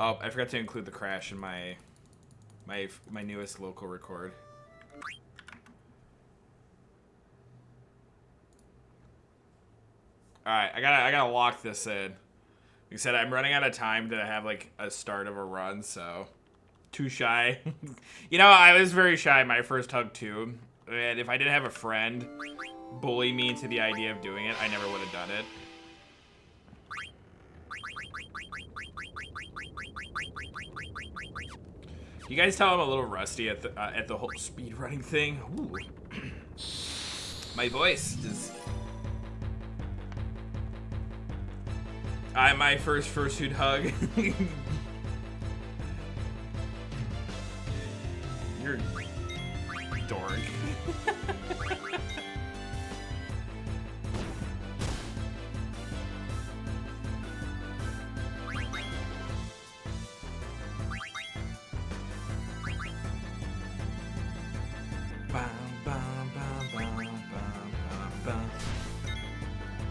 Oh, I forgot to include the crash in my newest local record. All right, I gotta lock this in. Like I said, I'm running out of time to have like a start of a run, so too shy. You know, I was very shy my first hug too, and if I didn't have a friend bully me into the idea of doing it, I never would have done it. You guys tell I'm a little rusty at the whole speed running thing. Ooh. My voice is. My first fursuit hug. You're a dork.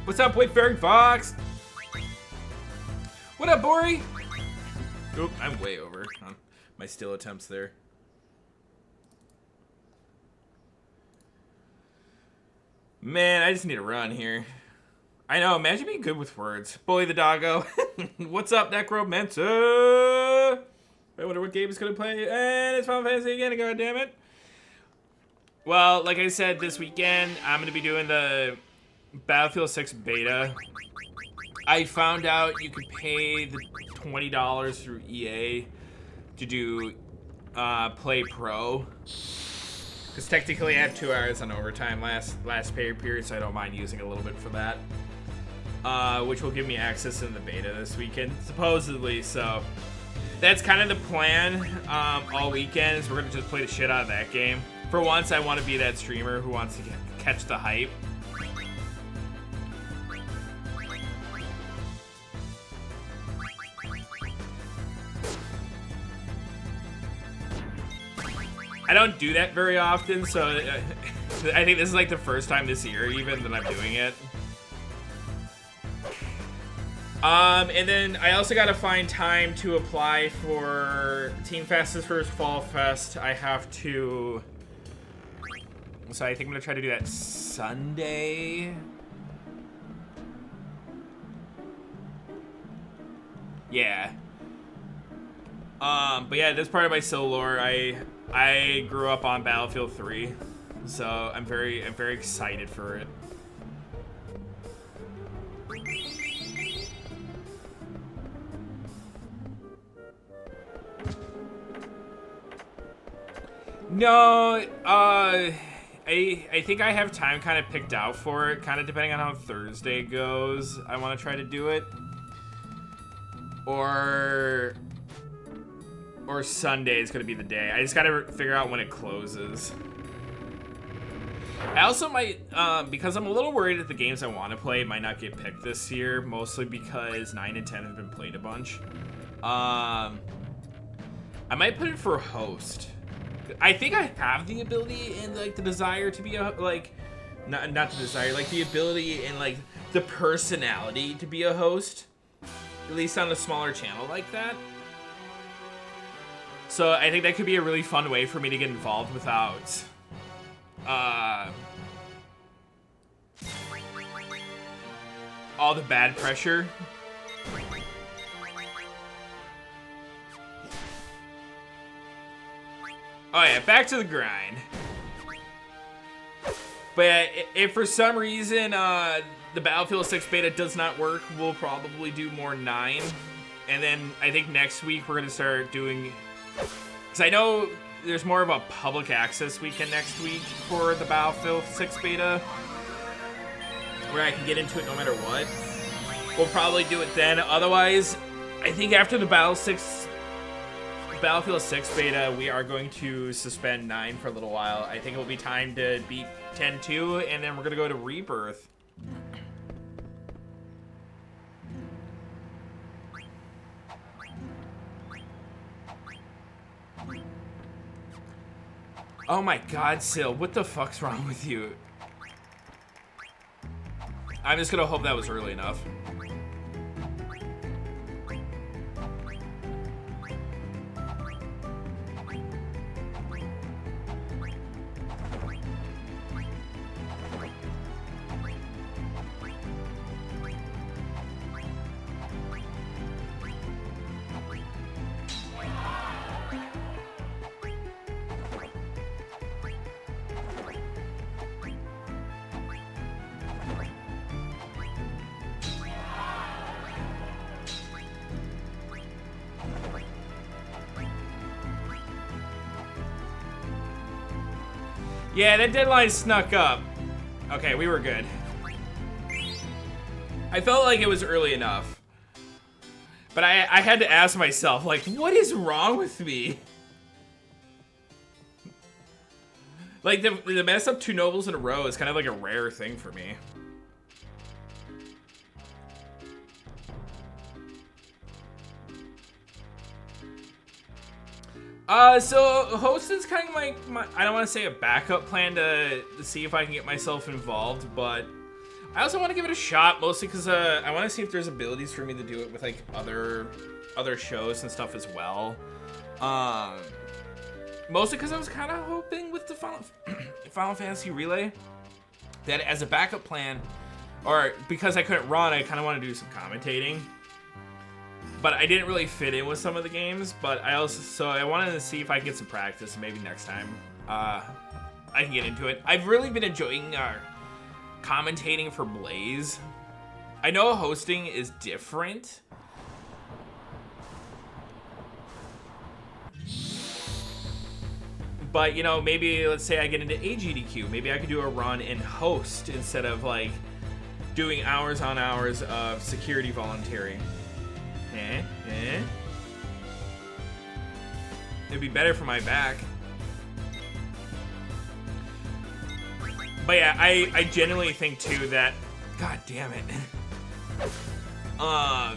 What's up, Wayfaring Fox? What up, Bori? Oop, I'm way over on my steal attempts there. Man, I just need to run here. I know, imagine being good with words. Bully the doggo. What's up, Necromancer? I wonder what game is gonna play. And it's Final Fantasy again, goddammit. Well, like I said, this weekend, I'm gonna be doing the Battlefield 6 beta. I found out you could pay the $20 through EA to do Play Pro. Because technically I have 2 hours on overtime last pay period, so I don't mind using a little bit for that. Which will give me access in the beta this weekend, supposedly. So that's kind of the plan all weekend, is we're going to just play the shit out of that game. For once, I want to be that streamer who wants to catch the hype. I don't do that very often, so I think this is like the first time this year even that I'm doing it. And then I also gotta find time to apply for Team Fast's first Fall Fest. I have to, so I think I'm gonna try to do that Sunday. Yeah. But yeah, this part of my solo lore, I grew up on Battlefield 3, so I'm very excited for it. No, I think I have time kind of picked out for it, kind of depending on how Thursday goes. I want to try to do it, or Sunday is gonna be the day. I just gotta figure out when it closes. I also might, because I'm a little worried that the games I want to play might not get picked this year, mostly because 9 and 10 have been played a bunch. I might put it for host. I think I have the ability and like the desire to be a, like, not the desire, like the ability and like the personality to be a host, at least on a smaller channel like that. So I think that could be a really fun way for me to get involved without all the bad pressure. Oh yeah, back to the grind. But if for some reason the Battlefield 6 beta does not work, we'll probably do more 9. And then I think next week we're gonna start doing, because I know there's more of a public access weekend next week for the Battlefield 6 beta, where I can get into it no matter what. We'll probably do it then. Otherwise, I think after the Battlefield 6 beta, we are going to suspend 9 for a little while. I think it will be time to beat 10-2, and then we're gonna go to Rebirth. Oh my god, Sil, what the fuck's wrong with you? I'm just gonna hope that was early enough. Yeah, that deadline snuck up. Okay, we were good. I felt like it was early enough. But I had to ask myself, like, what is wrong with me? Like, the mess up 2 nobles in a row is kind of like a rare thing for me. So host is kind of my I don't want to say a backup plan to see if I can get myself involved, but I also want to give it a shot, mostly because I want to see if there's abilities for me to do it with like other shows and stuff as well. Mostly because I was kind of hoping with the Final Fantasy Relay that as a backup plan, or because I couldn't run, I kind of want to do some commentating. But I didn't really fit in with some of the games, but I wanted to see if I can get some practice, and maybe next time I can get into it. I've really been enjoying commentating for Blaze. I know hosting is different. But, you know, maybe, let's say I get into AGDQ. Maybe I could do a run and host instead of, like, doing hours on hours of security volunteering. It'd be better for my back. But yeah, I genuinely think too that, god damn it. I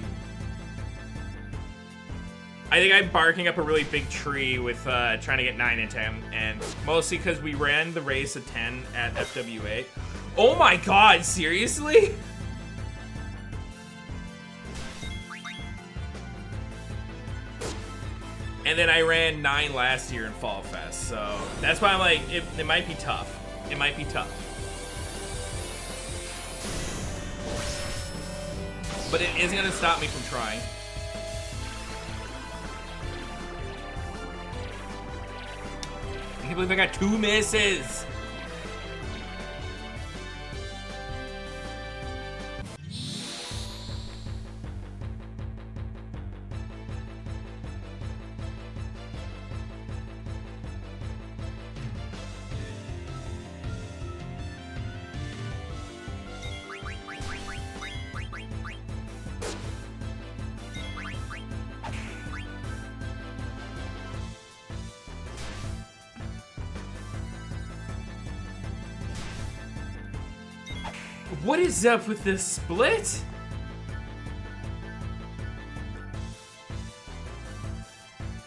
think I'm barking up a really big tree with trying to get 9 and 10, and mostly because we ran the race at 10 at FWA. Oh my god, seriously? And then I ran 9 last year in Fall Fest, so that's why I'm like, it might be tough. It might be tough. But it isn't gonna stop me from trying. I can't believe I got 2 misses. What is up with this split?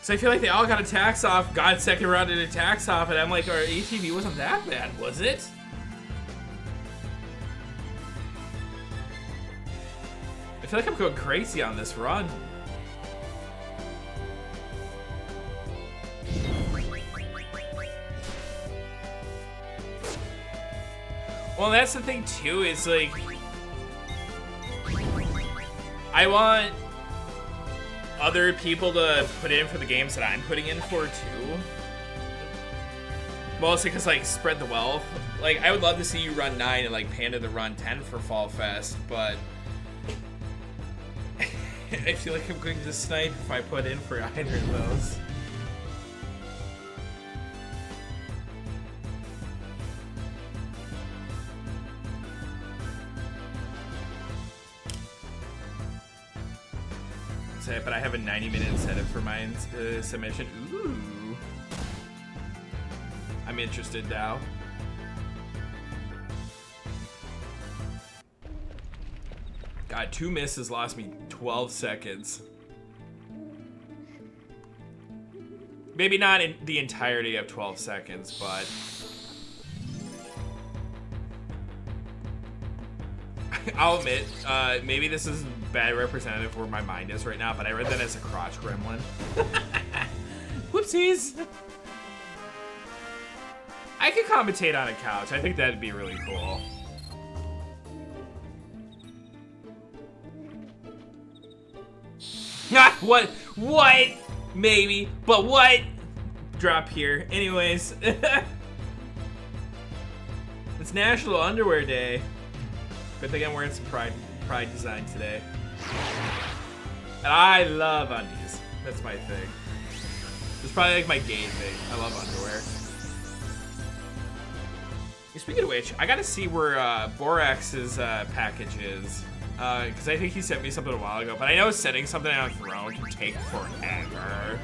So I feel like they all got attacks off, got second round in attacks off, and I'm like, our ATV wasn't that bad, was it? I feel like I'm going crazy on this run. Well, that's the thing too, is like, I want other people to put in for the games that I'm putting in for too. Mostly because, like, spread the wealth. Like, I would love to see you run 9 and like Panda to run 10 for Fall Fest, but I feel like I'm going to snipe if I put in for either of those. But I have a 90-minute incentive for my submission. Ooh. I'm interested now. God, 2 misses lost me 12 seconds. Maybe not in the entirety of 12 seconds, but... I'll admit, maybe this is bad representative where my mind is right now, but I read that as a crotch gremlin. Whoopsies! I could commentate on a couch. I think that'd be really cool. Ah, what? What? Maybe, but what? Drop here. Anyways. It's National Underwear Day. Good thing I'm wearing some Pride design today. And I love undies. That's my thing. It's probably like my gay thing. I love underwear. Speaking of which, I gotta see where Borax's package is. Because I think he sent me something a while ago, but I know setting something on Throne can take forever.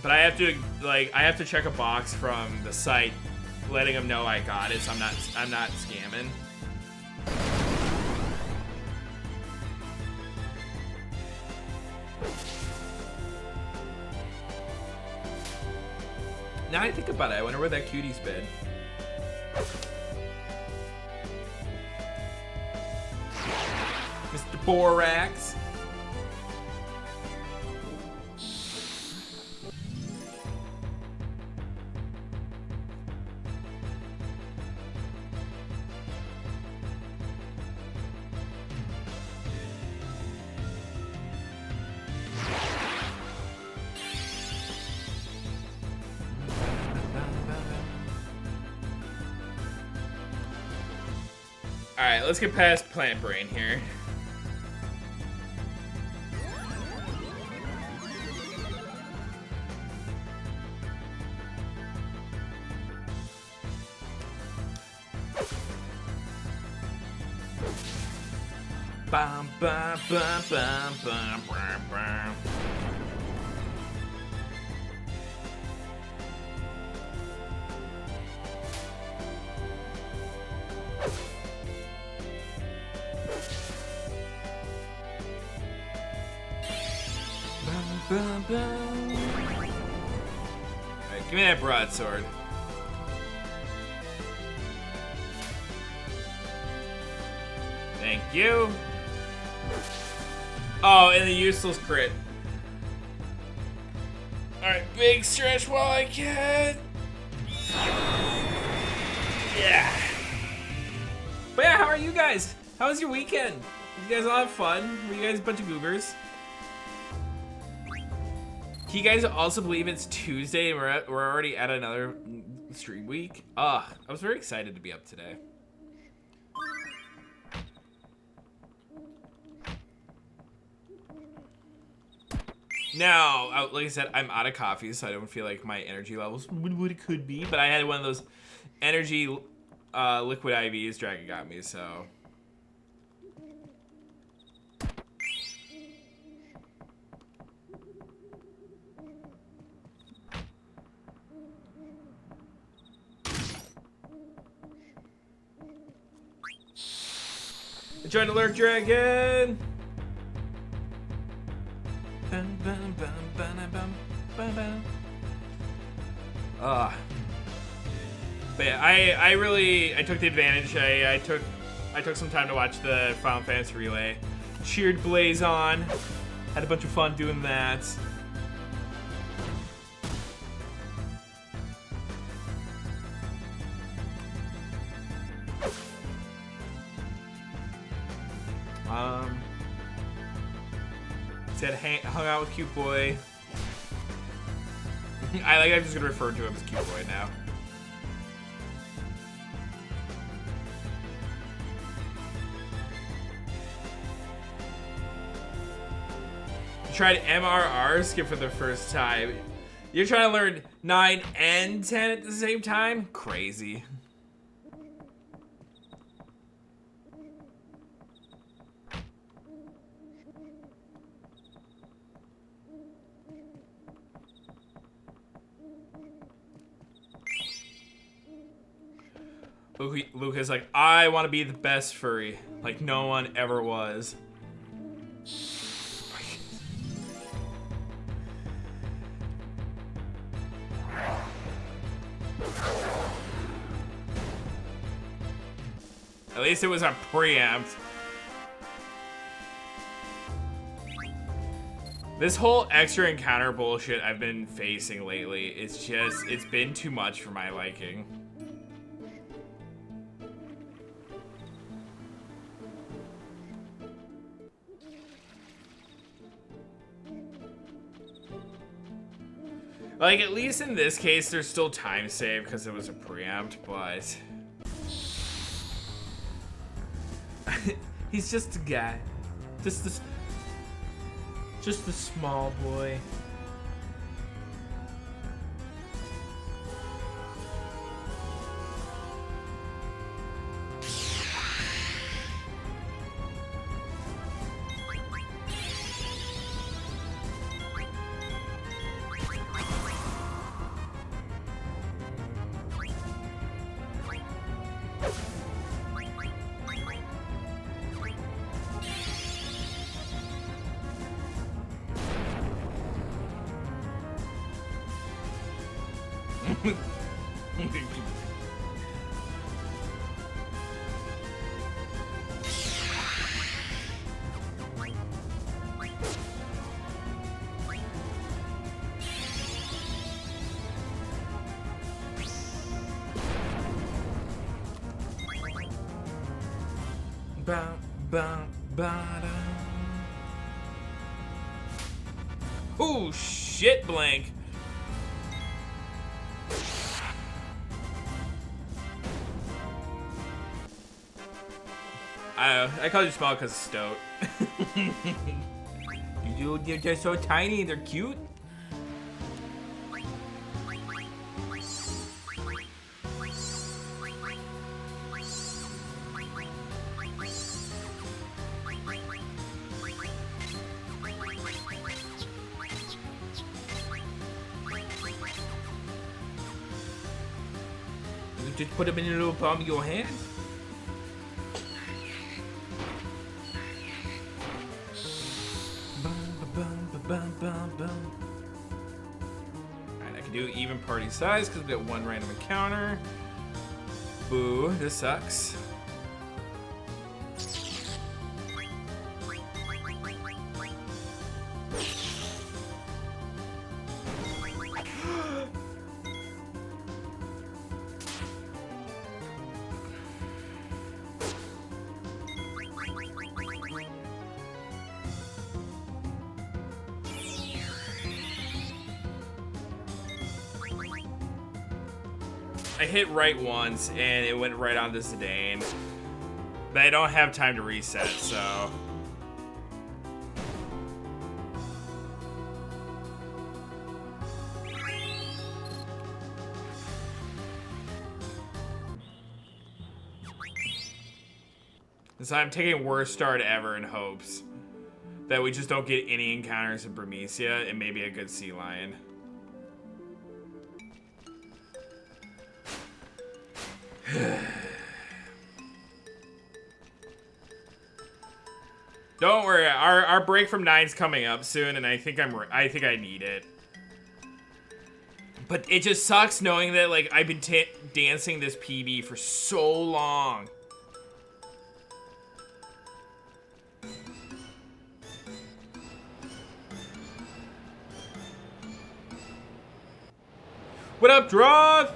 But I have to check a box from the site letting them know I got it, so I'm not scamming. Now I think about it, I wonder where that cutie's been. Mr. Borax. Alright, let's get past Plant Brain here. Bum, bum, bum, bum, bum, bum, bum. Alright, give me that broadsword. Thank you. Oh, and the useless crit. Alright, big stretch while I can. Yeah. But yeah, how are you guys? How was your weekend? Did you guys all have fun? Were you guys a bunch of goobers? Can you guys also believe it's Tuesday and we're already at another stream week? I was very excited to be up today. Now, like I said, I'm out of coffee, so I don't feel like my energy levels what it could be. But I had one of those energy liquid IVs Dragon got me, so. Trying to lurk Dragon. But yeah, I took the advantage. I took some time to watch the Final Fantasy Relay. Cheered Blaze on. Had a bunch of fun doing that. Said hung out with Cute Boy. I'm just gonna refer to him as Cute Boy now. You tried MRR skip for the first time. You're trying to learn 9 and 10 at the same time? Crazy. Luke is like, I want to be the best furry, like no one ever was. At least it was a preempt. This whole extra encounter bullshit I've been facing lately, it's been too much for my liking. Like, at least in this case, there's still time saved because it was a preempt, but... He's just a guy. Just a small boy. Ba, ba, ba, da. Oh shit, blank. I called you small because of Stoat. They're so tiny, they're cute. Just put them in your little palm of your hand. Alright, I can do even party size because we got one random encounter. Boo, this sucks. I hit right once and it went right onto Zidane. But I don't have time to reset, so. So I'm taking worst start ever in hopes that we just don't get any encounters in Burmecia and maybe a good sea lion. Don't worry, our break from 9's coming up soon, and I think I need it. But it just sucks knowing that like I've been dancing this PB for so long. What up, Droth?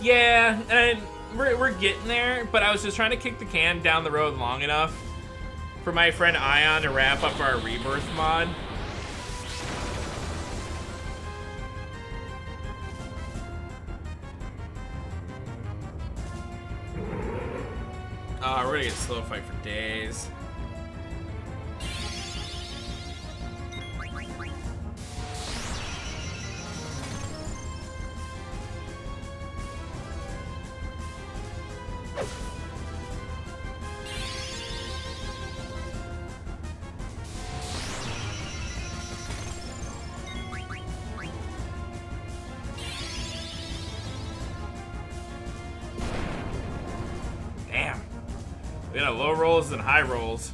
Yeah, and we're getting there, but I was just trying to kick the can down the road long enough for my friend Ion to wrap up our Rebirth mod. We're gonna get slow fight for days. Damn. We got low rolls and high rolls.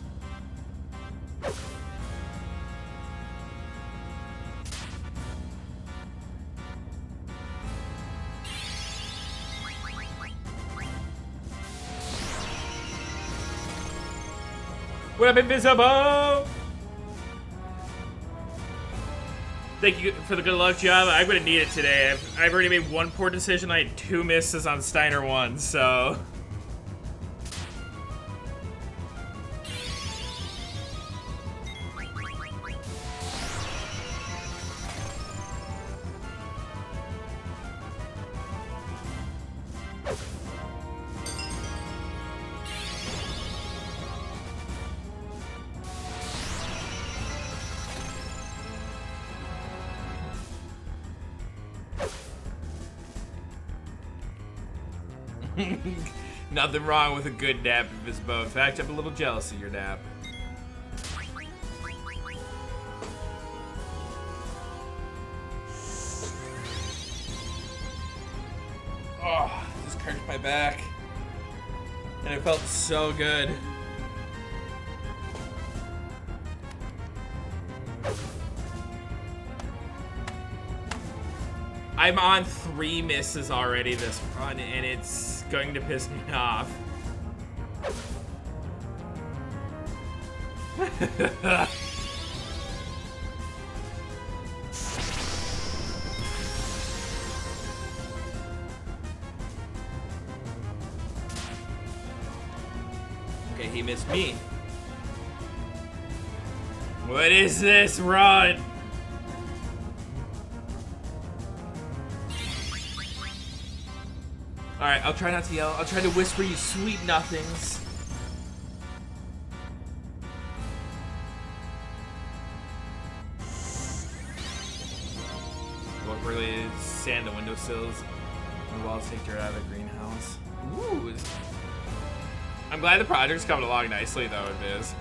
What up, Invisible? Thank you for the good luck, Java. I'm gonna need it today. I've already made one poor decision. I had 2 misses on Steiner 1, so. Nothing wrong with a good dap, Invisible. In fact, I'm a little jealous of your dap. back. And it felt so good. I'm on 3 misses already this run, and it's going to piss me off. Okay, he missed me. What is this run? Alright, I'll try not to yell. I'll try to whisper you sweet nothings. What really is sand the windowsills and the walls take dirt out of the greenhouse. Ooh. I'm glad the project's coming along nicely though, it is.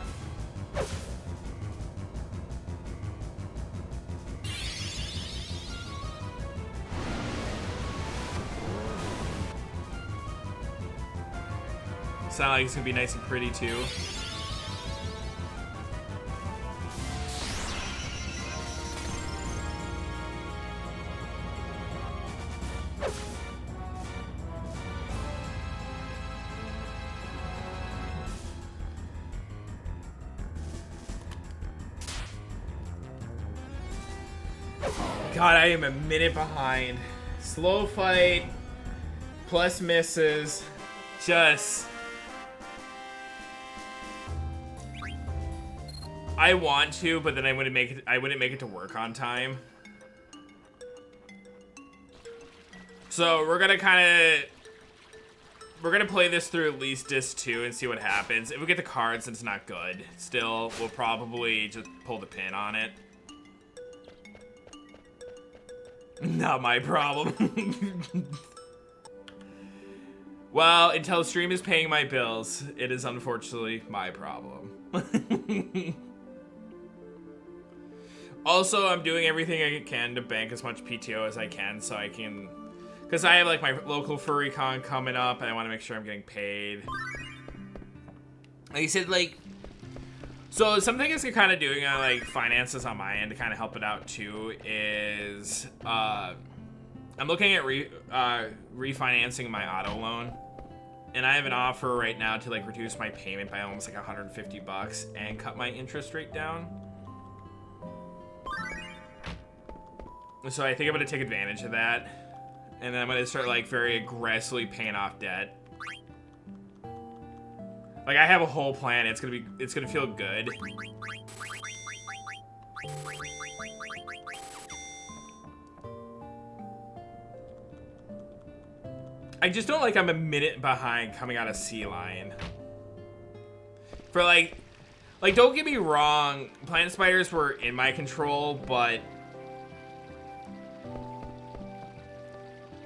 Sound like it's gonna be nice and pretty too. God, I am a minute behind. Slow fight, plus misses, just... I want to, but then I wouldn't make it to work on time. So we're gonna play this through at least disc 2 and see what happens. If we get the cards, then it's not good. Still, we'll probably just pull the pin on it. Not my problem. Well, until stream is paying my bills, it is unfortunately my problem. Also, I'm doing everything I can to bank as much PTO as I can so I can... Because I have, like, my local furry con coming up, and I want to make sure I'm getting paid. Like I said, like... So, something I'm kind of doing on, like, finances on my end to kind of help it out, too, is... I'm looking at refinancing my auto loan. And I have an offer right now to, like, reduce my payment by almost, like, $150 and cut my interest rate down. So I think I'm gonna take advantage of that, and then I'm gonna start like very aggressively paying off debt. Like I have a whole plan. It's gonna feel good. I just don't like I'm a minute behind coming out of Sea Lion. For like don't get me wrong, Planet Spiders were in my control, but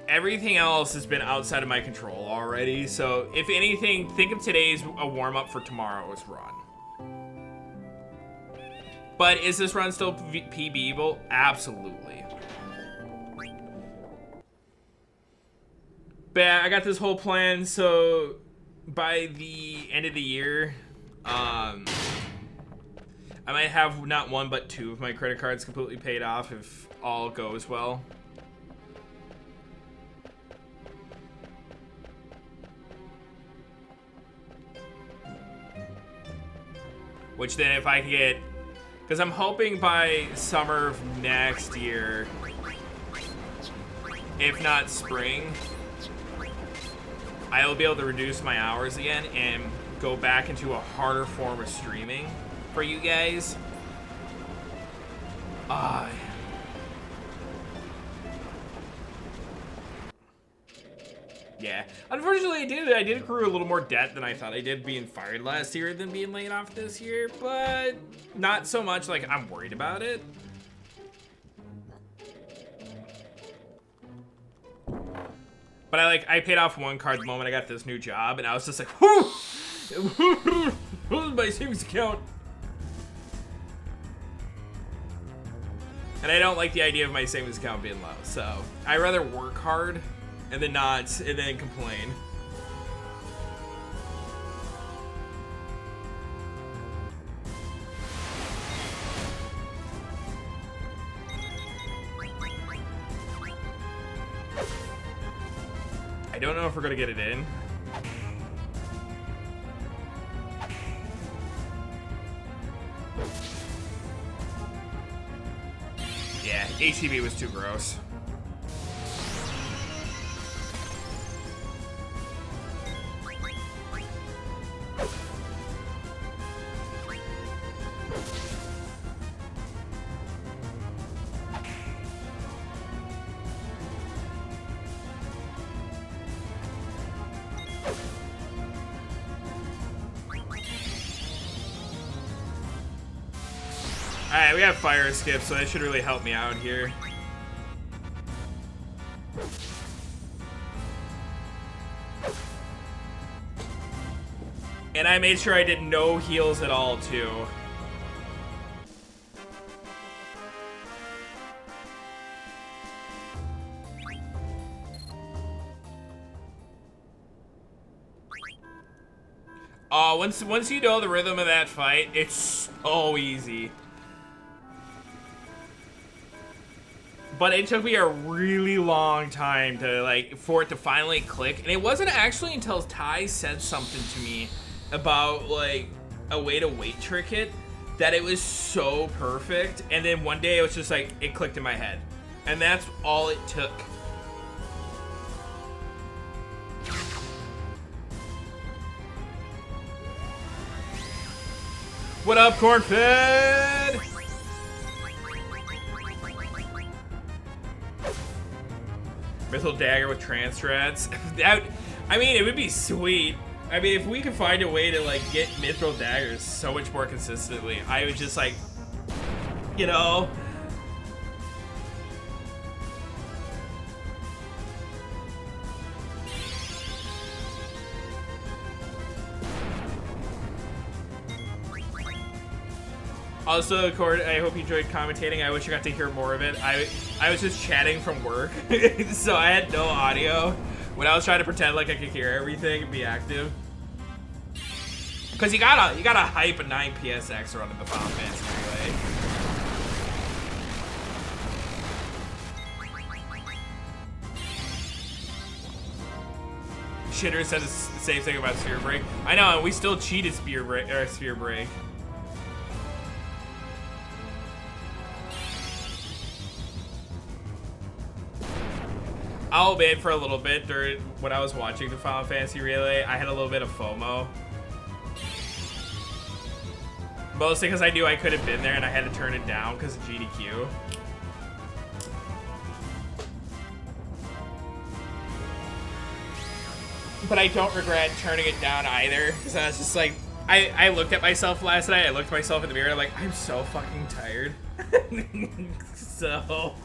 everything else has been outside of my control already, so if anything, think of today as a warm-up for tomorrow's run. But is this run still PB-able? Absolutely. But yeah, I got this whole plan, so by the end of the year, I might have not one but 2 of my credit cards completely paid off if all goes well. Which then if I can get, because I'm hoping by summer of next year, if not spring, I will be able to reduce my hours again and go back into a harder form of streaming for you guys. Yeah, unfortunately I did accrue a little more debt than I thought I did being fired last year than being laid off this year, but not so much like I'm worried about it. But I paid off one card the moment I got this new job, and I was just like, whoo! My savings account. And I don't like the idea of my savings account being low, so I'd rather work hard and then complain. don't know if we're gonna get it in. Yeah, ATB was too gross. Alright, we have fire skip, so that should really help me out here. And I made sure I did no heals at all, too. Once you know the rhythm of that fight, it's so easy. But it took me a really long time to for it to finally click, and it wasn't actually until Ty said something to me about like a way to weight trick it that it was so perfect. And then one day it was just like it clicked in my head, and that's all it took. What up, corn-fed? Mithril dagger with trans strats. That, I mean, it would be sweet. I mean, if we could find a way to like get mithril daggers so much more consistently, I would just like, you know. Also, Cord, I hope you enjoyed commentating. I wish I got to hear more of it. I was just chatting from work, so I had no audio when I was trying to pretend like I could hear everything and be active. Cause you gotta hype a 9 PSX run in the Final Fantasy Relay. Shitter says the same thing about Sphere Break. I know, and we still cheated Sphere Break. I'll admit, for a little bit during when I was watching the Final Fantasy Relay, I had a little bit of FOMO. Mostly because I knew I could have been there and I had to turn it down because of GDQ. But I don't regret turning it down either, because I was just like, I looked at myself last night, I looked at myself in the mirror, and I'm like, I'm so fucking tired. So...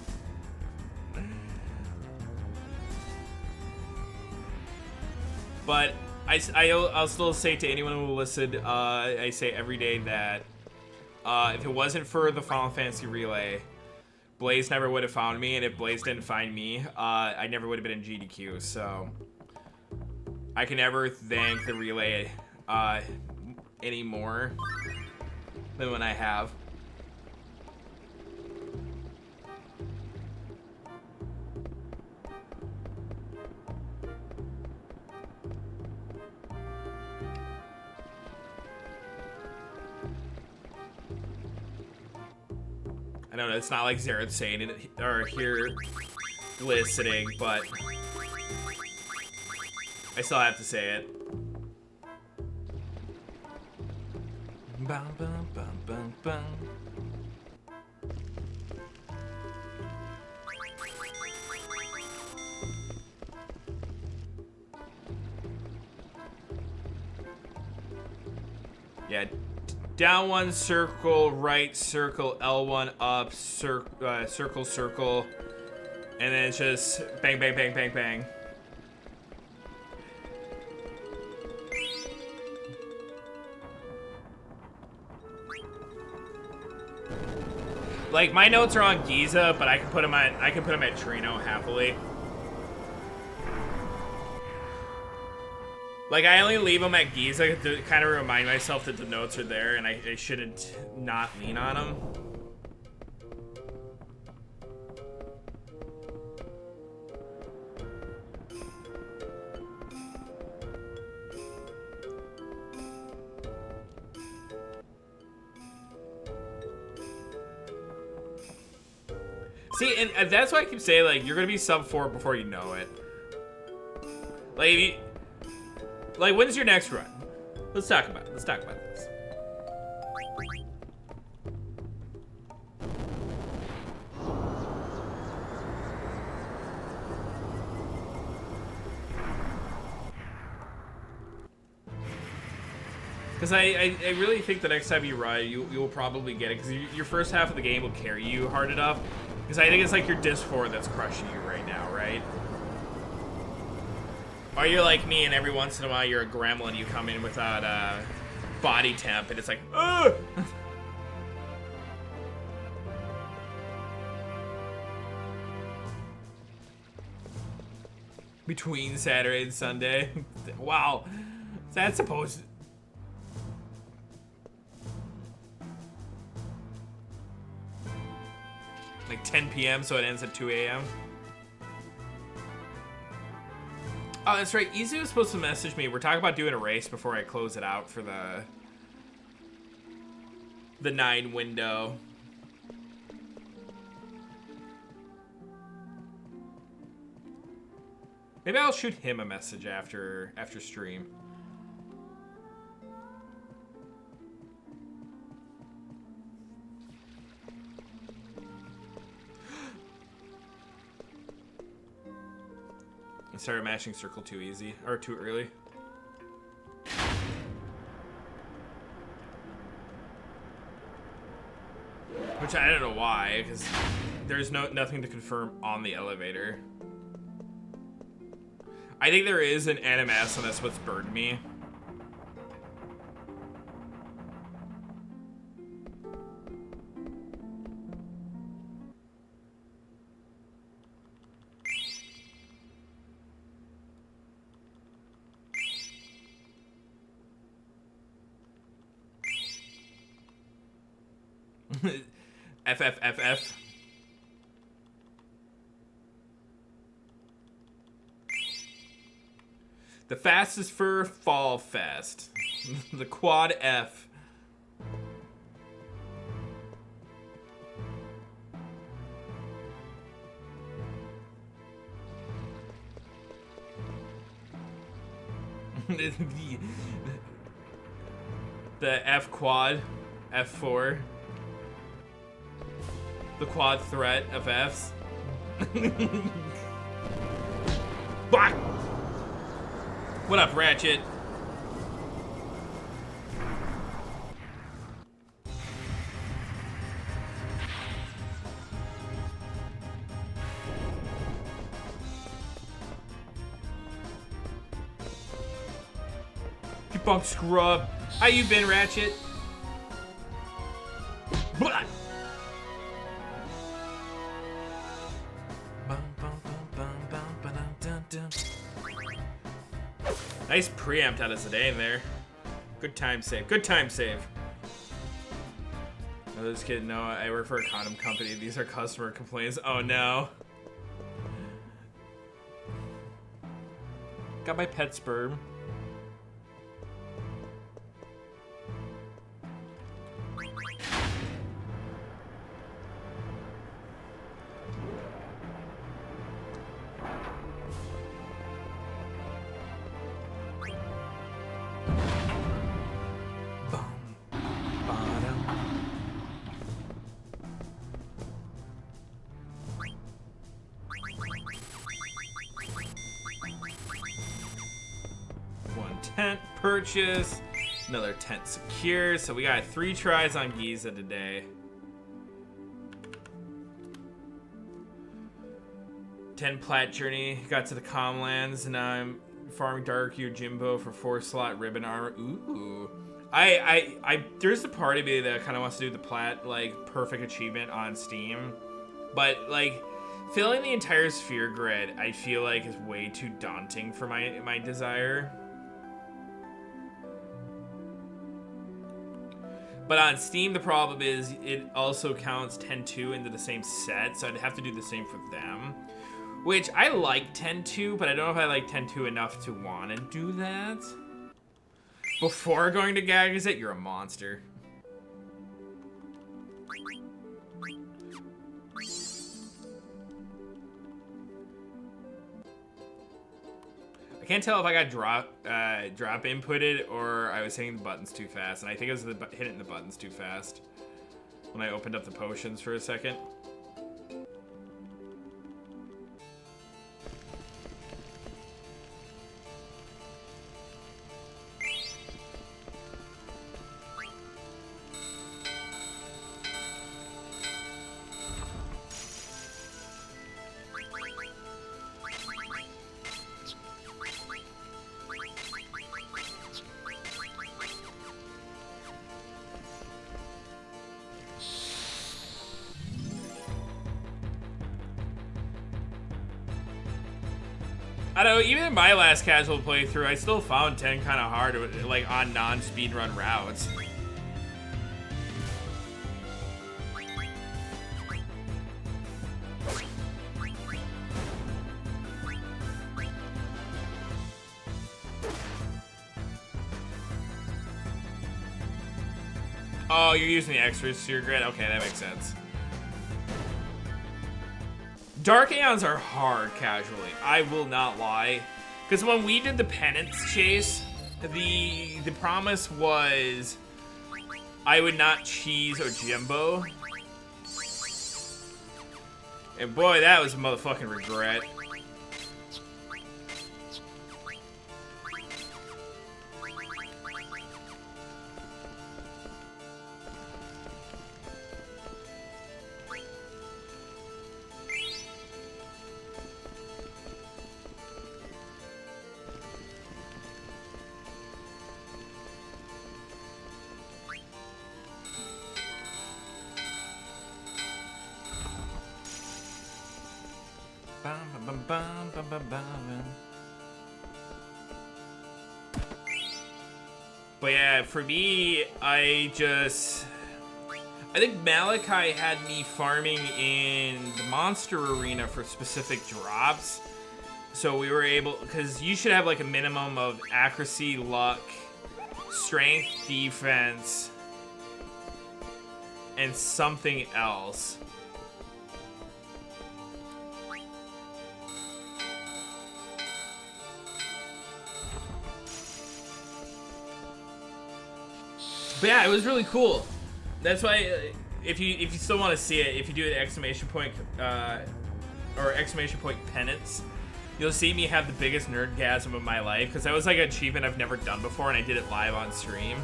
But I'll still say to anyone who will listen, I say every day that if it wasn't for the Final Fantasy Relay, Blaze never would have found me, and if Blaze didn't find me, I never would have been in GDQ. So I can never thank the Relay any more than when I have. I don't know, it's not like Xerath's saying it or here listening, but I still have to say it. Bum, bum, bum, bum, bum. Yeah. Down one circle, right circle, L1 up, circle, circle, and then it's just bang, bang, bang, bang, bang. Like, my notes are on Giza, but I can put them at Trino happily. Like, I only leave them at Giza to kind of remind myself that the notes are there and I shouldn't not lean on them. See, and that's why I keep saying, like, you're gonna be sub 4 before you know it. Like, like, when's your next run? Let's talk about it. Let's talk about this. Because I really think the next time you run, you'll probably get it. Because your first half of the game will carry you hard enough. Because I think it's like your disc 4 that's crushing you right now, right? Or you're like me, and every once in a while you're a gremlin. You come in without body temp, and it's like, ugh! Between Saturday and Sunday. Wow. Is that supposed to... Like 10 p.m. so it ends at 2 a.m. Oh, that's right. Izu was supposed to message me. We're talking about doing a race before I close it out for the 9 window. Maybe I'll shoot him a message after stream. I started mashing circle too easy, or too early. Which I don't know why, because there's nothing to confirm on the elevator. I think there is an NMS, and that's what's burned me. FFFF. The fastest for Fall Fest. The Quad F. The F Quad. F4. The quad threat of Fs. Fuck! What up, Ratchet? You bunk scrub. How you been, Ratchet? Blah! Nice preempt out of Zidane there. Good time save. Good time save. Oh, this kid, no, I work for a condom company. These are customer complaints. Oh no. Got my pet sperm. Tent purchase, another tent secure. So we got 3 tries on Giza today. 10 plat journey, got to the Comlands, and now I'm farming Dark Yojimbo for 4-slot ribbon armor. Ooh. There's a part of me that kind of wants to do the plat, like, perfect achievement on Steam. But, like, filling the entire sphere grid, I feel like is way too daunting for my desire. But on Steam, the problem is it also counts 10-2 into the same set, so I'd have to do the same for them. Which, I like 10-2, but I don't know if I like 10-2 enough to want to do that. Before going to Gagazet, you're a monster. I can't tell if I got drop inputted or I was hitting the buttons too fast, and I think I was hitting the buttons too fast when I opened up the potions for a second. I don't know, even in my last casual playthrough, I still found 10 kind of hard, like, on non-speedrun routes. Oh, you're using the extras to your grid? Okay, that makes sense. Dark Aeons are hard casually, I will not lie. Because when we did the penance chase, the promise was I would not cheese or Jimbo. And boy, that was a motherfucking regret. But yeah, for me, I think Malachi had me farming in the monster arena for specific drops. So we were able, because you should have like a minimum of accuracy, luck, strength, defense, and something else. But yeah, it was really cool. That's why, if you still want to see it, if you do the exclamation point penance, you'll see me have the biggest nerdgasm of my life, because that was like an achievement I've never done before, and I did it live on stream.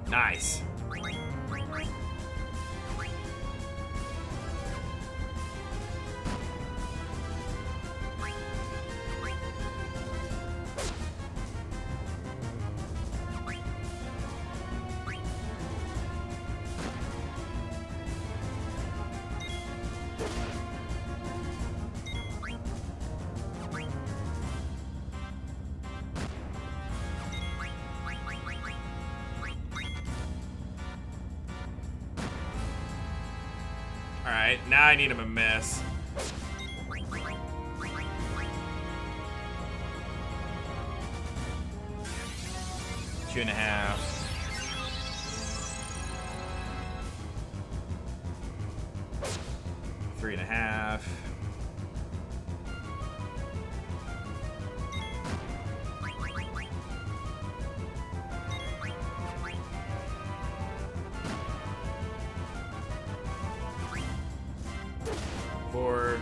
Nice. Alright, now I need him a miss. Two and a half. Three and a half. Four.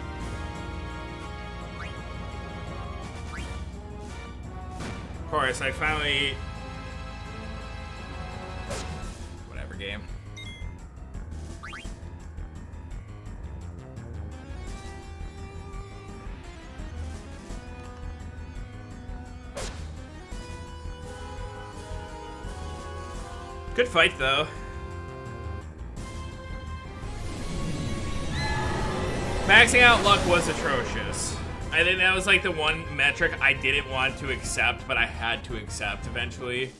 Of course, I finally... Whatever, game. Good fight, though. Maxing out luck was atrocious. I think that was like the one metric I didn't want to accept, but I had to accept eventually.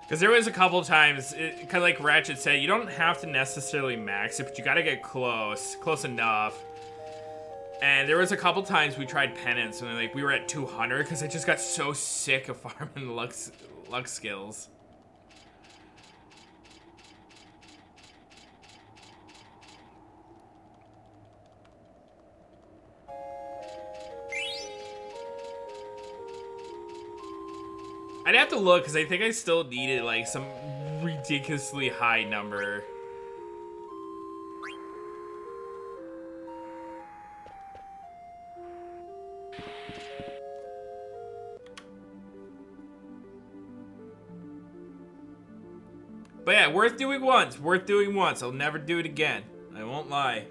Because there was a couple times, kind of like Ratchet said, you don't have to necessarily max it, but you gotta get close enough. And there was a couple times we tried penance, and like we were at 200 because I just got so sick of farming luck skills. I'd have to look because I think I still needed like some ridiculously high number. But yeah, worth doing once. Worth doing once. I'll never do it again. I won't lie.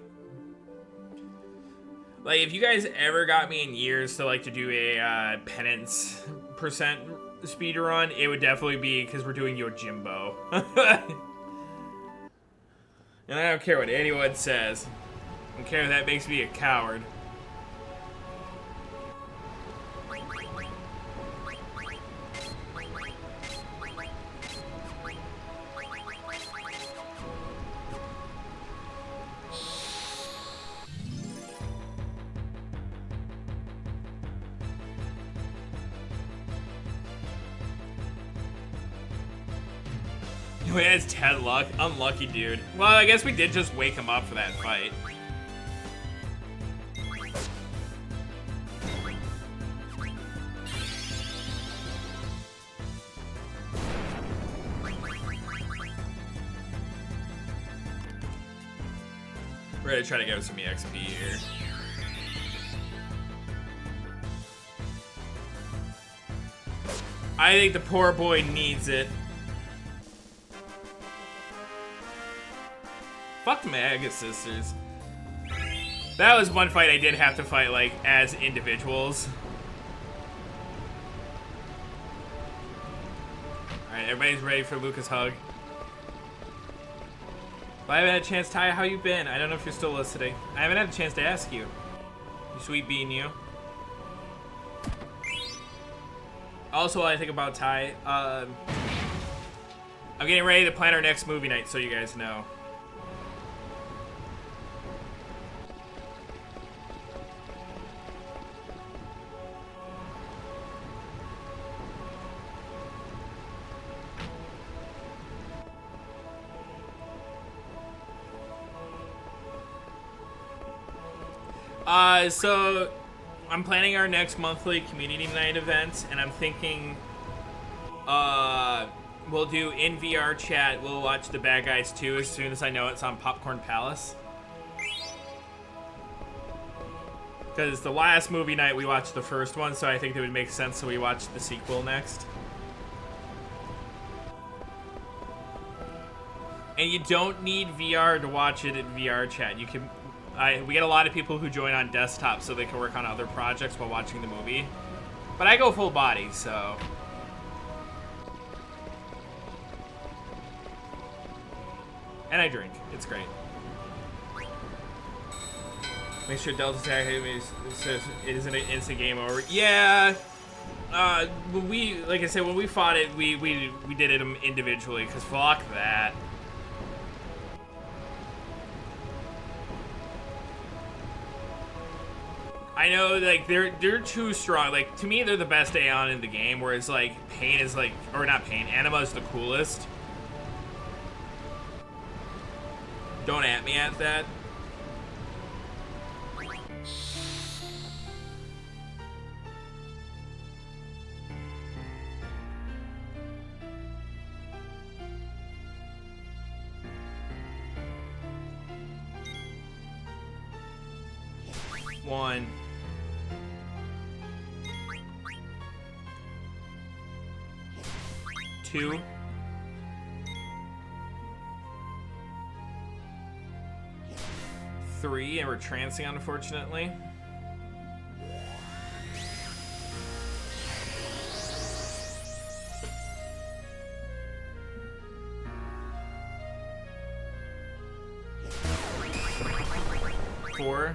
Like, if you guys ever got me in years to like to do a penance percent speed run, it would definitely be because we're doing Yojimbo. And I don't care what anyone says. I don't care if that makes me a coward. He has 10 luck. Unlucky dude. Well, I guess we did just wake him up for that fight. We're gonna try to get some EXP here. I think the poor boy needs it. Fuck Mega Sisters. That was one fight I did have to fight, like, as individuals. Alright, everybody's ready for Lucas Hug. Well, I haven't had a chance, Ty, how you been? I don't know if you're still listening. I haven't had a chance to ask you. You sweet bean, you. Also, what I think about Ty, I'm getting ready to plan our next movie night, so you guys know. So I'm planning our next monthly community night event, and I'm thinking we'll do in VR chat. We'll watch The Bad Guys 2 as soon as I know it's on Popcorn Palace. Because the last movie night we watched the first one, so I think it would make sense that we watch the sequel next. And you don't need VR to watch it in VR chat. You can. We get a lot of people who join on desktop so they can work on other projects while watching the movie. But I go full body, so. And I drink. It's great. Make sure Delta Attack says it isn't an instant game over. Yeah. When we, like I said, when we fought it, we did it individually, because fuck that. I know, like, they're too strong. Like, to me, they're the best Aeon in the game, whereas, like, Pain is, like, or not Pain, Anima is the coolest. Don't at me at that. One. 2. 3, and we're trancing, unfortunately. 4. 5.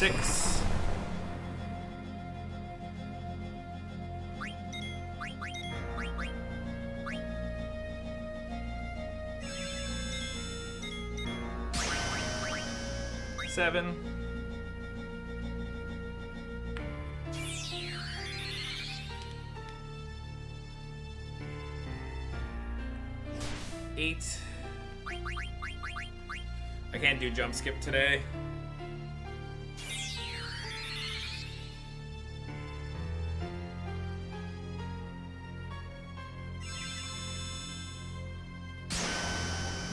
6. Seven. 8. I can't do jump skip today.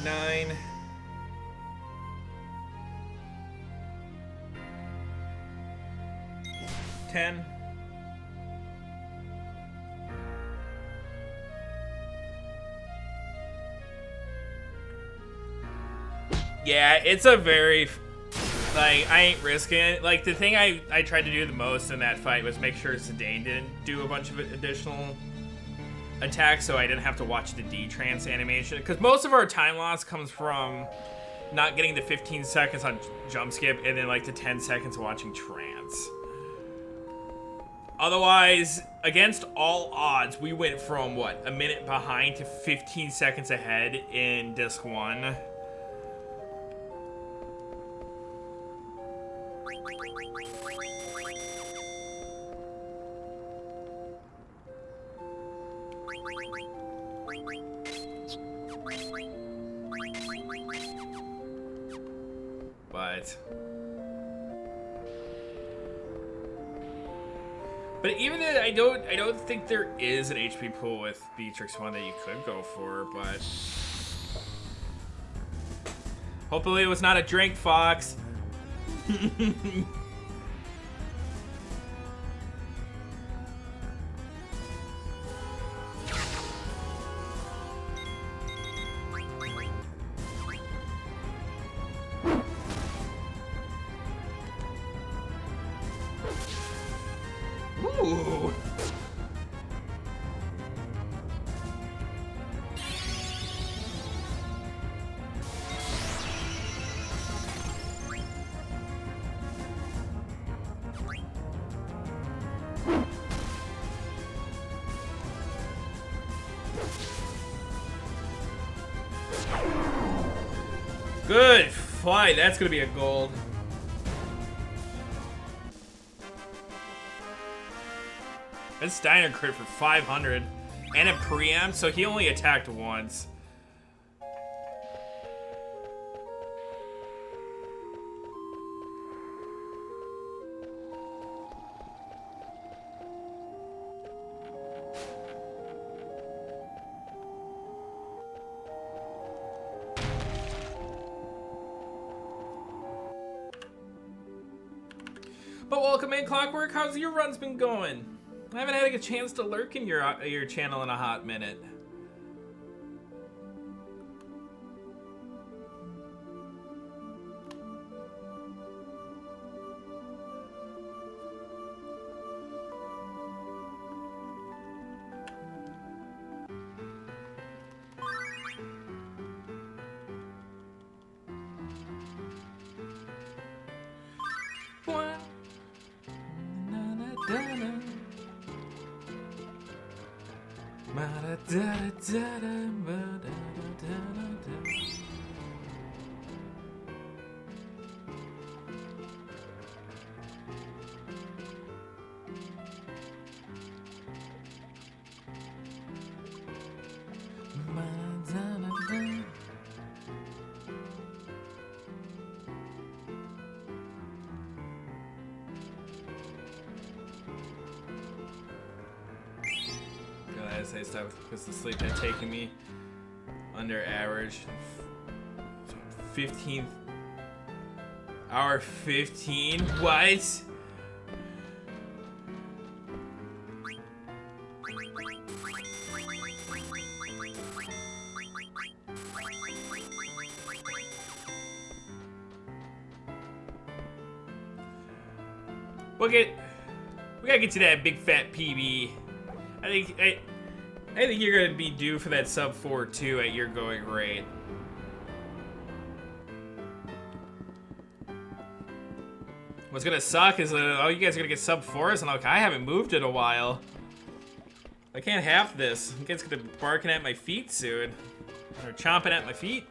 9. 10. Yeah, it's a very, like, I ain't risking it. Like, the thing I tried to do the most in that fight was make sure Zidane didn't do a bunch of additional attacks, so I didn't have to watch the D-Trance animation. Because most of our time loss comes from not getting the 15 seconds on jump skip and then, like, the 10 seconds watching trance. Otherwise, against all odds, we went from, what, a minute behind to 15 seconds ahead in Disc 1. But even then, I don't think there is an HP pool with Beatrix 1 that you could go for, but hopefully it was not a drink, Fox. Ooh. Good fight. That's gonna be a gold. And Steiner crit for 500 and a preempt, so he only attacked once. But welcome in, Clockwork. How's your runs been going? I haven't had a chance to lurk in your channel in a hot minute. I say stuff because the sleep had taken me under average. 15th hour 15. What? We gotta get to that big fat PB. I think you're gonna be due for that sub 4-2 at your going rate. What's gonna suck is that, oh, you guys are gonna get sub 4s, and I'm like, I haven't moved in a while. I can't have this. You guys gonna be barking at my feet soon. Or chomping at my feet.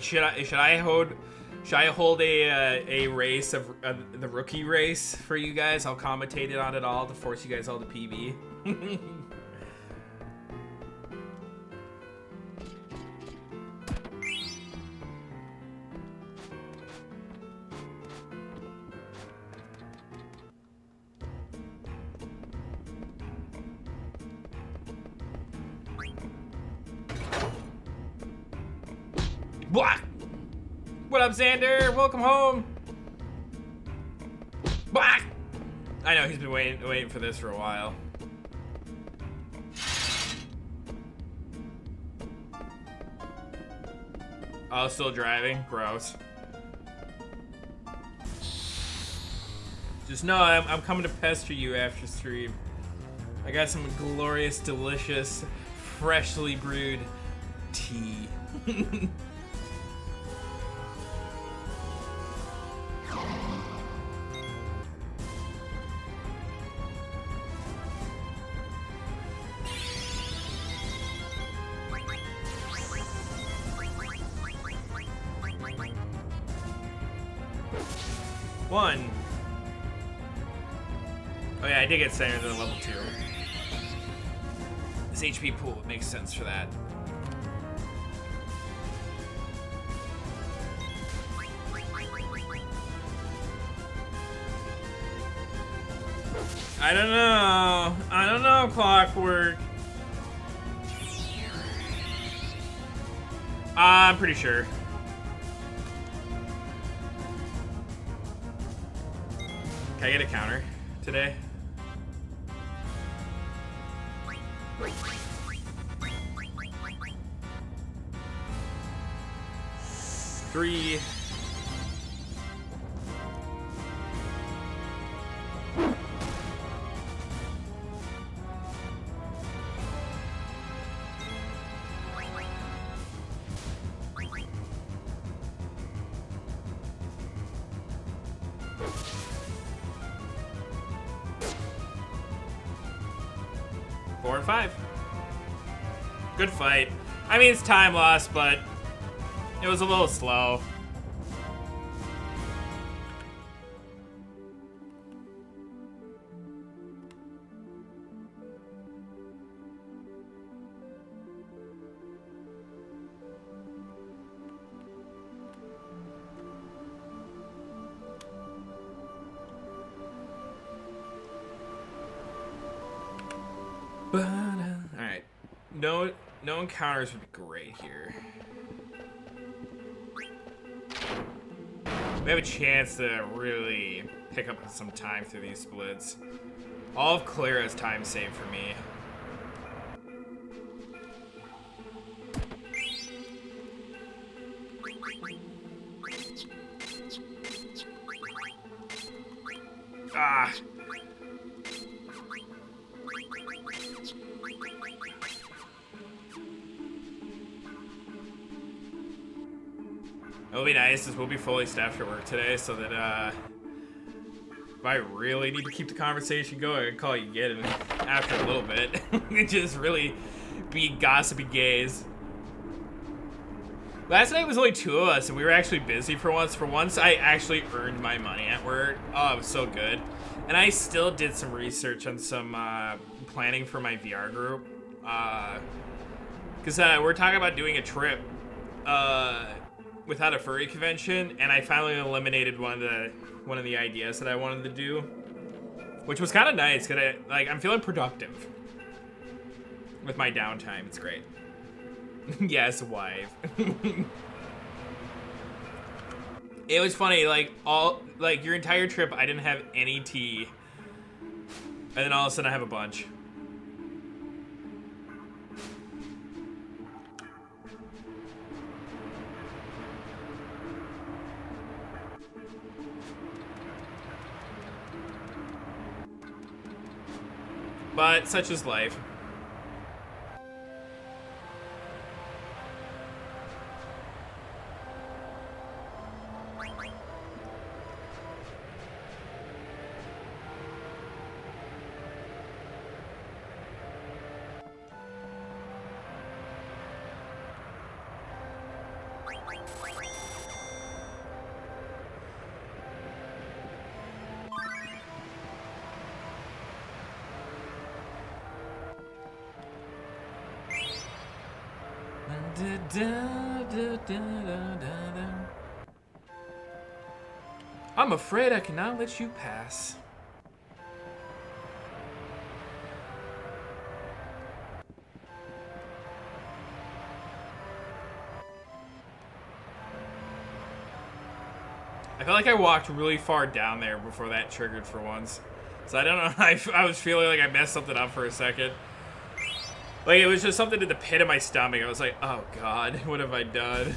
Should I hold a race of the rookie race for you guys? I'll commentate it on it all to force you guys all to PB. What up, Xander? Welcome home. I know he's been waiting for this for a while. Oh, still driving? Gross. Just know I'm coming to pester you after stream. I got some glorious, delicious, freshly brewed tea. One. Oh yeah, I did get center than level 2. This HP pool makes sense for that. I don't know. I don't know, Clockwork. I'm pretty sure. Can I get a counter today? Three. Four and five. Good fight. I mean, it's time loss, but it was a little slow. Alright. No encounters would be great here. We have a chance to really pick up some time through these splits. All of Clara's time saved for me. Ah. It'll be nice as we'll be fully staffed at work today, so that if I really need to keep the conversation going, I can call you again after a little bit. And just really be gossipy gays. Last night was only 2 of us, and we were actually busy for once. For once, I actually earned my money at work. Oh, it was so good. And I still did some research on some planning for my VR group. Because we're talking about doing a trip without a furry convention, and I finally eliminated one of the ideas that I wanted to do, which was kind of nice, because I'm feeling productive with my downtime. It's great. Yes, wife. It was funny, your entire trip, I didn't have any tea, and then all of a sudden I have a bunch. But such is life. I'm afraid I cannot let you pass. I felt like I walked really far down there before that triggered for once. So I don't know, I was feeling like I messed something up for a second. Like, it was just something in the pit of my stomach. I was like, oh god, what have I done?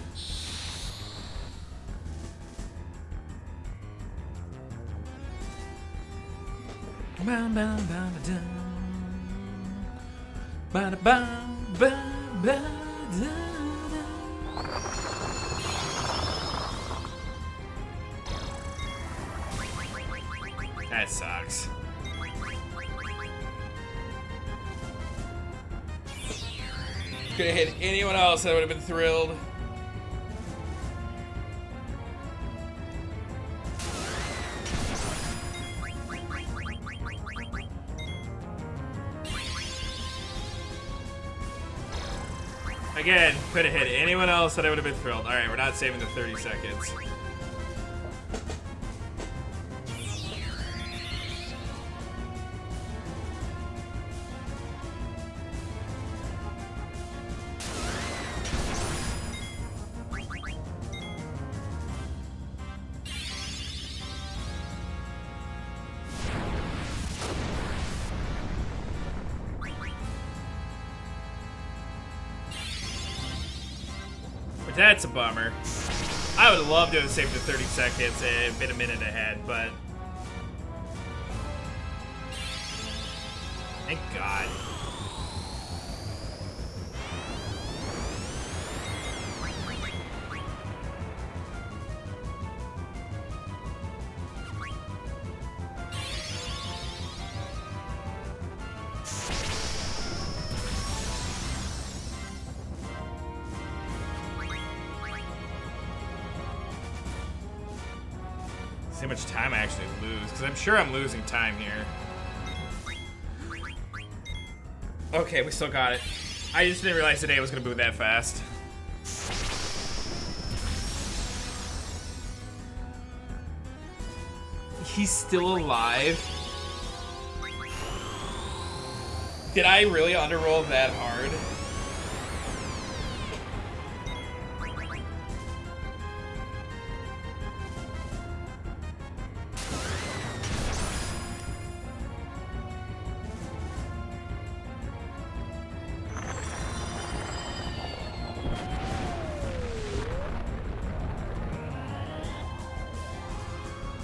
That sucks. Could have hit anyone else, I would have been thrilled. Again, could have hit anyone else that I would have been thrilled. Alright, we're not saving the 30 seconds. That's a bummer. I would love to have saved the 30 seconds and been a minute ahead, but... Thank God. See how much time I actually lose, because I'm sure I'm losing time here. Okay, we still got it. I just didn't realize today was going to move that fast. He's still alive? Did I really underroll that hard?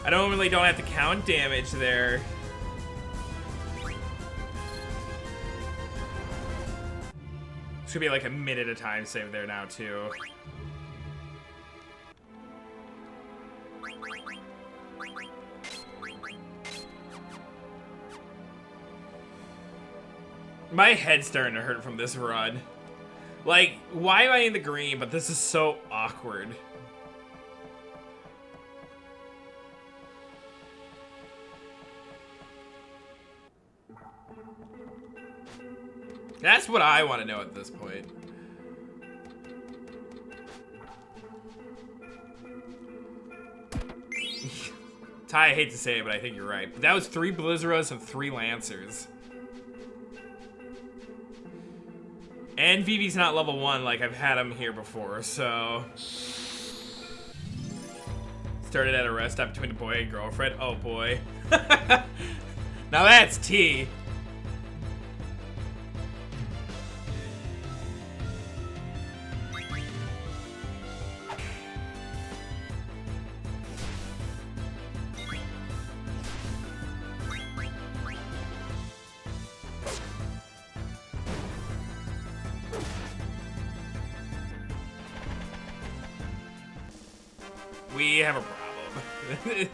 I normally don't have to count damage there. Should be like a minute of time save there now too. My head's starting to hurt from this run. Like, why am I in the green, but this is so awkward. That's what I want to know at this point. Ty, I hate to say it, but I think you're right. But that was 3 Blizzaras and 3 Lancers. And Vivi's not level 1 like I've had him here before, so... Started at a rest stop between a boy and girlfriend. Oh boy. Now that's tea. We have a problem.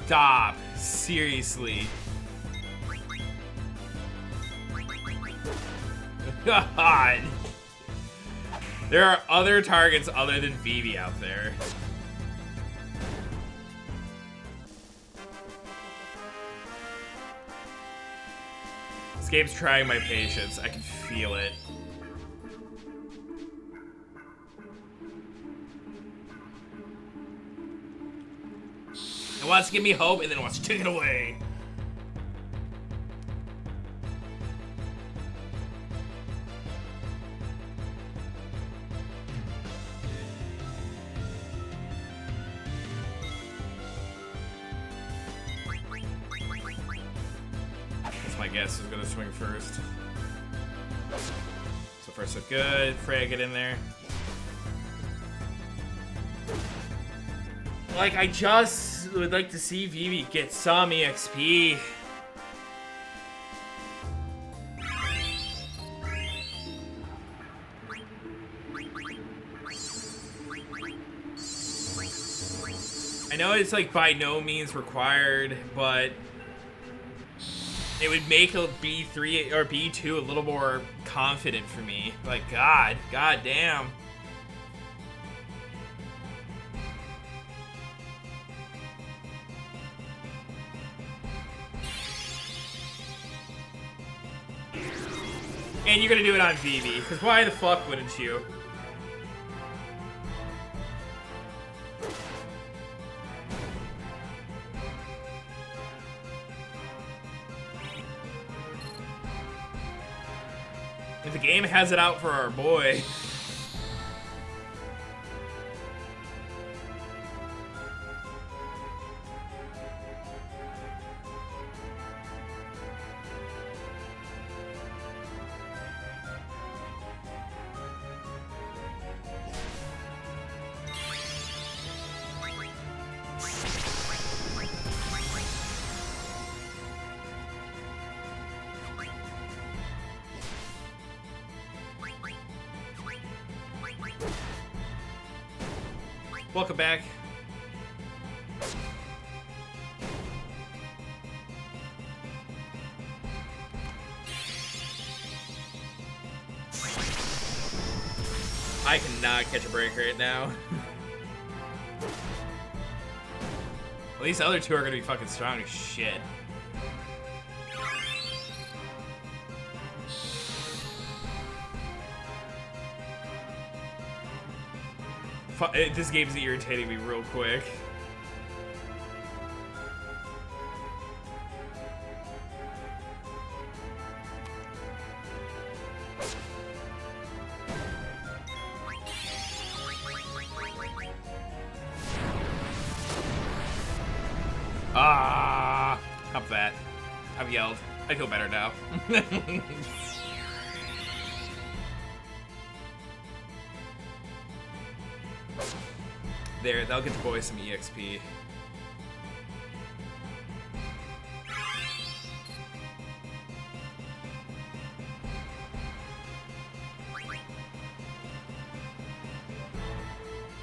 Stop. Seriously. God. There are other targets other than Vivi out there. This game's trying my patience. I can feel it. It wants to give me hope, and then it wants to take it away. That's my guess who's gonna swing first. So first look good. Freya, get in there. Like, I just would like to see Vivi get some EXP. I know it's like by no means required, but it would make a B3 or B2 a little more confident for me. Like, God damn. And you're gonna do it on Vivi, because why the fuck wouldn't you? If the game has it out for our boy. Welcome back. I cannot catch a break right now. At least the other two are gonna be fucking strong as shit. This game's irritating me real quick. Ah, up that. I've yelled. I feel better now. There, that'll get the boys some EXP.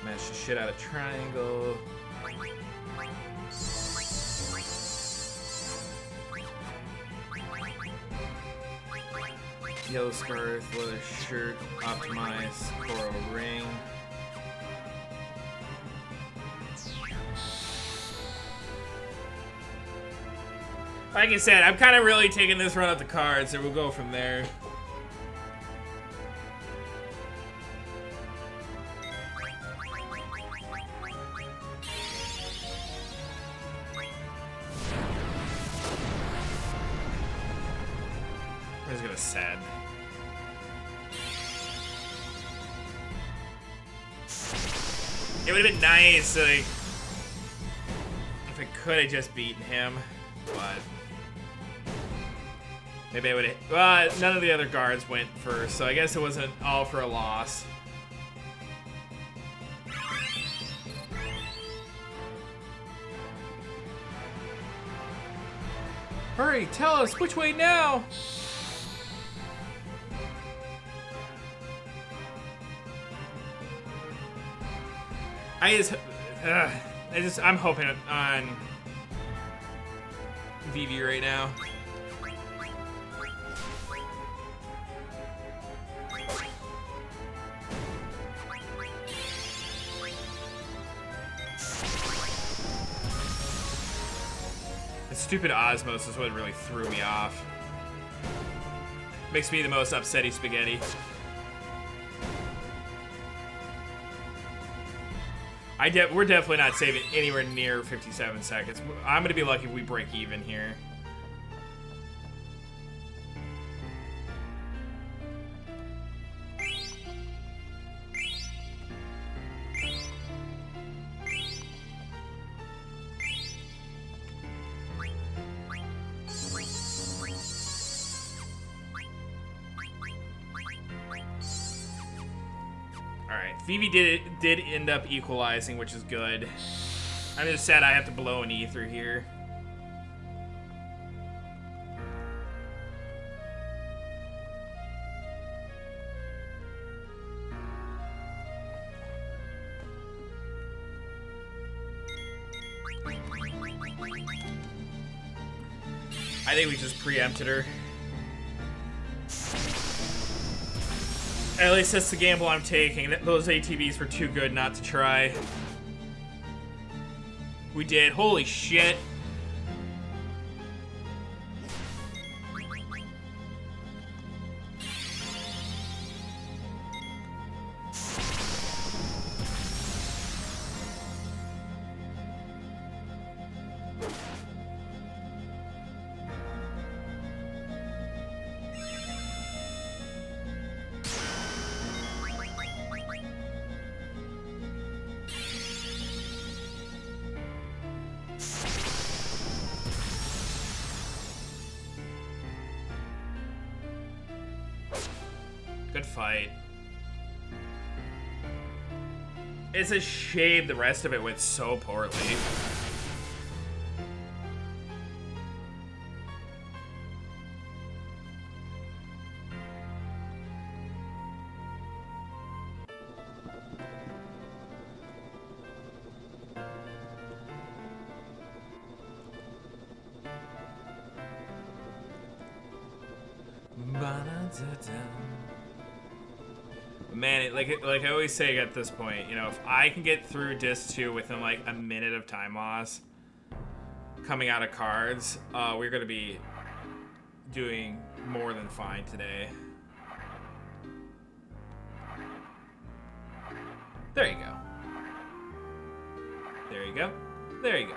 Mash the shit out of triangle. Yellow scarf, leather shirt, optimize, coral ring. Like I said, I'm kind of really taking this run at the cards, and we'll go from there. I'm just gonna sad. It would have been nice, like, if I could have just beaten him, but maybe I would have. Well, none of the other guards went first, so I guess it wasn't all for a loss. Hurry, tell us which way now. I'm hoping on Vivi right now. The stupid Osmos is what really threw me off. Makes me the most upsetty spaghetti. We're definitely not saving anywhere near 57 seconds. I'm gonna be lucky if we break even here. Vivi did end up equalizing, which is good. I'm just sad I have to blow an ether here. I think we just preempted her. At least that's the gamble I'm taking. Those ATVs were too good not to try. We did. Holy shit. Good fight. It's a shame the rest of it went so poorly. Man, like I always say at this point, you know, if I can get through Disc 2 within like a minute of time loss coming out of cards, we're gonna be doing more than fine today. There you go. There you go. There you go.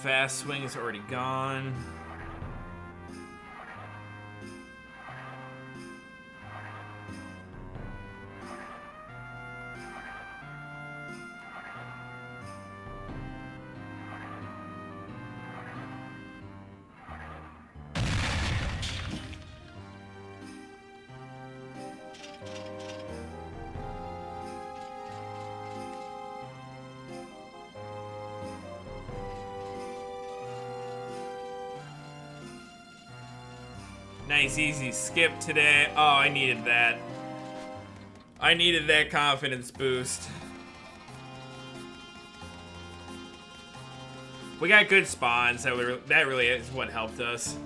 Fast swing is already gone. Nice easy skip today. Oh, I needed that. I needed that confidence boost. We got good spawns, so that really is what helped us.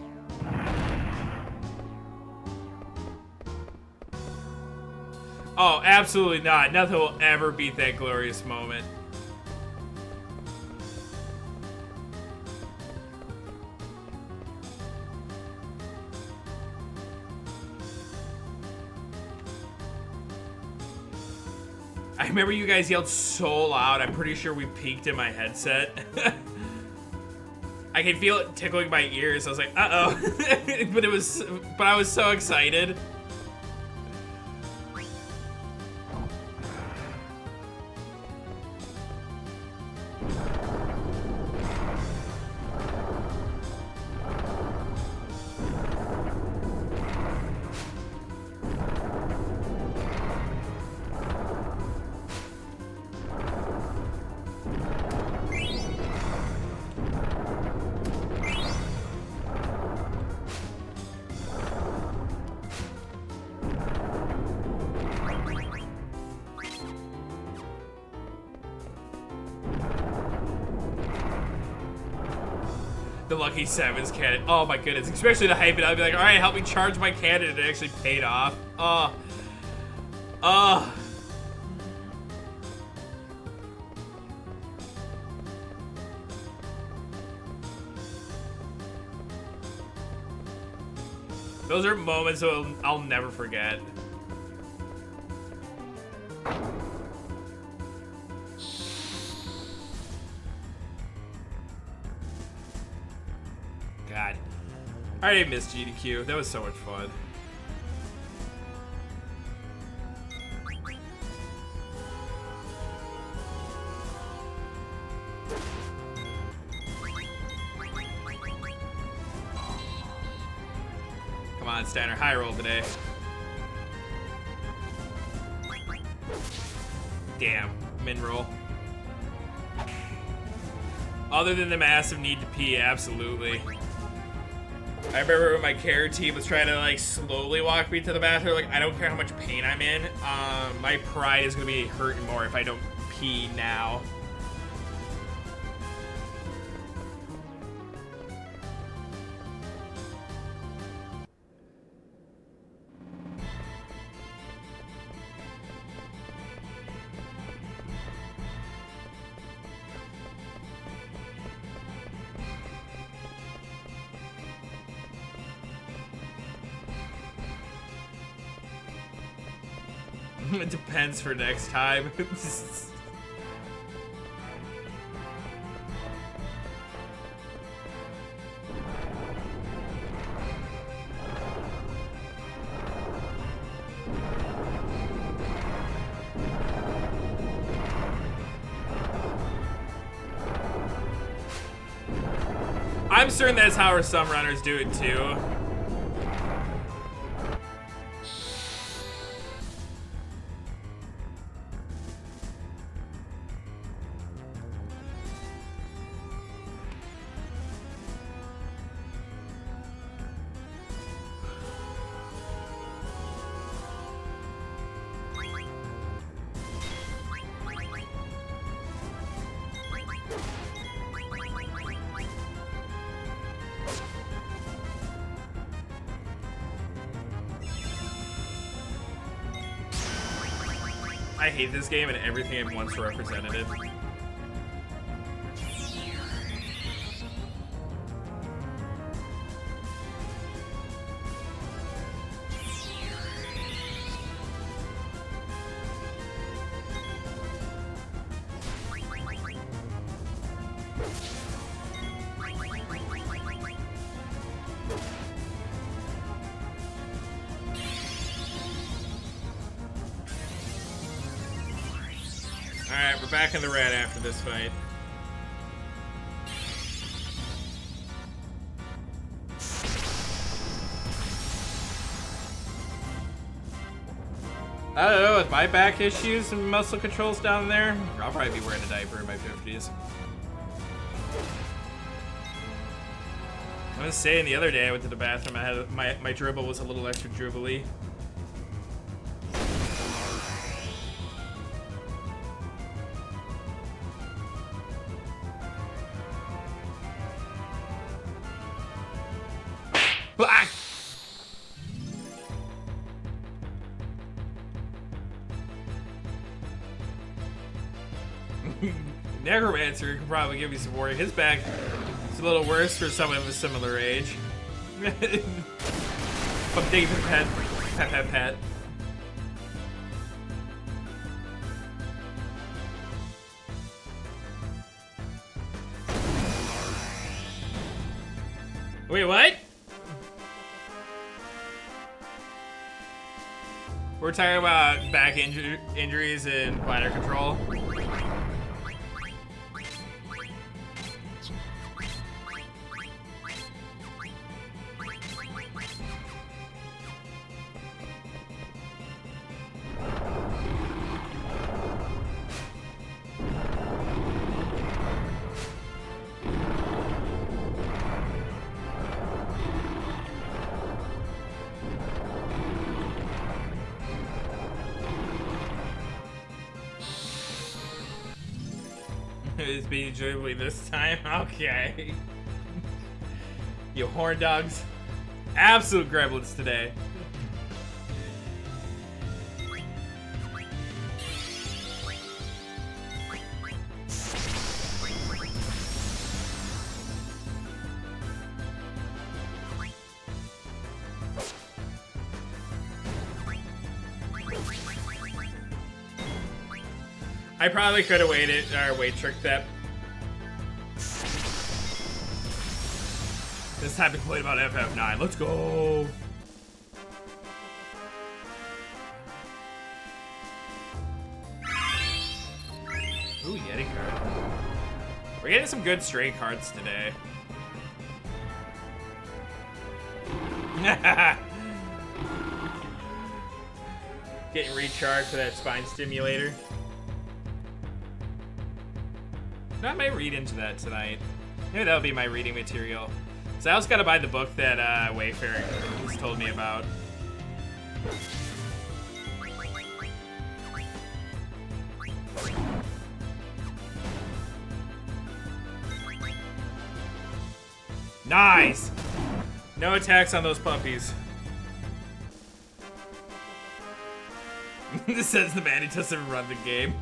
Oh, absolutely not. Nothing will ever beat that glorious moment. I remember you guys yelled so loud. I'm pretty sure we peaked in my headset. I can feel it tickling my ears. I was like, uh-oh. but I was so excited. The Lucky Sevens cannon. Oh my goodness. Especially to hype it up. I'd be like, alright, help me charge my cannon. And it actually paid off. Oh. Oh. Those are moments that I'll never forget. God. I already missed GDQ. That was so much fun. Come on, Steiner. High roll today. Damn. Min roll. Other than the massive need to pee, absolutely. I remember when my care team was trying to like slowly walk me to the bathroom. Like, I don't care how much pain I'm in. My pride is gonna be hurting more if I don't pee now. It depends for next time. I'm certain that's how some runners do it too. I hate this game and everything it once represented it. Alright, we're back in the red after this fight. I don't know, with my back issues and muscle controls down there, I'll probably be wearing a diaper in my 50s. I was saying the other day I went to the bathroom, I had my dribble was a little extra dribbly. Necromancer could probably give me some warning. His back is a little worse for someone of a similar age. But David Pet. Wait, what? We're talking about back injuries and bladder control. It's being enjoyably this time. Okay. You horn dogs. Absolute gremlins today. I probably could have waited or wait tricked that. This time to complain about FF9. Let's go. Ooh, Yeti card. We're getting some good stray cards today. Getting recharged for that spine stimulator. I might read into that tonight. Maybe that'll be my reading material. So I also gotta buy the book that Wayfair has told me about. Nice! No attacks on those puppies. This says the man who doesn't run the game.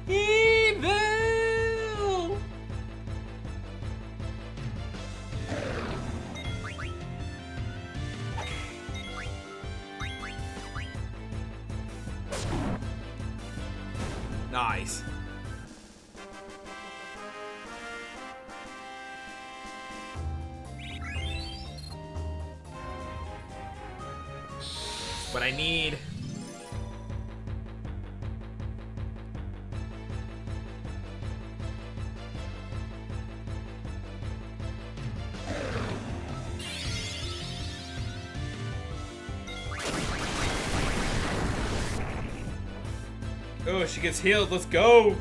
Evil! Nice. What I need. Oh, she gets healed. Let's go.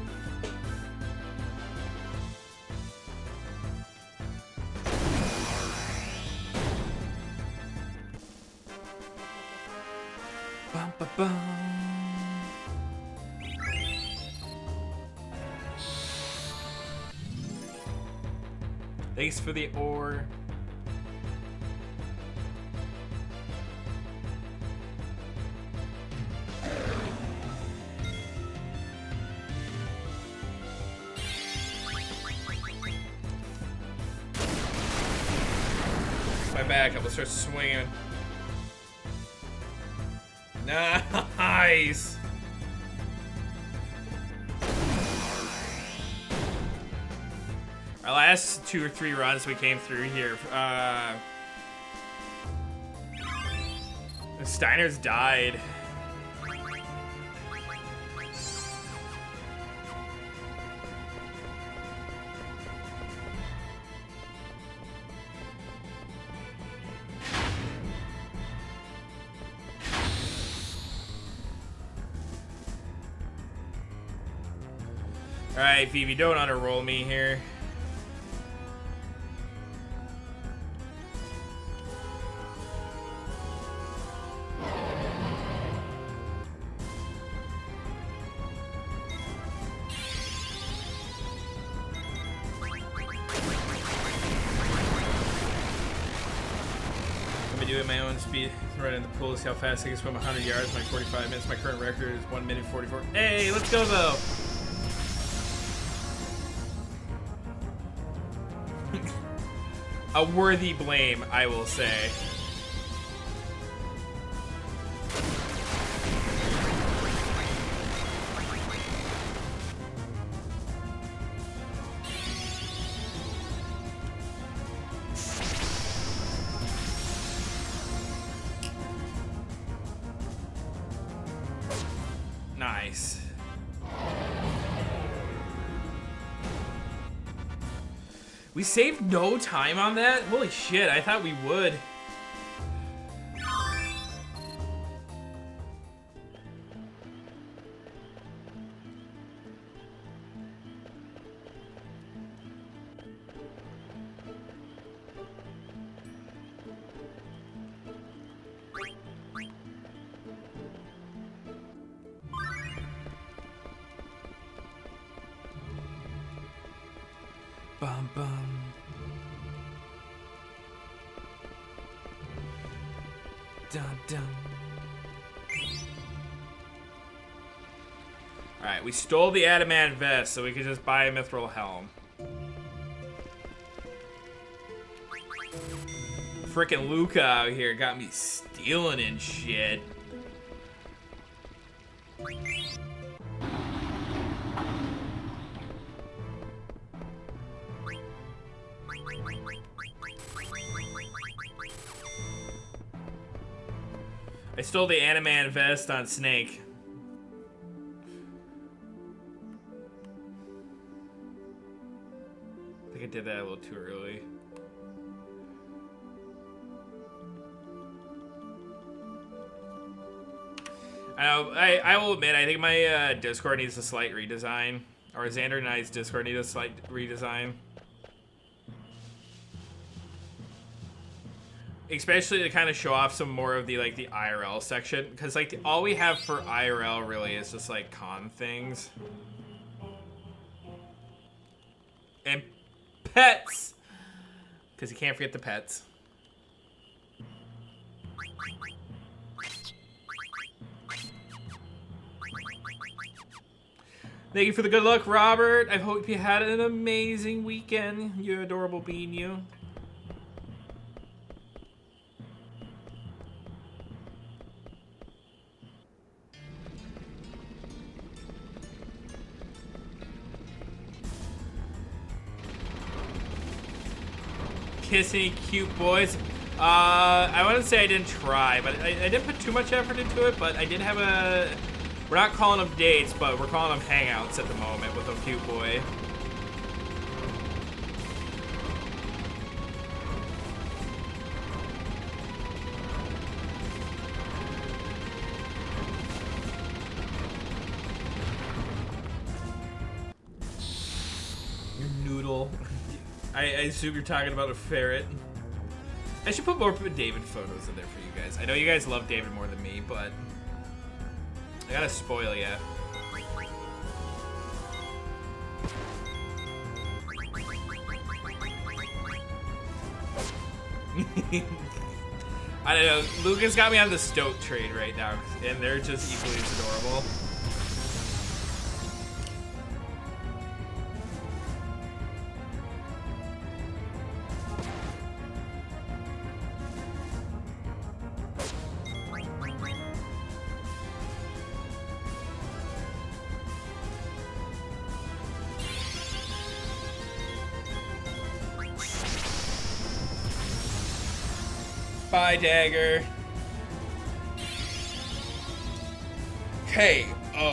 Bum, ba, bum. Thanks for the ore. My back up. Let's start swinging. Nice. Our last 2 or 3 runs we came through here. Steiner's died. Alright, Phoebe, don't underroll me here. I'm gonna do it at my own speed. Right in the pool, see how fast I can swim 100 yards, my 45 minutes. My current record is 1 minute 44. Hey, let's go though! A worthy blame, I will say. Nice. We saved no time on that? Holy shit, I thought we would. Bum bum. Dun dun. Alright, we stole the adamant vest so we could just buy a mithril helm. Frickin' Luca out here got me stealing and shit. I stole the Animan vest on Snake. I think I did that a little too early. I will admit, I think my Discord needs a slight redesign. Or Xander and I's Discord need a slight redesign. Especially to kind of show off some more of the like the IRL section, because like all we have for IRL really is just like con things and pets, because you can't forget the pets. Thank you for the good luck, Robert. I hope you had an amazing weekend, you adorable bean, you. Kiss any cute boys. I wouldn't say I didn't try, but I didn't put too much effort into it, but I did have a... We're not calling them dates, but we're calling them hangouts at the moment with a cute boy. Your noodle. I assume you're talking about a ferret. I should put more David photos in there for you guys. I know you guys love David more than me, but I gotta spoil ya. I don't know. Lucas got me on the Stoat trade right now, and they're just equally as adorable. Bye, Dagger. K.O.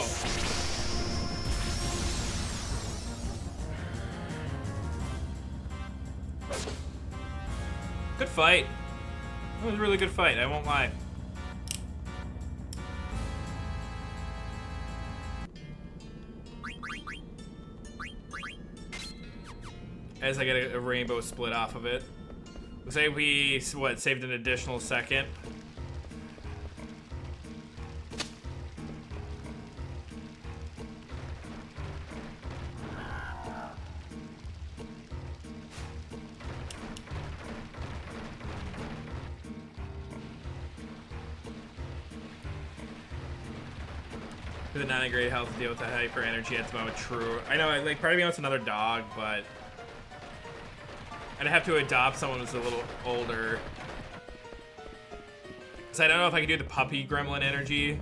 Good fight. It was a really good fight, I won't lie. As I get a rainbow split off of it. Say we, what, saved an additional second. With not a great health to deal with the hyper energy at the moment. True. I know, like, part of me wants another dog, but I'd have to adopt someone who's a little older. So I don't know if I can do the puppy gremlin energy.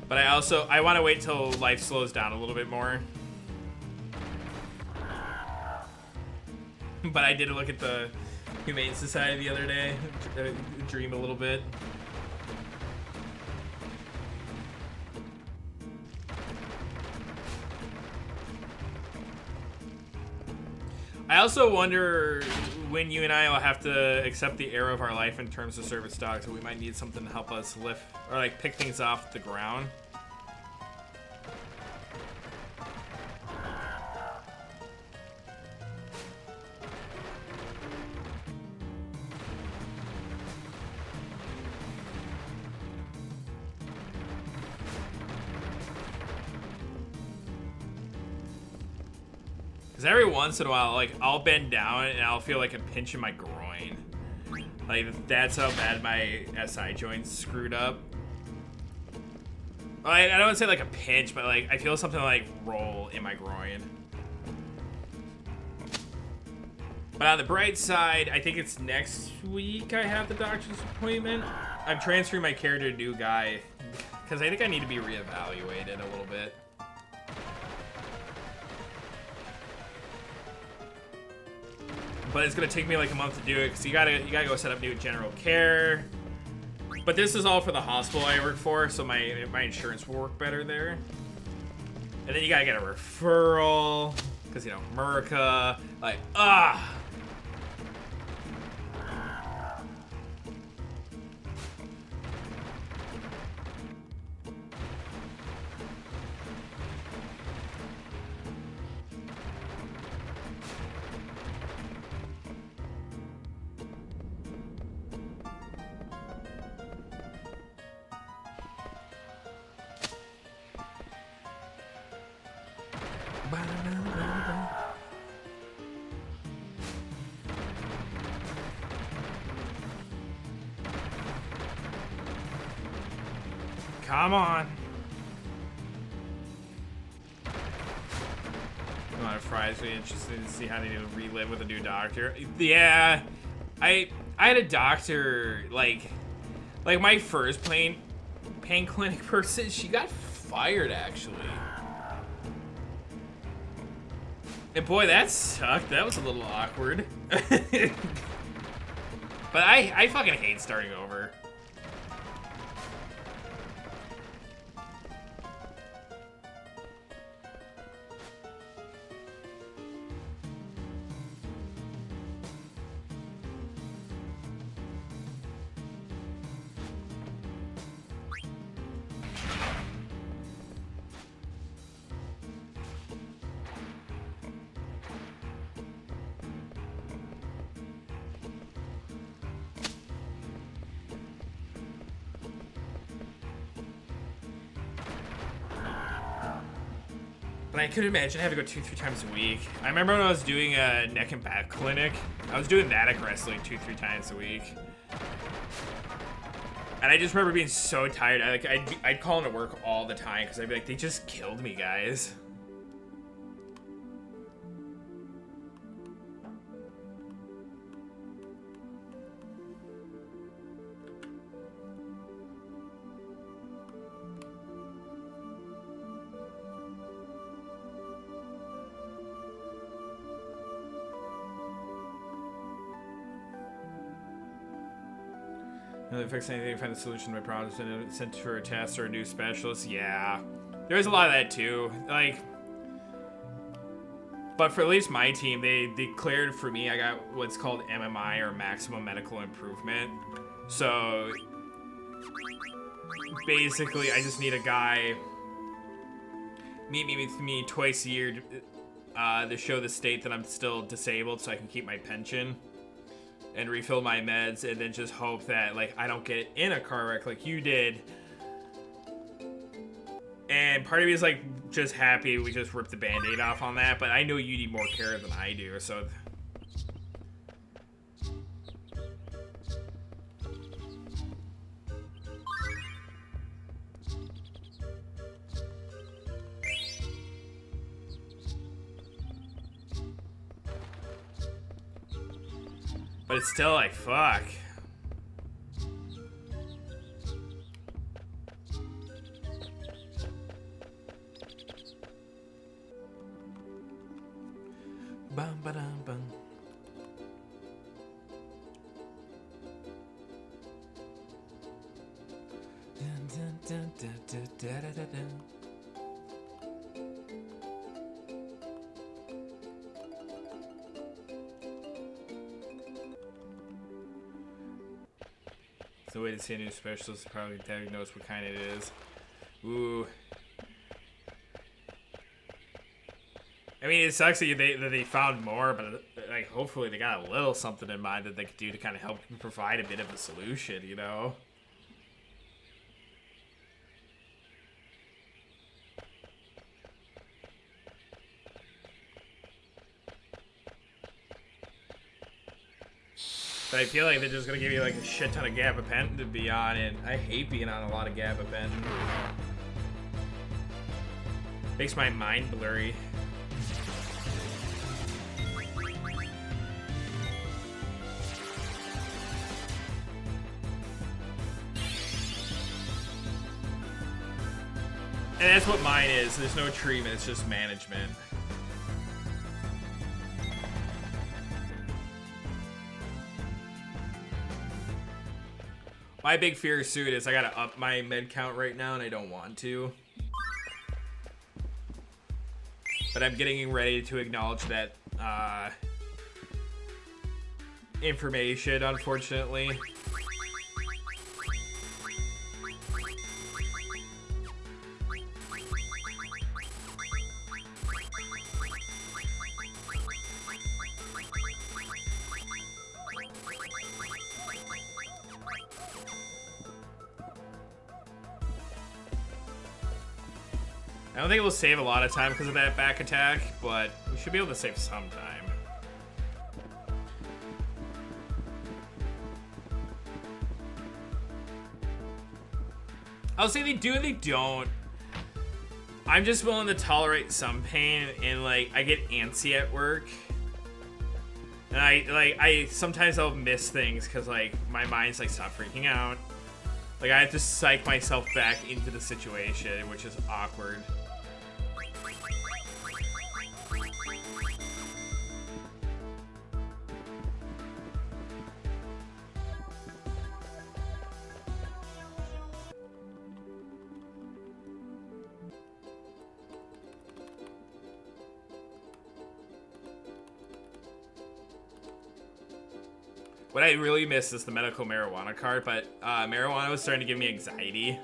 But I want to wait till life slows down a little bit more. But I did look at the Humane Society the other day, dream a little bit. also wonder when you and I will have to accept the error of our life in terms of service dogs, and we might need something to help us lift or like pick things off the ground. Because every once in a while, like, I'll bend down and I'll feel like a pinch in my groin. Like, that's how bad my SI joint's screwed up. I don't want to say like a pinch, but like, I feel something like roll in my groin. But on the bright side, I think it's next week I have the doctor's appointment. I'm transferring my care to a new guy because I think I need to be reevaluated a little bit. But it's gonna take me like a month to do it because you gotta go set up new general care. But this is all for the hospital I work for, so my insurance will work better there. And then you gotta get a referral because, you know, America, like, come on. A lot of fries. Really interested to see how to relive with a new doctor. Yeah, I had a doctor like my first pain clinic person. She got fired actually. And boy, that sucked. That was a little awkward. But I fucking hate starting over. But I could imagine having to go 2-3 times a week. I remember when I was doing a neck and back clinic, I was doing that aggressively 2-3 times a week. And I just remember being so tired. I'd call into work all the time because I'd be like, they just killed me, guys. Really fix anything, find a solution to my problems, and sent for a test or a new specialist. Yeah, there's a lot of that too. Like, but for at least my team, they declared for me I got what's called MMI or maximum medical improvement. So basically, I just need a guy meet me with me twice a year to show the state that I'm still disabled, so I can keep my pension and refill my meds, and then just hope that like I don't get in a car wreck like you did. And part of me is like just happy we just ripped the band-aid off on that, but I know you need more care than I do, so but it's still like, fuck. Bum ba dum bum. Dun dun dun dun dun dun dun dun. The way to see a new specialist to probably diagnose what kind it is. Ooh. I mean, it sucks that they found more, but like hopefully they got a little something in mind that they could do to kind of help provide a bit of a solution, you know? But I feel like they're just gonna give you like a shit ton of gabapentin to be on, and I hate being on a lot of gabapentin. Makes my mind blurry. And that's what mine is. There's no treatment, it's just management. My big fear suit is I gotta up my med count right now and I don't want to. But I'm getting ready to acknowledge that information, unfortunately. I don't think we'll save a lot of time because of that back attack, but we should be able to save some time. I'll say they do and they don't. I'm just willing to tolerate some pain, and like I get antsy at work. And I sometimes I'll miss things because like my mind's like, stop freaking out. Like I have to psych myself back into the situation, which is awkward. What I really miss is the medical marijuana card, but marijuana was starting to give me anxiety.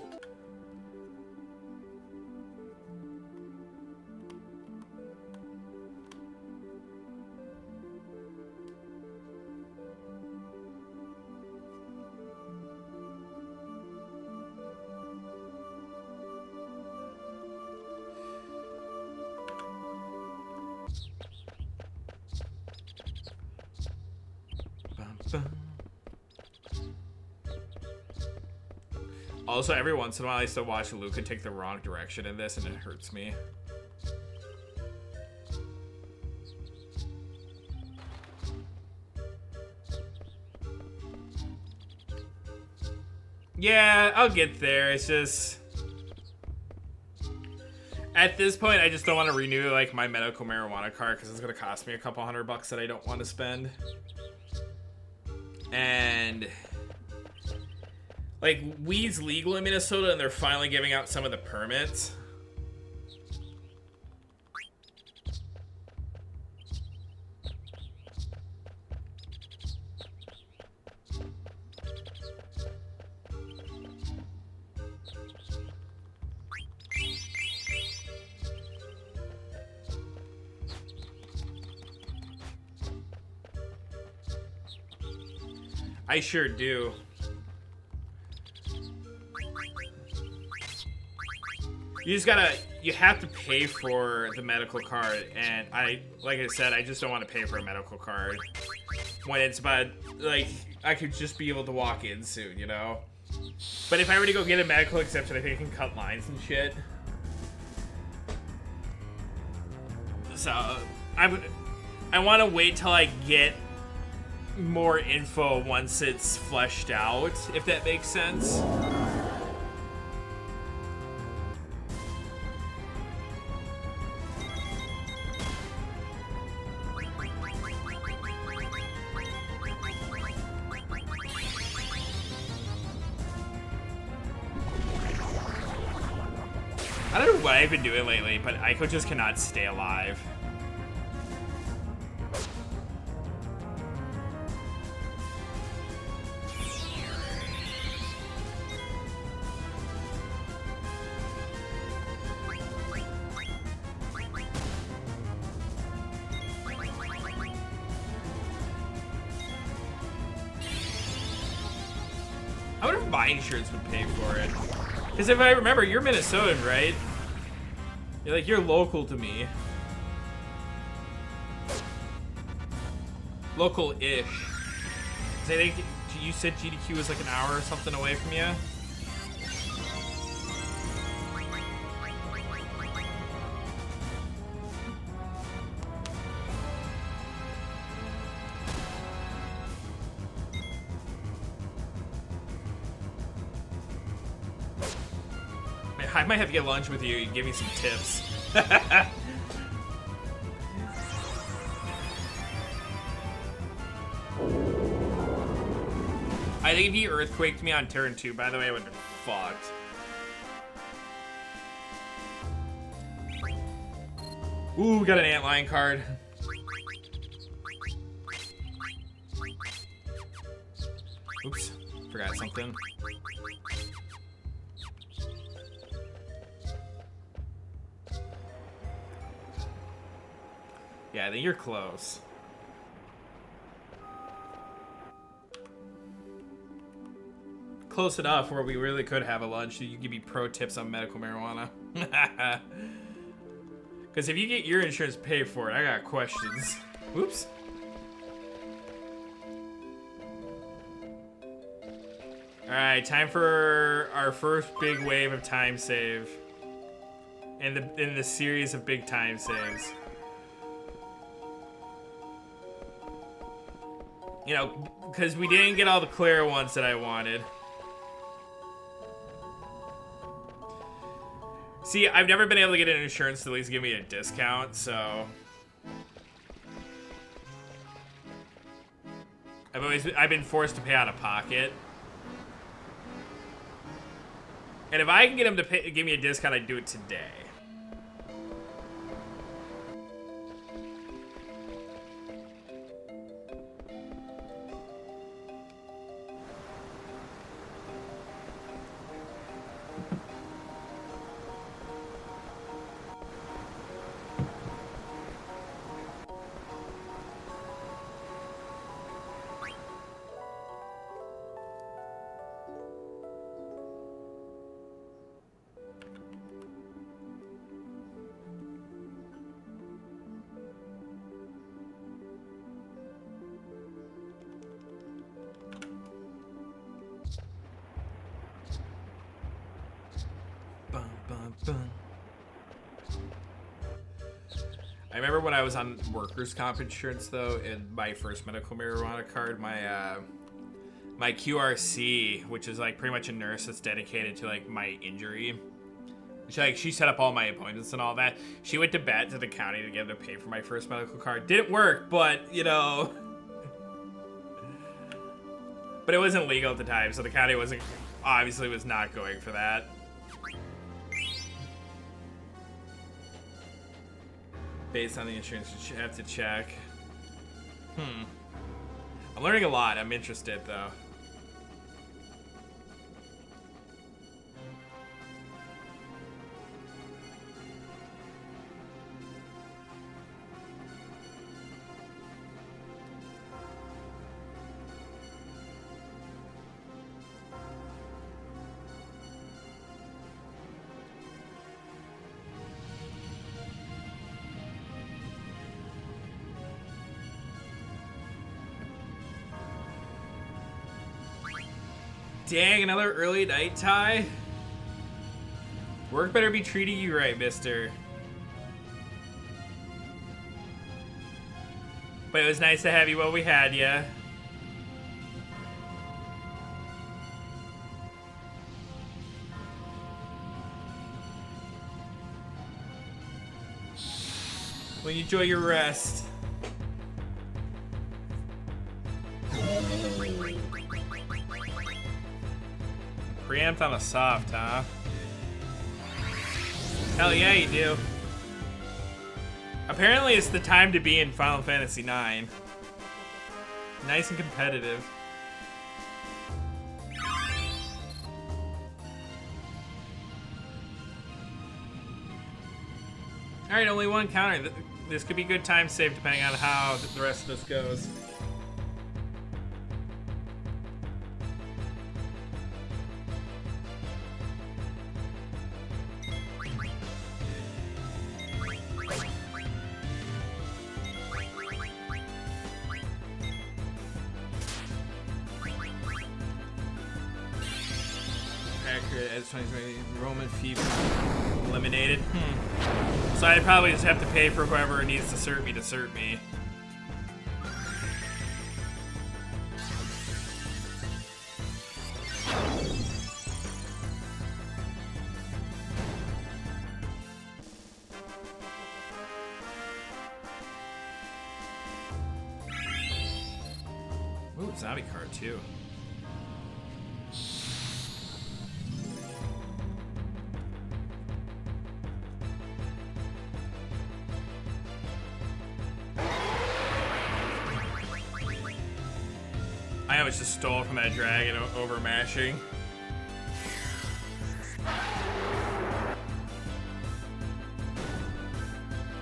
Also, every once in a while, I still watch Luca take the wrong direction in this, and it hurts me. Yeah, I'll get there. It's just... At this point, I just don't want to renew, like, my medical marijuana card, because it's going to cost me a couple $100 that I don't want to spend. And... like, weed's legal in Minnesota, and they're finally giving out some of the permits. I sure do. You have to pay for the medical card, and like I said, I just don't want to pay for a medical card when it's about, like, I could just be able to walk in soon, you know? But if I were to go get a medical exception, I think I can cut lines and shit. So, I want to wait till I get more info once it's fleshed out, if that makes sense. I don't know what I've been doing lately, but Aiko just cannot stay alive. I wonder if my insurance would pay for it. Because if I remember, you're Minnesotan, right? You're local to me. Local-ish. I think you said GDQ was like an hour or something away from you. I might have to get lunch with you and give me some tips. I think if he earthquaked me on turn 2, by the way, I would have been fucked. Ooh, we got an antlion card. Oops, forgot something. Yeah, I think you're close. Close enough where we really could have a lunch. You give me pro tips on medical marijuana. Because if you get your insurance paid for it, I got questions. Oops. Alright, time for our first big wave of time save. In the series of big time saves. You know, because we didn't get all the clear ones that I wanted. See, I've never been able to get an insurance to at least give me a discount, so... I've been forced to pay out of pocket. And if I can get him to give me a discount, I'd do it today. I remember when I was on workers' comp insurance though, and my first medical marijuana card, my QRC, which is like pretty much a nurse that's dedicated to like my injury. She set up all my appointments and all that. She went to bat to the county to get them to pay for my first medical card. Didn't work, but you know. But it wasn't legal at the time, so the county obviously was not going for that. Based on the insurance, you have to check. I'm learning a lot. I'm interested, though. Dang, another early night tie? Work better be treating you right, mister. But it was nice to have you while we had ya. Well, enjoy your rest. Preempt on a soft, huh? Hell yeah, you do. Apparently, it's the time to be in Final Fantasy IX. Nice and competitive. Alright, only one counter. This could be good time save depending on how the rest of this goes. accurate as 2020 Roman FIFA eliminated. So I'd probably just have to pay for whoever needs to cert me. Ooh, zombie card too. I almost just stole from that dragon over mashing.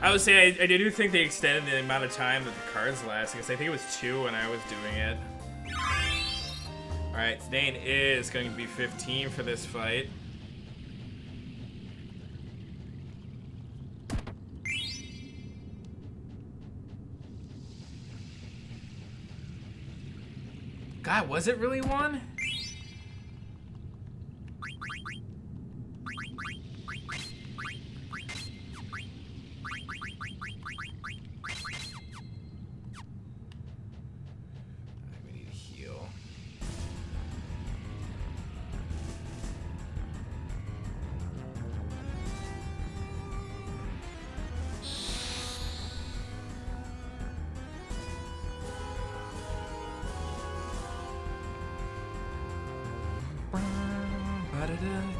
I would say I do think they extended the amount of time that the cards last, because I think it was 2 when I was doing it. Alright, Zidane is going to be 15 for this fight. God, was it really 1? We need to heal.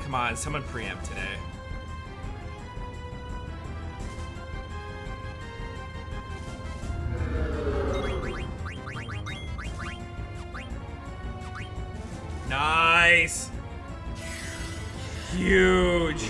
Come on, someone preempt today. Nice! Huge!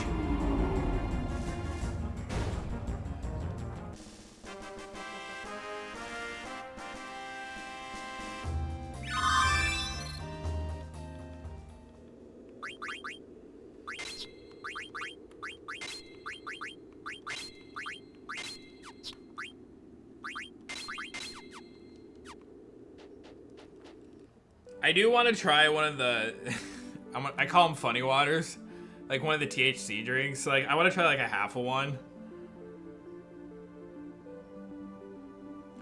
I do want to try one of the, I call them funny waters, like one of the THC drinks. Like I want to try like a half of one.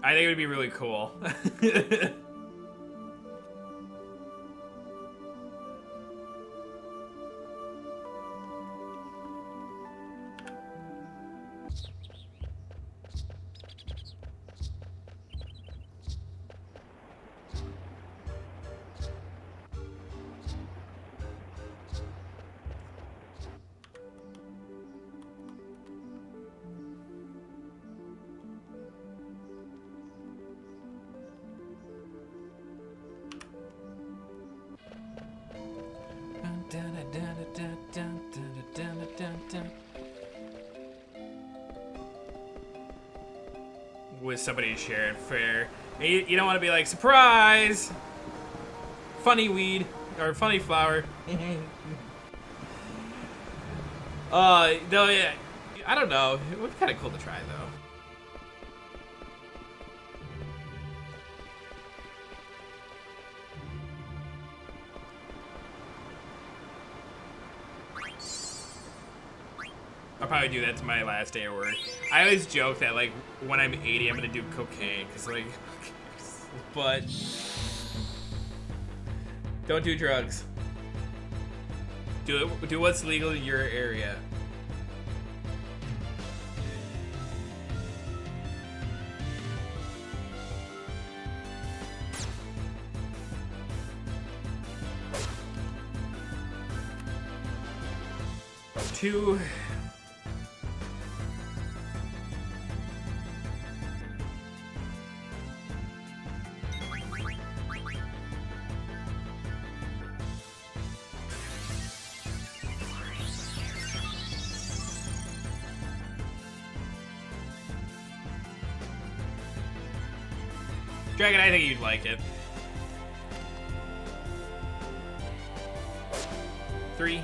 I think it would be really cool. With somebody to share it fair. You don't want to be like, surprise! Funny weed, or funny flower. No, yeah, I don't know. It would be kind of cool to try, though. I'll probably do that to my last day of work. I always joke that, like, when I'm 80, I'm gonna do cocaine, because, like, but don't do drugs. Do what's legal in your area. Two. Dragon, I think you'd like it. 3.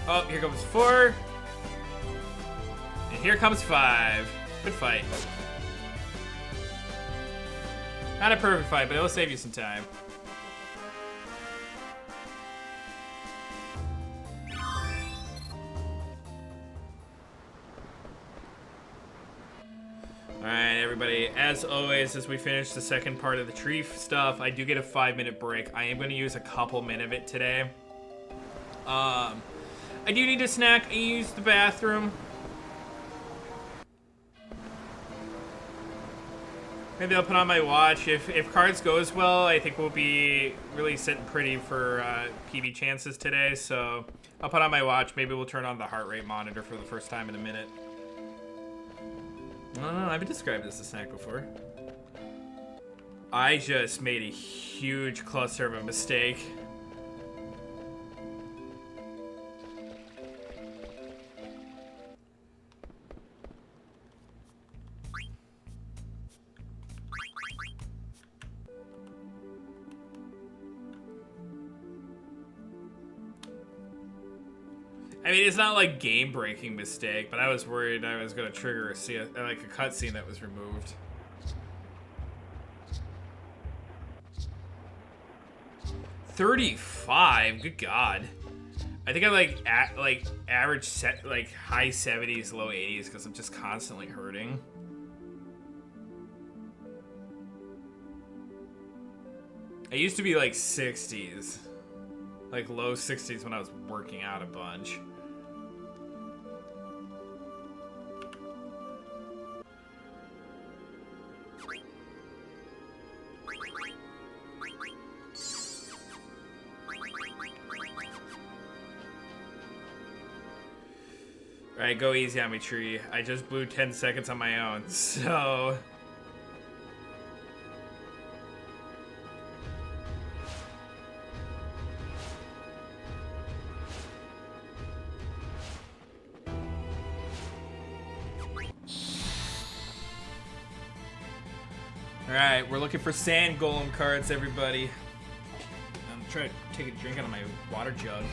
Oh, here comes 4. And here comes 5. Good fight. Not a perfect fight, but it'll save you some time. Alright, everybody, as always, as we finish the second part of the tree stuff, I do get a 5-minute break. I am going to use a couple minutes of it today. I do need a snack. I use the bathroom. Maybe I'll put on my watch. If cards goes well, I think we'll be really sitting pretty for PB chances today. So I'll put on my watch. Maybe we'll turn on the heart rate monitor for the first time in a minute. I don't know. I haven't described this as a snack before. I just made a huge cluster of a mistake. I mean, it's not like game-breaking mistake, but I was worried I was gonna trigger like a cutscene that was removed. $35, good God. I think I like average set like high 70s, low 80s because I'm just constantly hurting. I used to be like 60s, like low 60s when I was working out a bunch. Alright, go easy on me, tree. I just blew 10 seconds on my own, so... Alright, we're looking for sand golem cards, everybody. I'm trying to take a drink out of my water jug.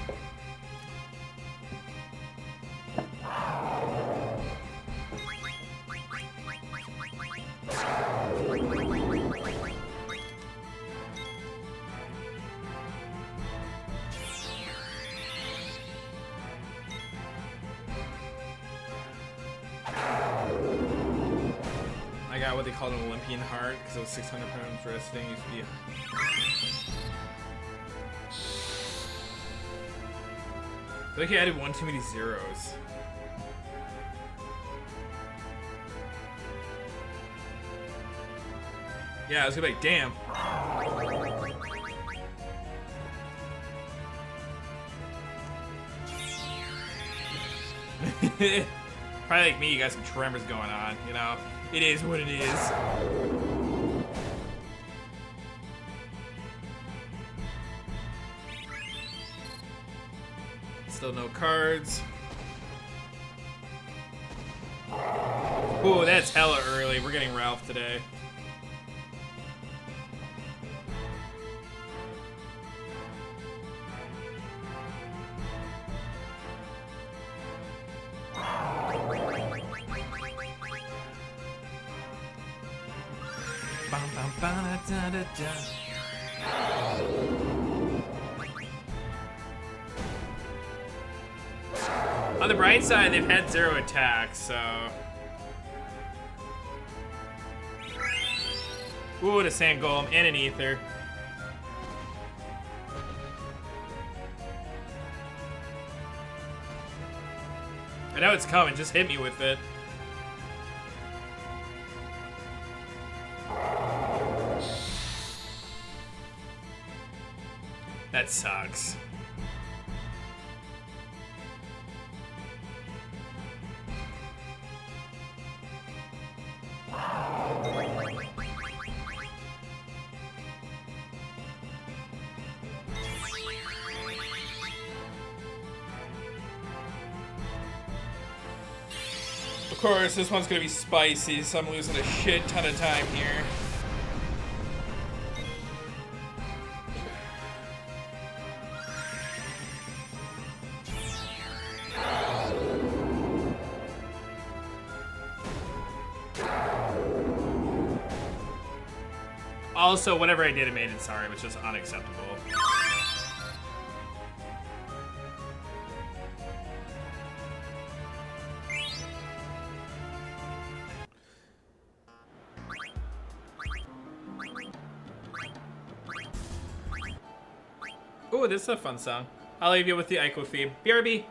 I got what they called an Olympian heart because it was 600 pounds resting. Used to be. I feel like I added one too many zeros. Yeah, I was gonna be like, damn. Probably like me, you got some tremors going on, you know? It is what it is. Still no cards. Ooh, that's hella early. We're getting Ralph today. On the bright side, they've had 0 attacks, so... Ooh, and a sand golem and an ether. I know it's coming, just hit me with it. That sucks. Of course, this one's gonna be spicy, so I'm losing a shit ton of time here. also, whatever I did in Maiden Sorry was just unacceptable. Ooh, this is a fun song. I'll leave you with the Ico theme. BRB.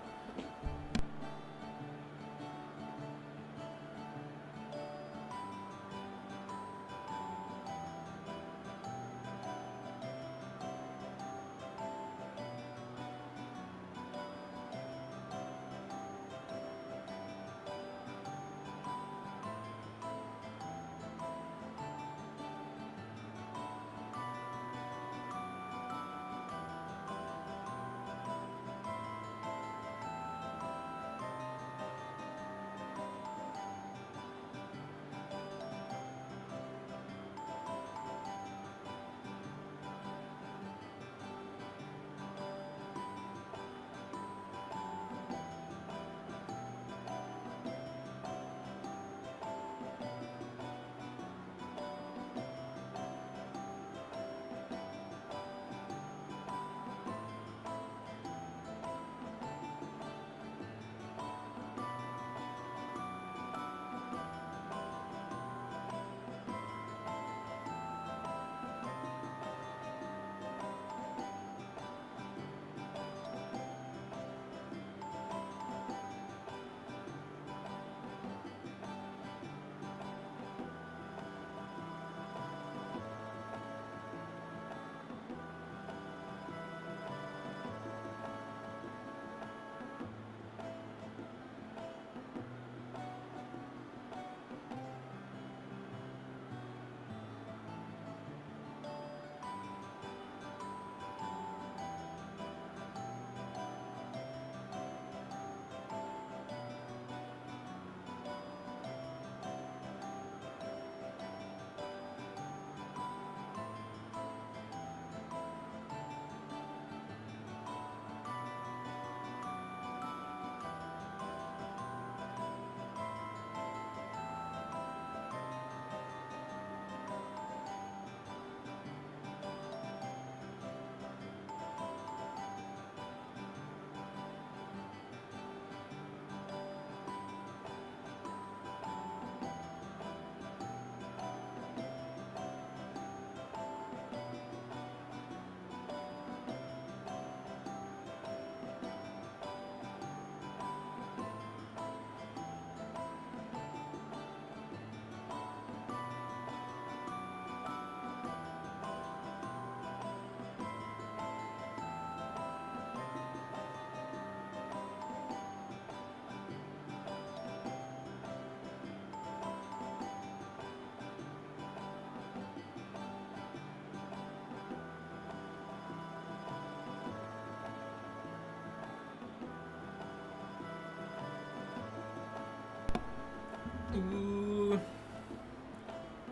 Ooh.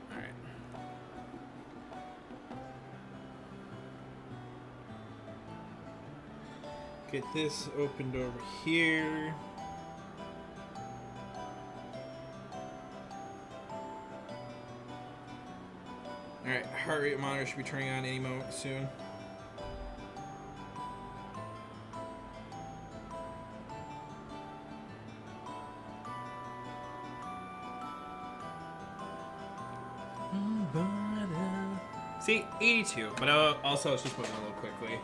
Alright. Get this opened over here. Alright, heart rate monitor should be turning on any moment soon. See, 82, but also it's just moving a little quickly.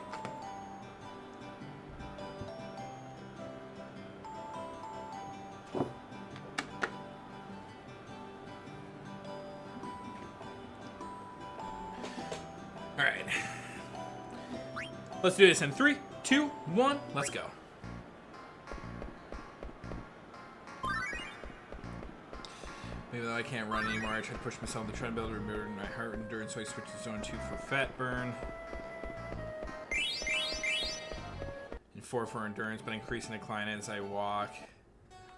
All right, let's do this in 3, 2, 1, let's go. Maybe though I can't run anymore, I try to push myself on the treadmill to remove my heart endurance, so I switch to zone 2 for fat burn. And 4 for endurance, but increase and decline as I walk.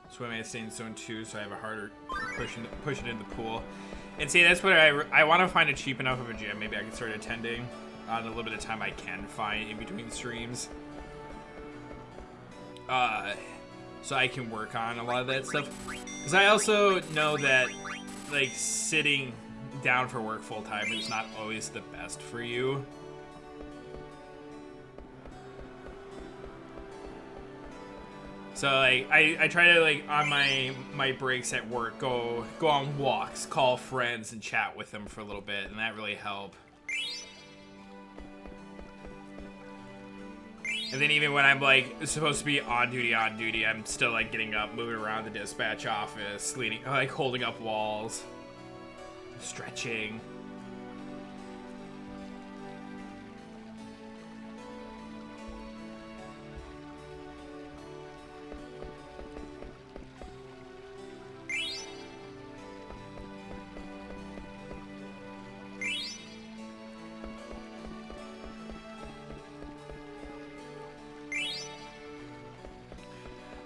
Swim and stay in zone 2, so I have a harder push it in the pool. And see, that's what I want to find a cheap enough of a gym. Maybe I can start attending on a little bit of time I can find in between streams. So I can work on a lot of that stuff. Because I also know that, like, sitting down for work full time is not always the best for you. So like I try to like on my breaks at work go on walks, call friends and chat with them for a little bit, and that really helps. And then even when I'm like supposed to be on duty, I'm still like getting up, moving around the dispatch office, leaning, like holding up walls, stretching.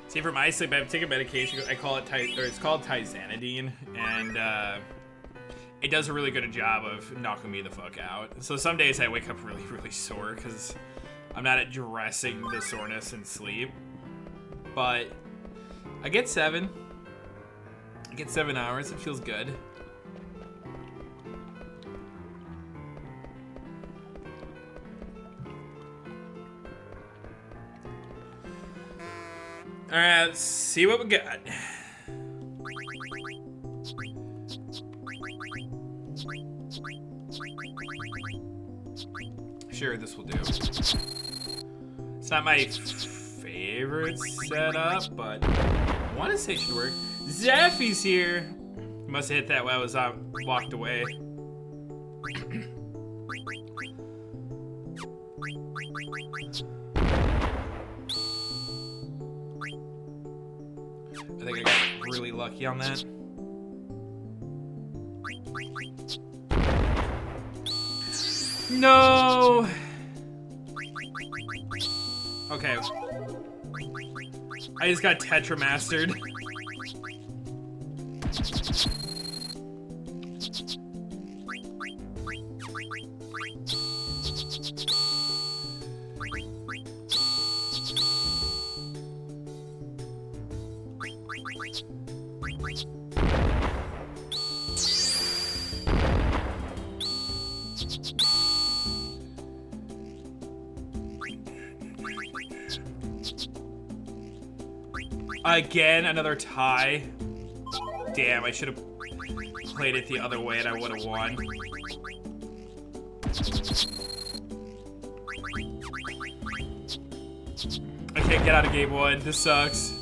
See, for my sleep, I take a medication. I call it it's called Tizanidine, and it does a really good job of knocking me the fuck out. So some days I wake up really, really sore because I'm not addressing the soreness in sleep. But I get 7. I get 7 hours. It feels good. All right, let's see what we got. Sure, this will do. It's not my favorite setup, but I want to say it should work. Zaffy's here. He must have hit that while I was walked away. I think I got really lucky on that. No! Okay. I just got Tetra mastered. Again, another tie. Damn, I should have played it the other way and I would have won. I can't get out of game 1. This sucks.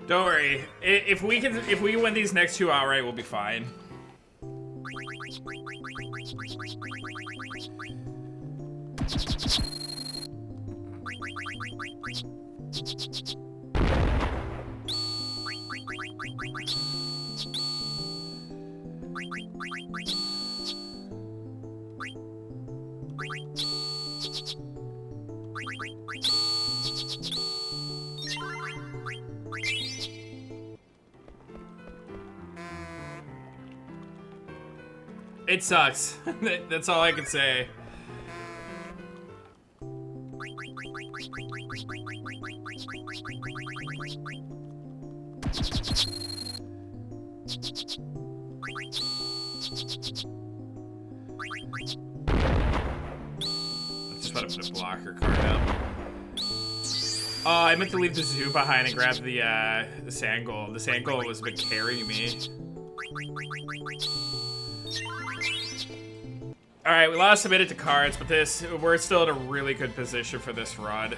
Don't worry. If we win these next 2 outright, we'll be fine. It sucks. That's all I can say. I just want to put a blocker card up. Oh, I meant to leave the zoo behind and grab the Sangol. The Sangol was been carrying me. Alright, we lost a minute to cards, but we're still in a really good position for this run.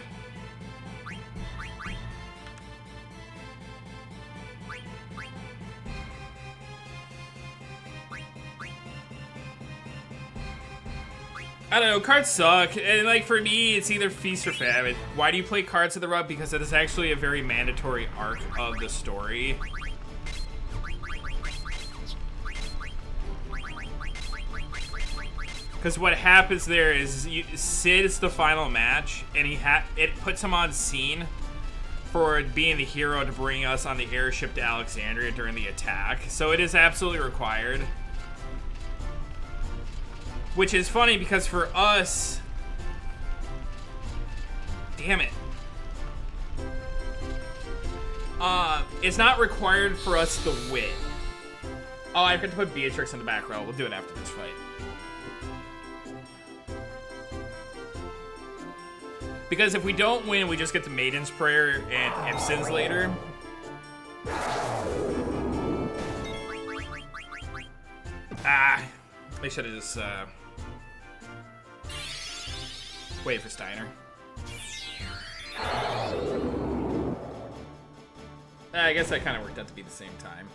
I don't know, cards suck, and like for me, it's either feast or famine. Why do you play Cards of the Rug? Because it is actually a very mandatory arc of the story. Because what happens there is Sid is the final match, and it puts him on scene for being the hero to bring us on the airship to Alexandria during the attack. So it is absolutely required. Which is funny because for us... Damn it. It's not required for us to win. Oh, I have to put Beatrix in the back row. We'll do it after this fight. Because if we don't win, we just get the Maiden's Prayer and Ibsen's later. Ah, they should have just wait for Steiner. I guess that kind of worked out to be the same time.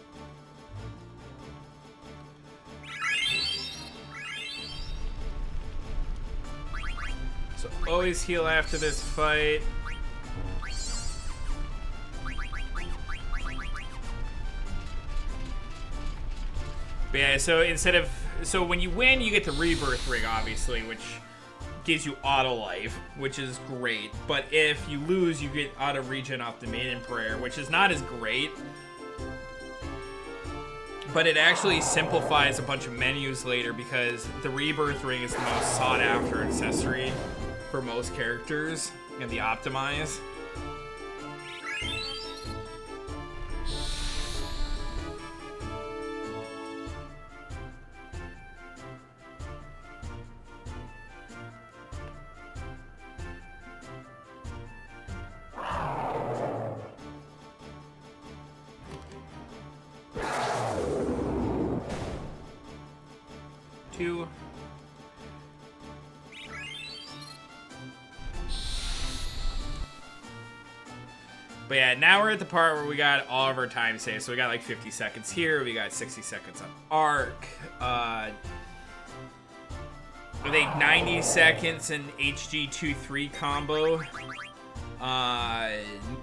So always heal after this fight. But yeah, so when you win, you get the Rebirth Ring, obviously, which gives you auto life, which is great. But if you lose, you get auto regen off the Maiden Prayer, which is not as great. But it actually simplifies a bunch of menus later because the Rebirth Ring is the most sought after accessory for most characters in the Optimize. Two. But yeah, now we're at the part where we got all of our time saved. So we got like 50 seconds here. We got 60 seconds on Arc. I think 90 seconds in HG23 combo.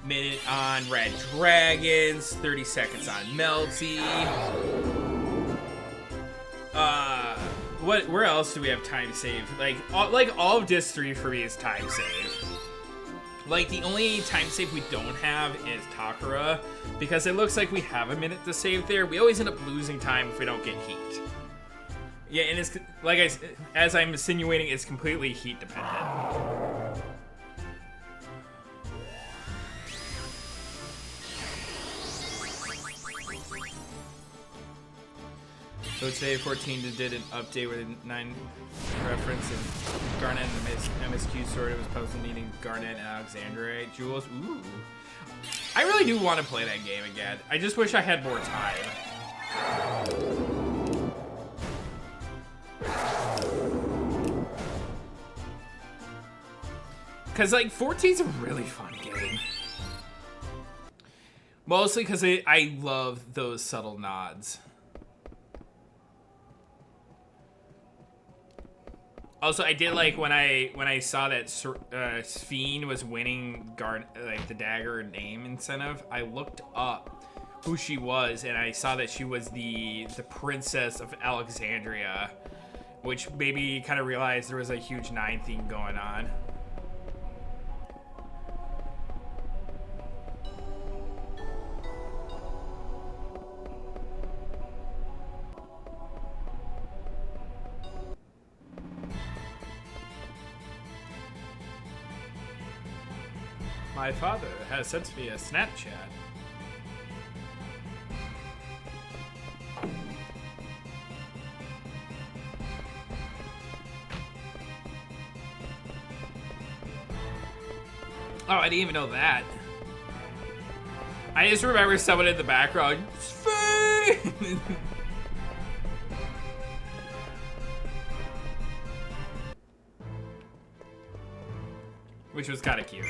Minute on Red Dragons. 30 seconds on Melty. Where else do we have time save? Like all of Disc 3 for me is time save. Like, the only time save we don't have is Takara, because it looks like we have a minute to save there. We always end up losing time if we don't get heat. Yeah, and it's, like as I'm insinuating, it's completely heat dependent. So today 14 did an update with a 9 reference and Garnet and MSQ sword. It was posted needing Garnet and Alexandrite jewels. Ooh. I really do want to play that game again. I just wish I had more time. Cause like 14's a really fun game. Mostly because I love those subtle nods. Also, I did like when I saw that Sphene was winning the dagger name incentive. I looked up who she was, and I saw that she was the princess of Alexandria, which made me kind of realize there was a huge 9 theme going on. My father has sent me a Snapchat. Oh, I didn't even know that. I just remember someone in the background. Which was kind of cute.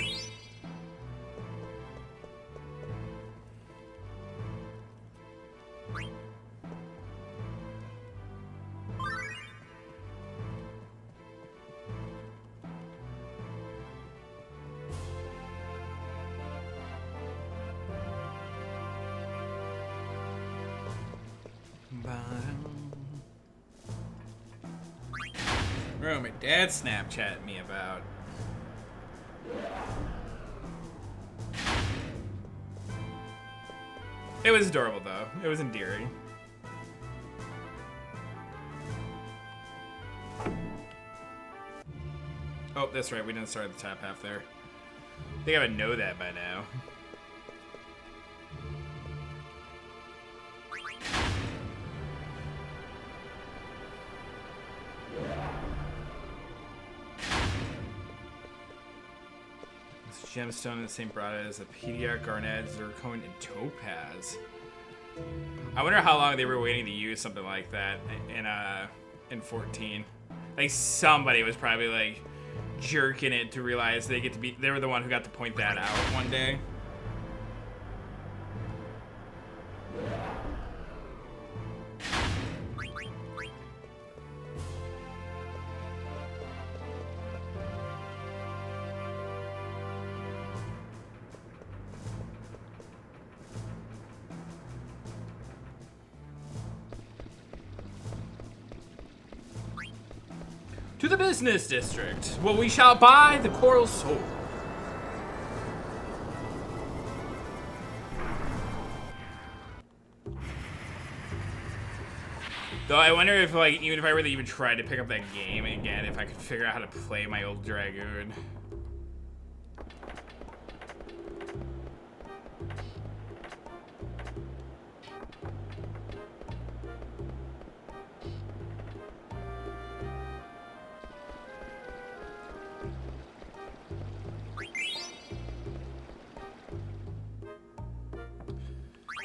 Oh, my dad Snapchatted me about. It was adorable, though. It was endearing. Oh, that's right. We didn't start at the top half there. I think I would know that by now. This gemstone in the same Brada as a Pediac, Garnet, Zircon, and Topaz. I wonder how long they were waiting to use something like that in 14. Like, somebody was probably like jerking it to realize they were the one who got to point that out one day. To the business district, where we shall buy the Coral Sword. Though I wonder if, like, even if I really even tried to pick up that game again, if I could figure out how to play my old Dragoon.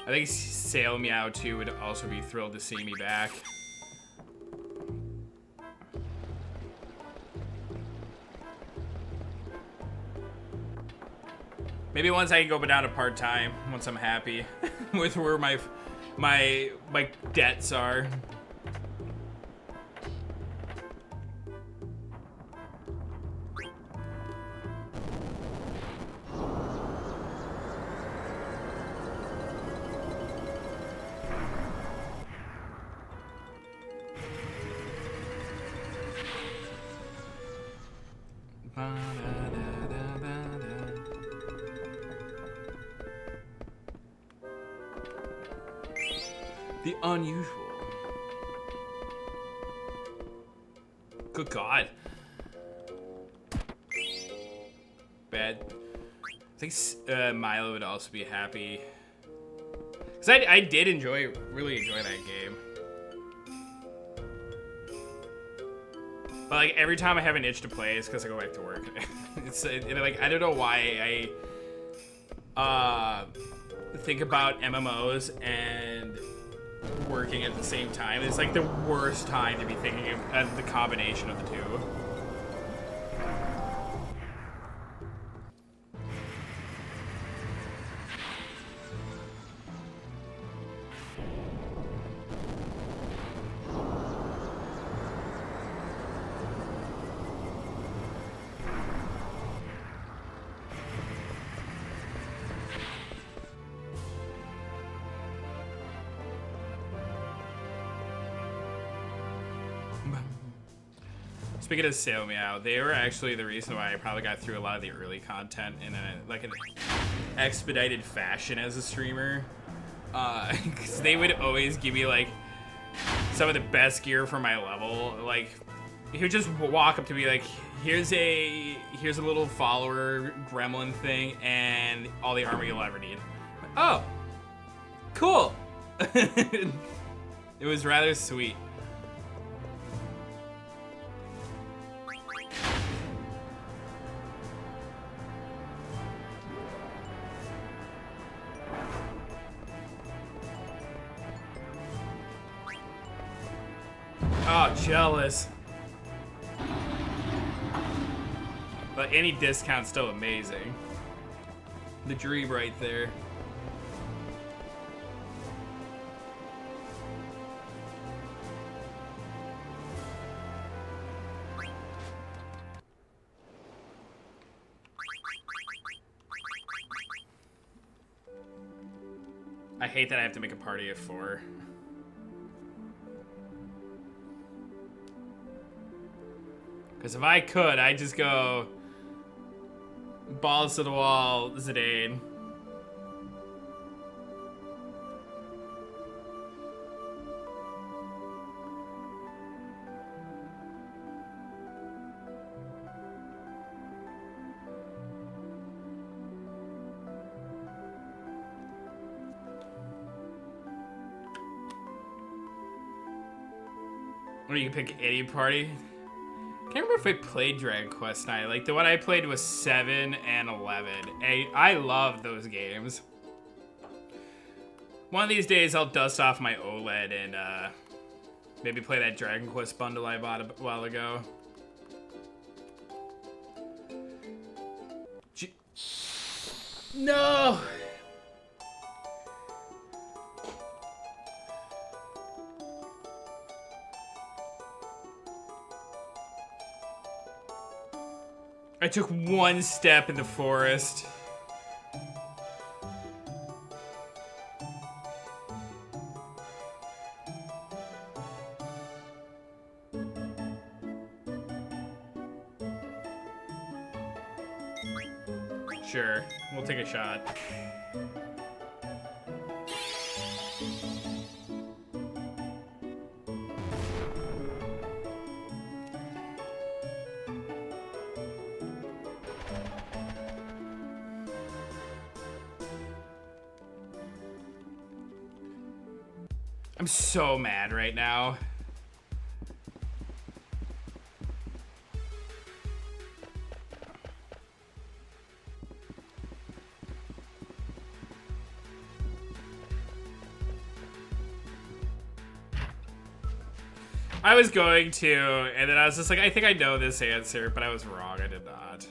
I think Sail Meow 2 would also be thrilled to see me back. Maybe once I can go down to part-time, once I'm happy with where my debts are. The unusual. Good God. Bad. I think Milo would also be happy. Because I did really enjoy that game. But like every time I have an itch to play, it's because I go back to work. Like I don't know why I think about MMOs and working at the same time. It's like the worst time to be thinking of the combination of the two. Speaking of Sail Meow, they were actually the reason why I probably got through a lot of the early content in an expedited fashion as a streamer. Because they would always give me like some of the best gear for my level. Like he would just walk up to me like, here's a little follower gremlin thing and all the armor you'll ever need. Oh, cool. It was rather sweet. Oh, jealous. But any discount's still amazing. The dream right there. I hate that I have to make a party of 4. Because if I could, I'd just go balls to the wall, Zidane. Or you can pick any party. Can't remember if I played Dragon Quest IX. Like, the one I played was 7 and 11. I love those games. One of these days, I'll dust off my OLED and maybe play that Dragon Quest bundle I bought a while ago. No! I took one step in the forest. Sure, we'll take a shot. I'm so mad right now. I was going to, and then I was just like, I think I know this answer, but I was wrong. I did not.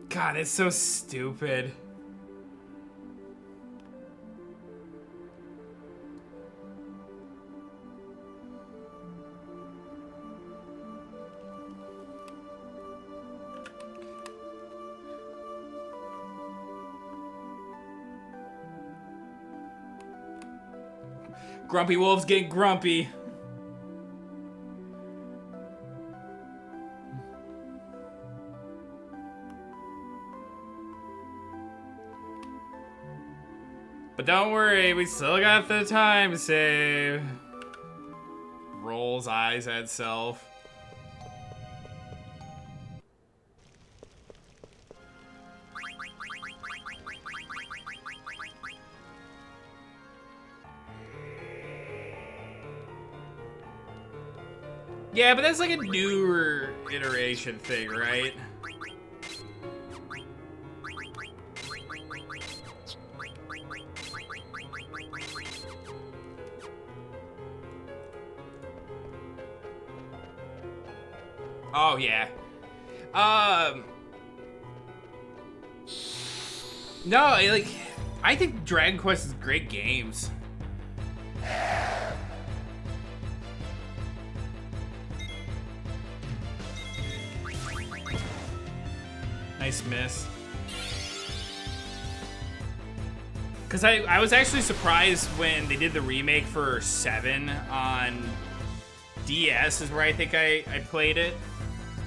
God, it's so stupid. Grumpy Wolf's getting grumpy. But don't worry, we still got the time save. Rolls eyes at self. Yeah, but that's like a newer iteration thing, right? Oh, yeah. No, I think Dragon Quest is great games. Nice miss. Because I was actually surprised when they did the remake for 7 on DS is where I think I played it.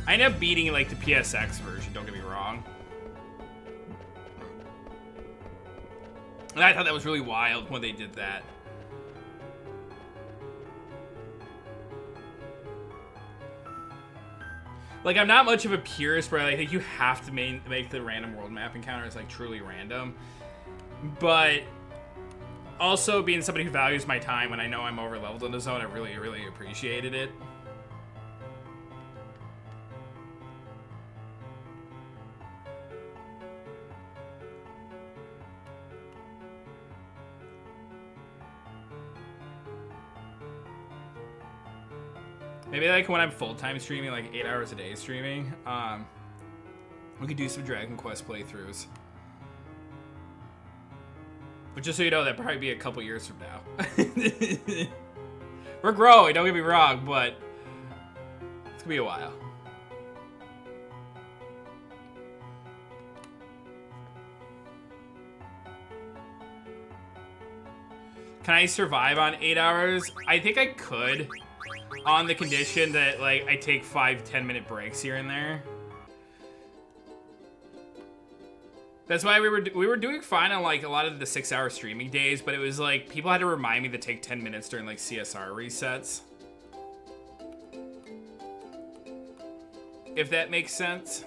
I ended up beating like the PSX version, don't get me wrong. And I thought that was really wild when they did that. Like, I'm not much of a purist where I think you have to make the random world map encounters like truly random. But also being somebody who values my time when I know I'm over leveled in the zone, I really, really appreciated it. Maybe like when I'm full-time streaming, like 8 hours a day streaming, we could do some Dragon Quest playthroughs. But just so you know, that'd probably be a couple years from now. We're growing, don't get me wrong, but it's gonna be a while. Can I survive on 8 hours? I think I could, on the condition that like I take 5-10 minute breaks here and there. That's why we were doing fine on like a lot of the 6-hour streaming days, but it was like people had to remind me to take 10 minutes during like CSR resets. If that makes sense.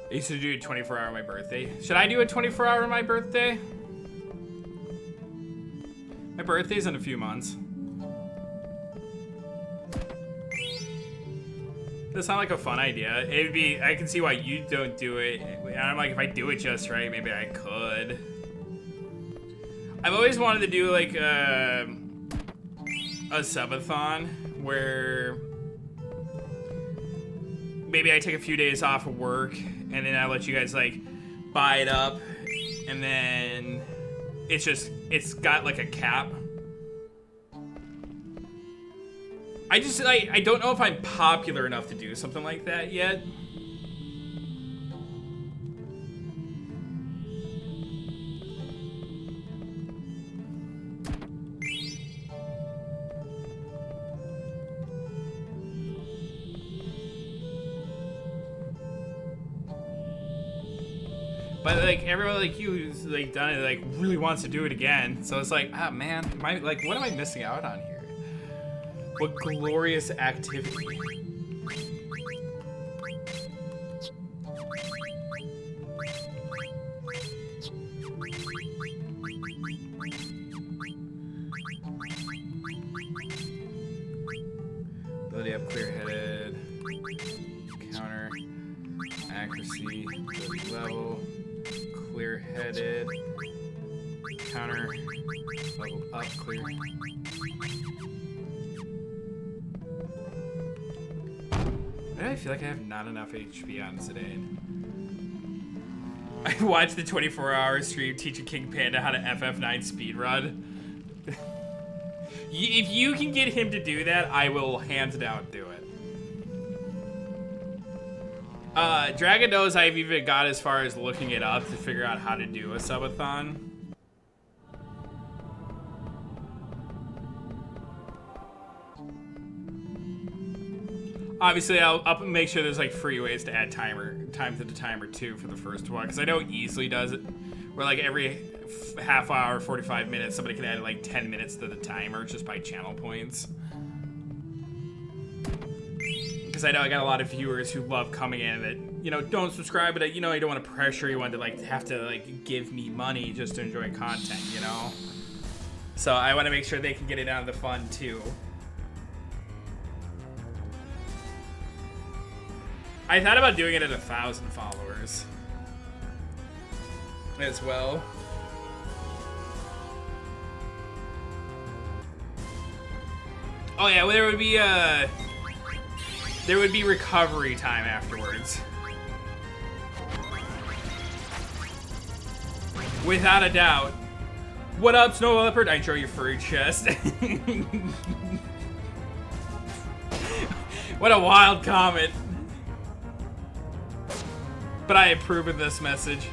I used to do a 24-hour on my birthday. Should I do a 24-hour on my birthday? My birthday's in a few months. That sounds like a fun idea. It'd be, I can see why you don't do it. And I'm like, if I do it just right, maybe I could. I've always wanted to do like a subathon where maybe I take a few days off of work and then I let you guys like buy it up, and then it's got like a cap. I don't know if I'm popular enough to do something like that yet. But like everyone like you who's like done it like really wants to do it again. So it's like, ah man, what am I missing out on here? What glorious activity. Ability up, clear-headed, counter, accuracy, ability level, clear-headed, counter, level up, clear. I feel like I have not enough HP on Zidane. I watched the 24-hour stream teaching King Panda how to FF9 speedrun. If you can get him to do that, I will hands down do it. Dragon knows I've even got as far as looking it up to figure out how to do a subathon. Obviously, I'll make sure there's like free ways to add time to the timer too for the first one, because I know it easily does it. Where like every half hour, 45 minutes, somebody can add like 10 minutes to the timer just by channel points. Because I know I got a lot of viewers who love coming in that, you know, don't subscribe, but you know, I don't want to pressure anyone to like have to like give me money just to enjoy content, you know. So I want to make sure they can get it out of the fun too. I thought about doing it at 1,000 followers as well. Oh yeah, well, there would be recovery time afterwards. Without a doubt. What up, Snow Leopard? I enjoy your furry chest. What a wild comment. But I approve of this message.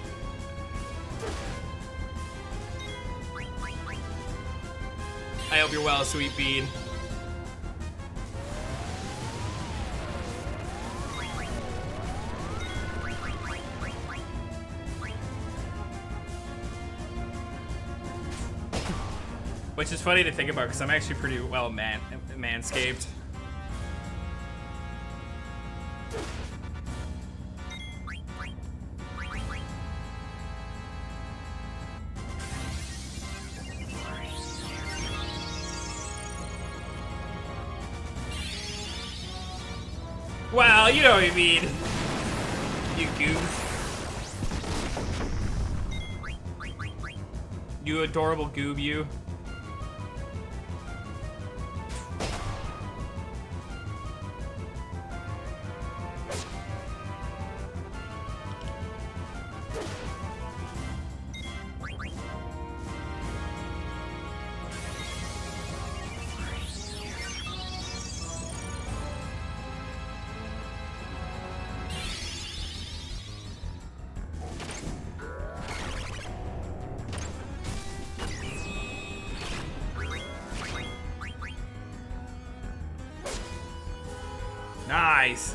I hope you're well, sweet bean. Which is funny to think about because I'm actually pretty well manscaped. Well, you know what I mean. You goof. You adorable goob, you. Nice.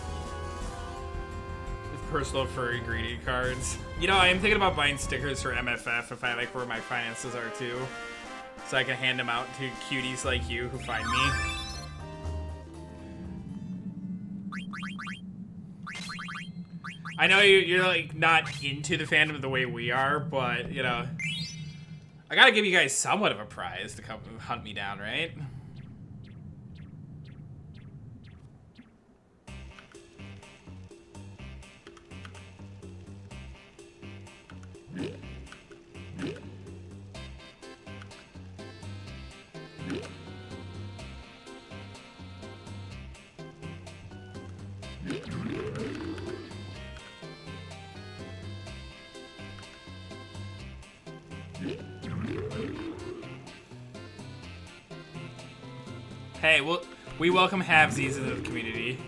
With personal furry greedy cards. You know, I am thinking about buying stickers for MFF if I like where my finances are too. So I can hand them out to cuties like you who find me. I know you're like not into the fandom the way we are, but you know, I gotta give you guys somewhat of a prize to come hunt me down, right? Hey, we welcome halvesies into the community.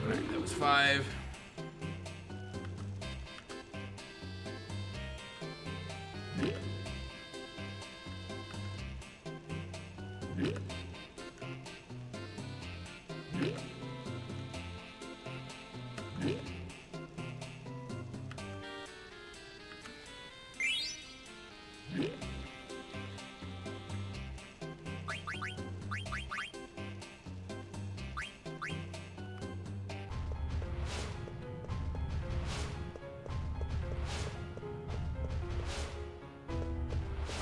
Alright, that was 5.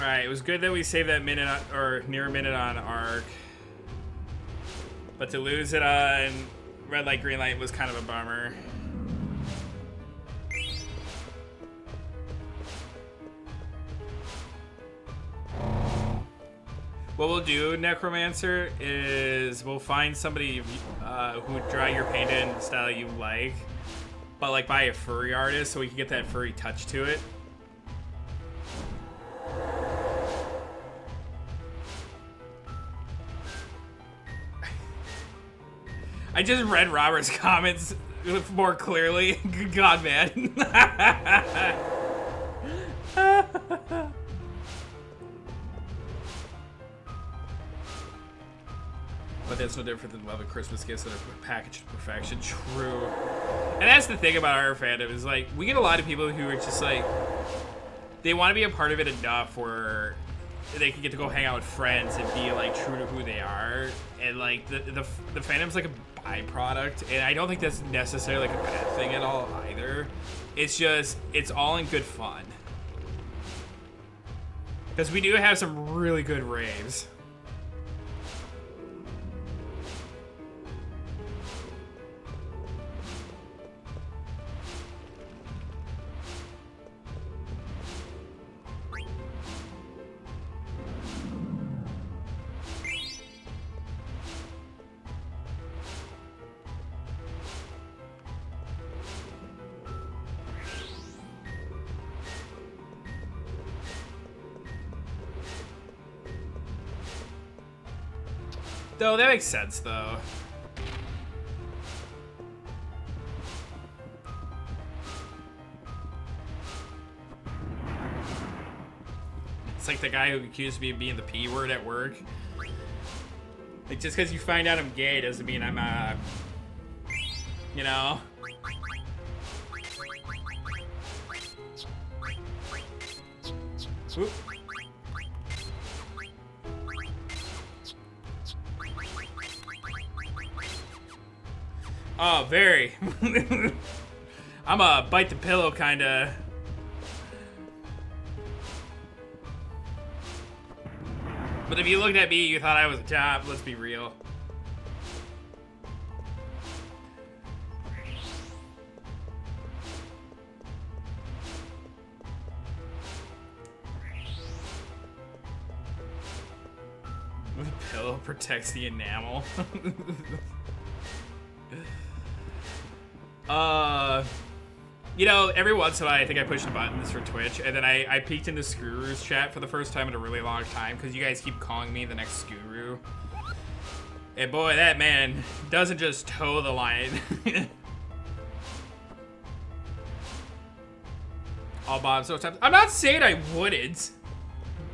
Alright, it was good that we saved that minute, or near a minute on Arc. But to lose it on Red Light, Green Light was kind of a bummer. What we'll do, Necromancer, is we'll find somebody who would draw your paint in the style you like, but like by a furry artist so we can get that furry touch to it. I just read Robert's comments more clearly. God, man. But that's no different than loving Christmas gifts that are packaged to perfection. True. And that's the thing about our fandom is like, we get a lot of people who are just like, they want to be a part of it enough where they can get to go hang out with friends and be like true to who they are. And like the fandom's like a byproduct, and I don't think that's necessarily like a bad thing at all either. It's just, it's all in good fun. Because we do have some really good raves. Though, that makes sense, though. It's like the guy who accused me of being the P word at work. Like, just because you find out I'm gay doesn't mean I'm, you know? Oop. Oh, very. I'm a bite the pillow kind of. But if you looked at me, you thought I was a top. Let's be real. The pillow protects the enamel. You know, every once in a while I think I push the buttons for Twitch, and then I peeked into Skuru's chat for the first time in a really long time, because you guys keep calling me the next Skuru. And boy, that man doesn't just toe the line. All bombs, no times. I'm not saying I wouldn't.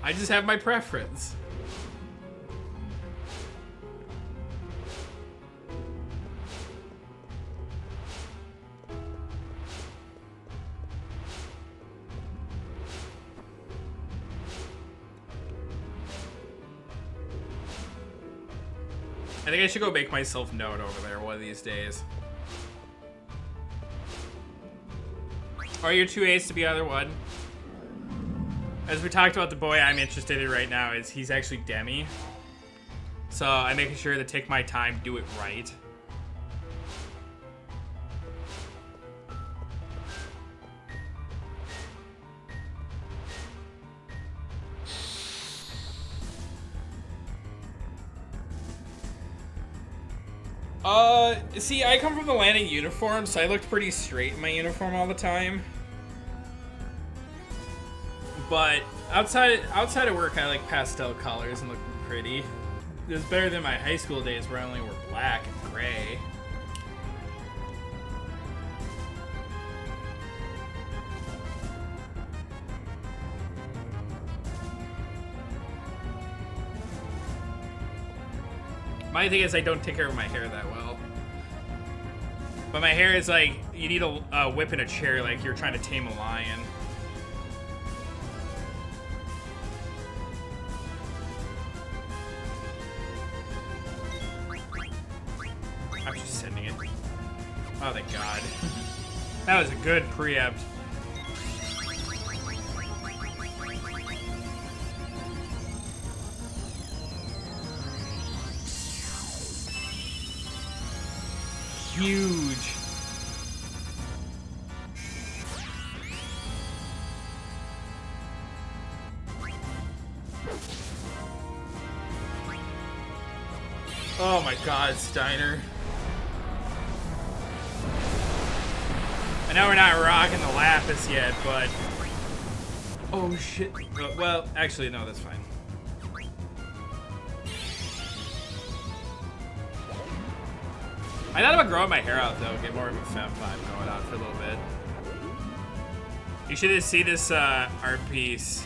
I just have my preference. I think I should go make myself known over there one of these days. Or your 2A's to be either one. As we talked about, the boy I'm interested in right now is he's actually Demi. So I'm making sure to take my time, do it right. See, I come from the landing uniform, so I looked pretty straight in my uniform all the time. But outside of work, I like pastel colors and look pretty. It was better than my high school days where I only wore black and gray. My thing is I don't take care of my hair that well. But my hair is like, you need a whip in a chair like you're trying to tame a lion. I'm just sending it. Oh, thank God. That was a good preempt. Huge. Oh my God, Steiner. I know we're not rocking the Lapis yet, but... Oh shit. Well, actually, no, that's fine. I thought about growing my hair out though, get more of a femme vibe going on for a little bit. You should see this art piece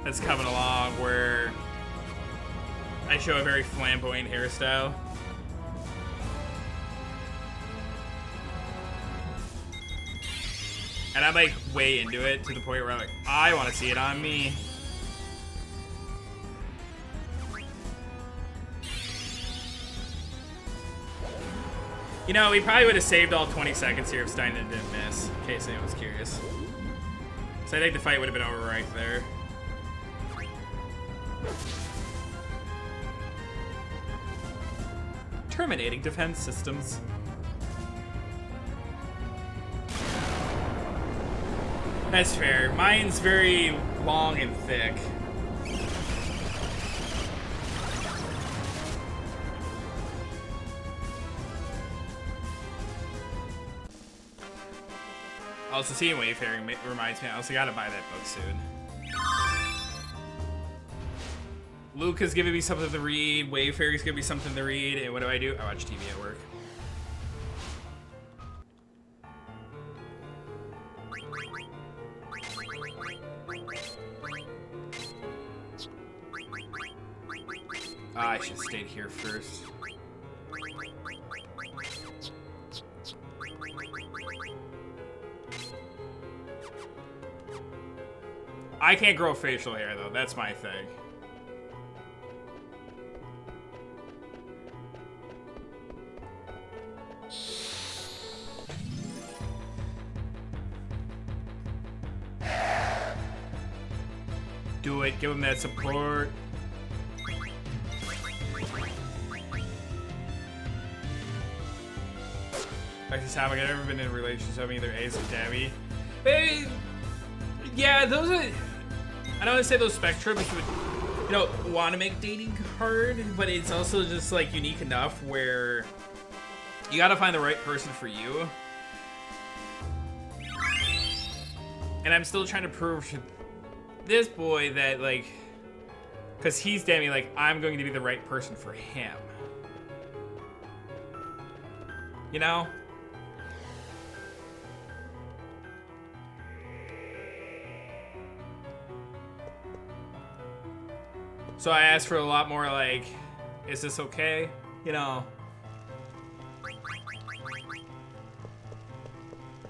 that's coming along where I show a very flamboyant hairstyle. And I'm like way into it to the point where I'm like, I want to see it on me. You know, we probably would have saved all 20 seconds here if Steiner didn't miss, in case anyone was curious. So I think the fight would have been over right there. Terminating defense systems. That's fair. Mine's very long and thick. Also, seeing Wayfaring reminds me, I also gotta buy that book soon. Luke has given me something to read, Wayfaring's giving me something to read, and what do? I watch TV at work. I should have stayed here first. I can't grow facial hair, though. That's my thing. Do it. Give him that support. Alexis Havoc, I've never been in a relationship with either Ace or Debbie. Hey, yeah, those are... I don't want to say those spectrums would, you know, want to make dating hard, but it's also just, like, unique enough where you gotta find the right person for you. And I'm still trying to prove to this boy that, like, because he's Demi, like, I'm going to be the right person for him. You know? So I asked for a lot more, like, is this okay? You know?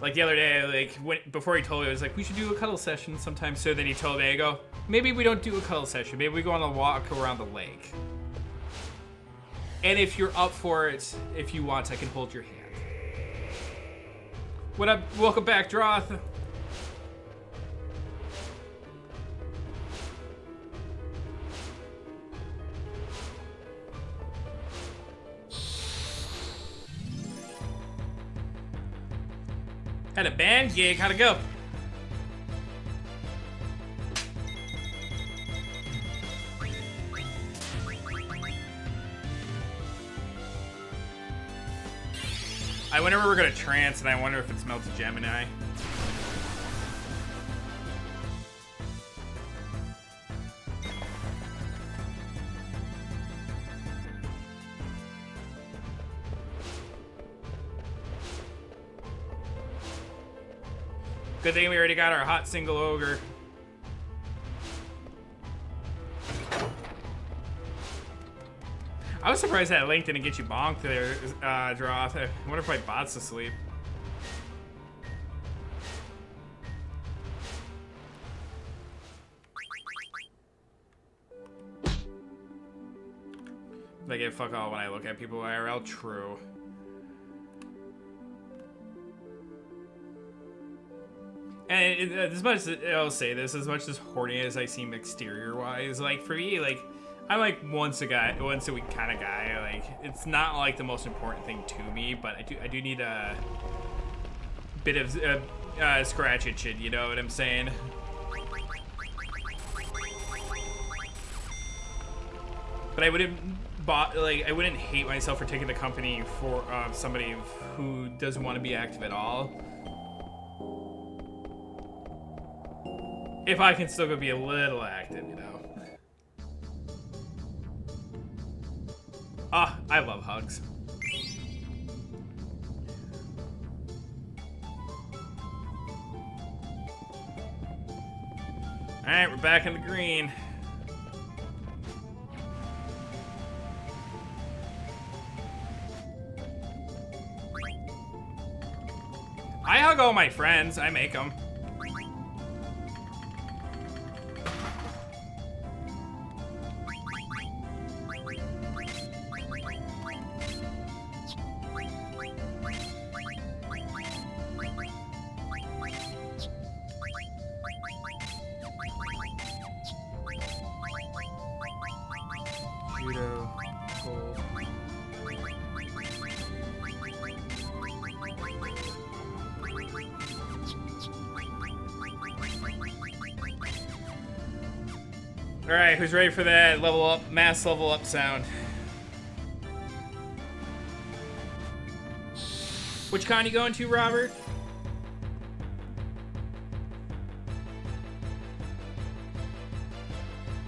Like the other day, like, before he told me, I was like, we should do a cuddle session sometime soon. Then he told me, I go, maybe we don't do a cuddle session. Maybe we go on a walk around the lake. And if you're up for it, if you want, I can hold your hand. What up? Welcome back, Droth. Had a band gig, how'd it go? I wonder if we're gonna trance, and I wonder if it's Melted Gemini. Good thing we already got our hot single ogre. I was surprised that link didn't get you bonked there, Droth. I wonder if my bot's asleep. They get fuck all when I look at people IRL. True. And as much as I'll say this, as much as horny as I seem exterior-wise, like for me, like I'm like once a week kind of guy. Like it's not like the most important thing to me, but I do need a bit of scratch itching. You know what I'm saying? But I wouldn't I wouldn't hate myself for taking the company for somebody who doesn't want to be active at all. If I can still go be a little active, you know. Ah, I love hugs. Alright, we're back in the green. I hug all my friends, I make them. Alright, who's ready for that level up, mass level up sound? Which con you going to, Robert?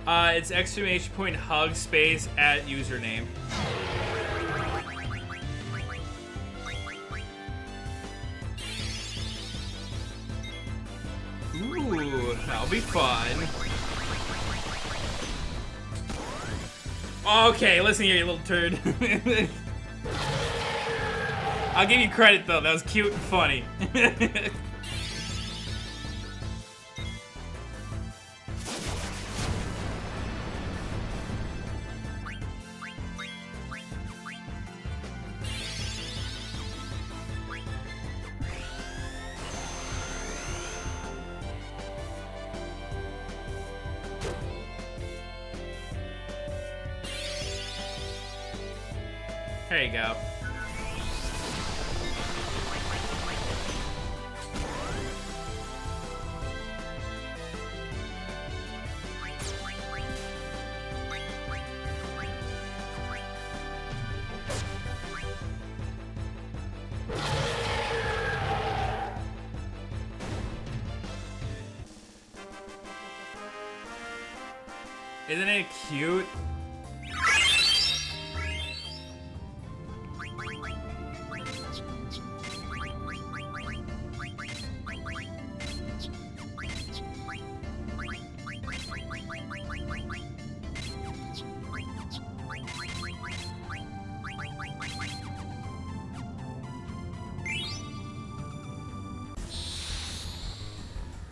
It's ! hug space at username. Ooh, that'll be fun. Okay, listen here, you little turd. I'll give you credit though, that was cute and funny. There you go. Isn't it cute?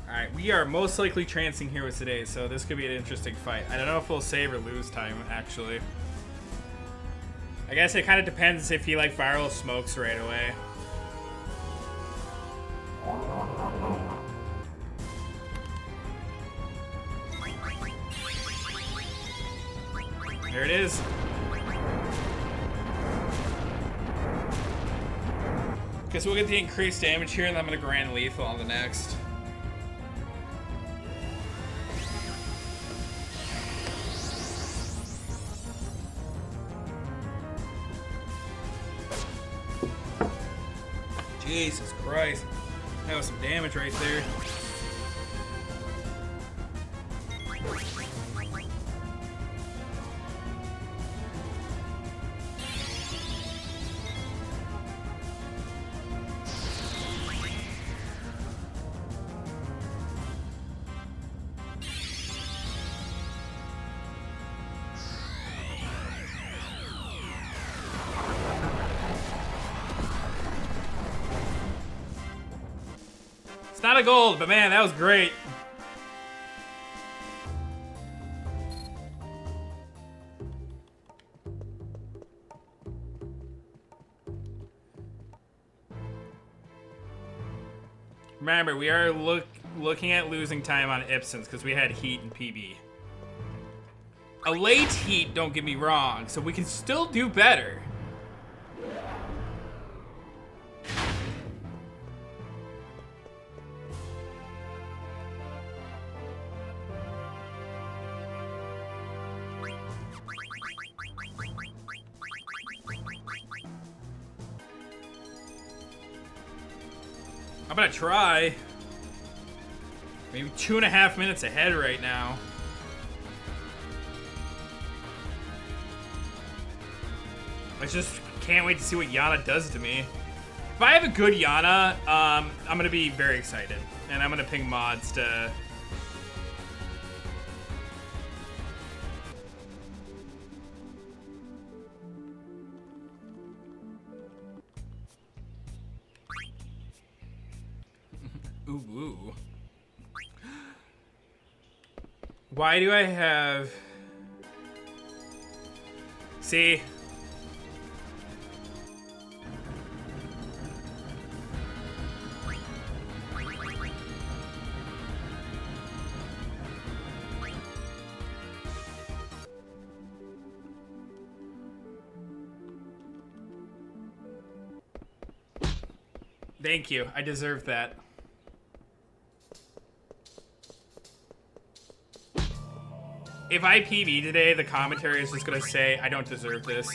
Alright, we are most likely trancing Heroes today, so this could be an interesting fight. I don't know if we'll save or lose time, actually. I guess it kind of depends if he, like, viral smokes right away. There it is. Guess we'll get the increased damage here, and then I'm gonna grand lethal on the next. Jesus Christ. That was some damage right there. It's not a gold, but man, that was great. Remember, we are looking at losing time on Ipsons because we had Heat and PB. A late Heat, don't get me wrong, so we can still do better. I'm gonna try. Maybe 2.5 minutes ahead right now. I just can't wait to see what Yana does to me. If I have a good Yana, I'm gonna be very excited. And I'm gonna ping mods to... Ooh, ooh. Why do I have... See? Thank you. I deserve that. If I PB today, the commentary is just gonna say, I don't deserve this.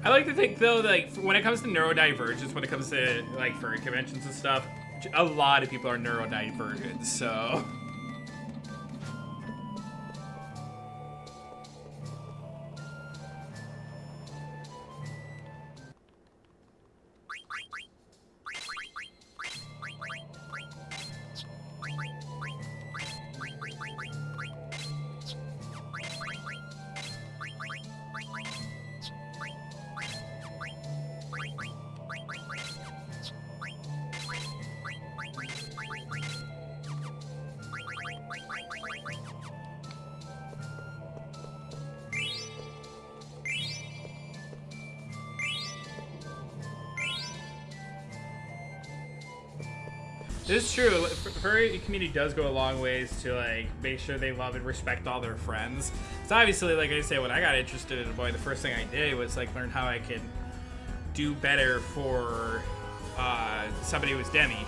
I like to think though, like when it comes to neurodivergence, when it comes to like furry conventions and stuff, a lot of people are neurodivergent. So. This is true. Furry community does go a long ways to like make sure they love and respect all their friends. So obviously, like I say, when I got interested in a boy, the first thing I did was like learn how I could do better for somebody who was Demi.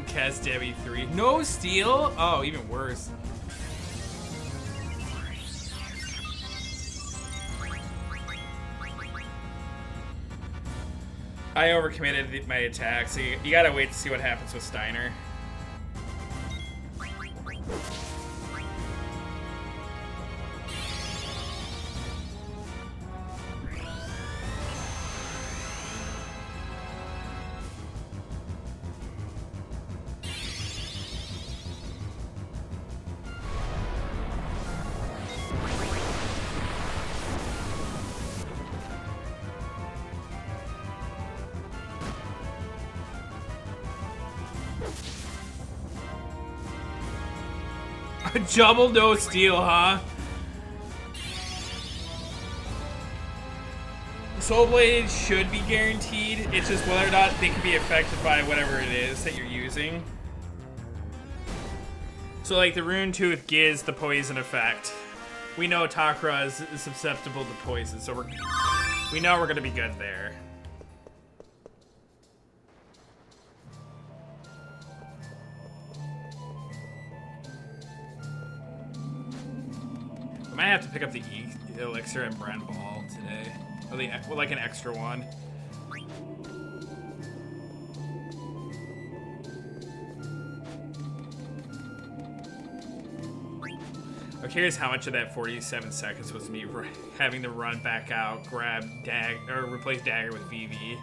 Cast Debbie 3. No steal? Oh, even worse. I overcommitted my attack, so you gotta wait to see what happens with Steiner. Double no steal, huh? Soul Blade should be guaranteed. It's just whether or not they can be affected by whatever it is that you're using. So like the Rune Tooth gives the poison effect. We know Takara is susceptible to poison, so we know we're gonna be good there. I might have to pick up the elixir at Bren Ball today. Or like an extra one. I'm curious how much of that 47 seconds was me having to run back out, grab or replace Dagger with VV.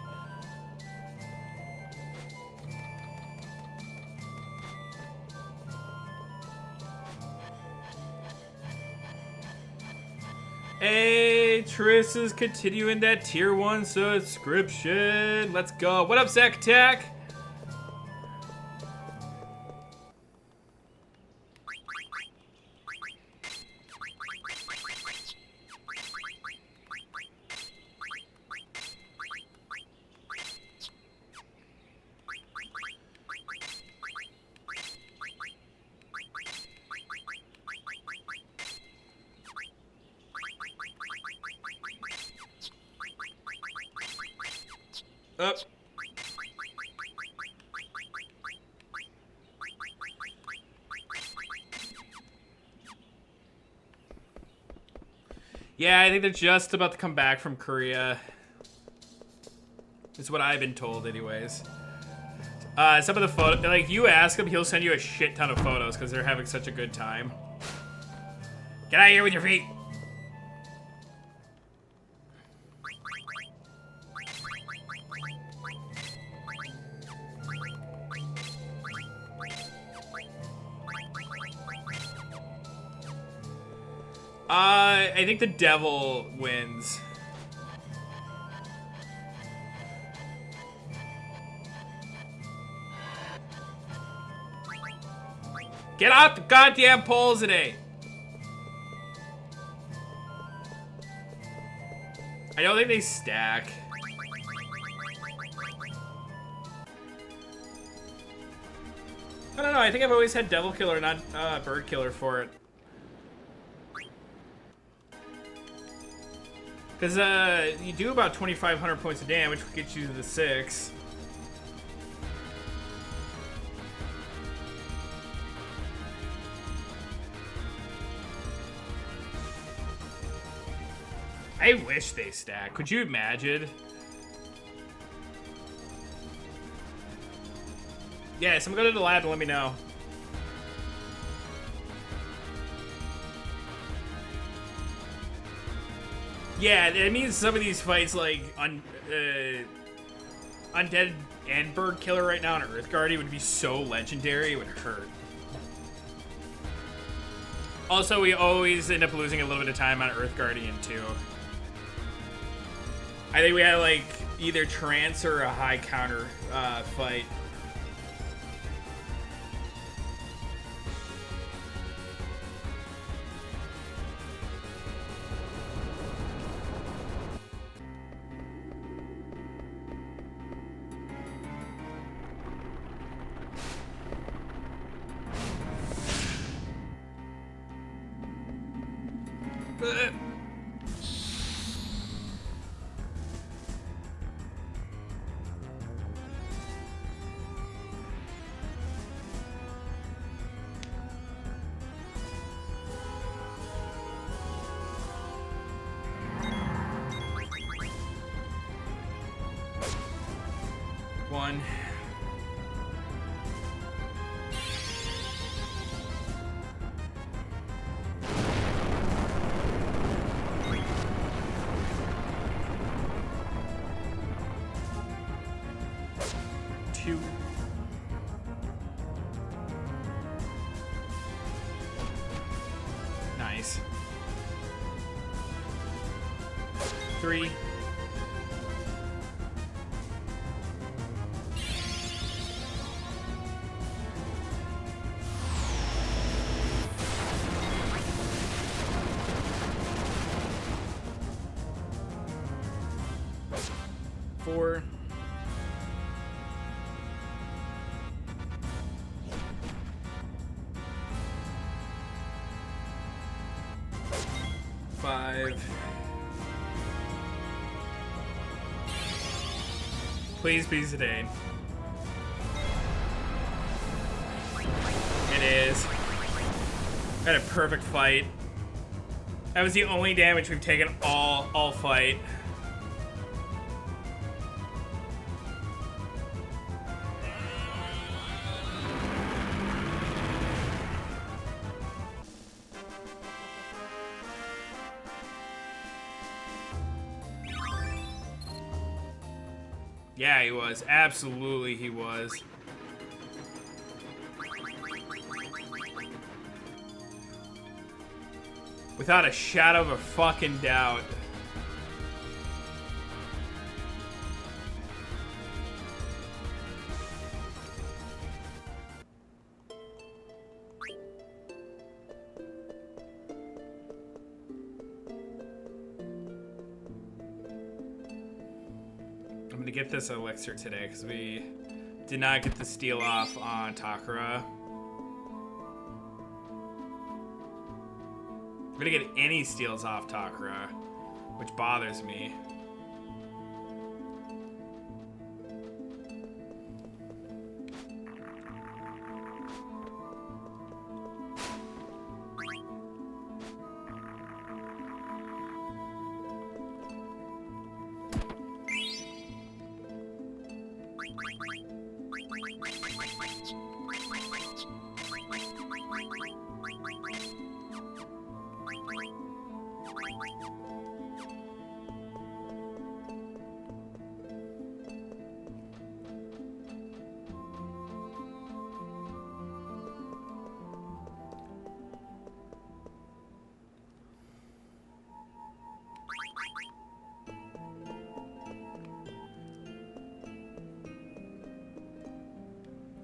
Hey, Triss is continuing that tier 1 subscription. Let's go. What up, Zack Attack? Up. Yeah, I think they're just about to come back from Korea. Is what I've been told, anyways. Some of the photos, like, you ask him, he'll send you a shit ton of photos because they're having such a good time. Get out of here with your feet. I think the devil wins. Get off the goddamn poles today. I don't think they stack. I don't know, I think I've always had Devil Killer, not Bird Killer for it. Because you do about 2,500 points of damage, which gets you to the 6. I wish they stack. Could you imagine? Yeah, someone go to the lab and let me know. Yeah, it means some of these fights, like, Undead and Bird Killer right now on Earth Guardian would be so legendary, it would hurt. Also, we always end up losing a little bit of time on Earth Guardian, too. I think we had, like, either Trance or a high counter fight. One. Two. Nice. 3. 4. 5. Please be Zidane. It is. Had a perfect fight. That was the only damage we've taken all fight. Yeah, he was. Absolutely, he was. Without a shadow of a fucking doubt. I'm gonna get this elixir today because we did not get the steal off on Takara. I'm gonna get any steals off Takara, which bothers me.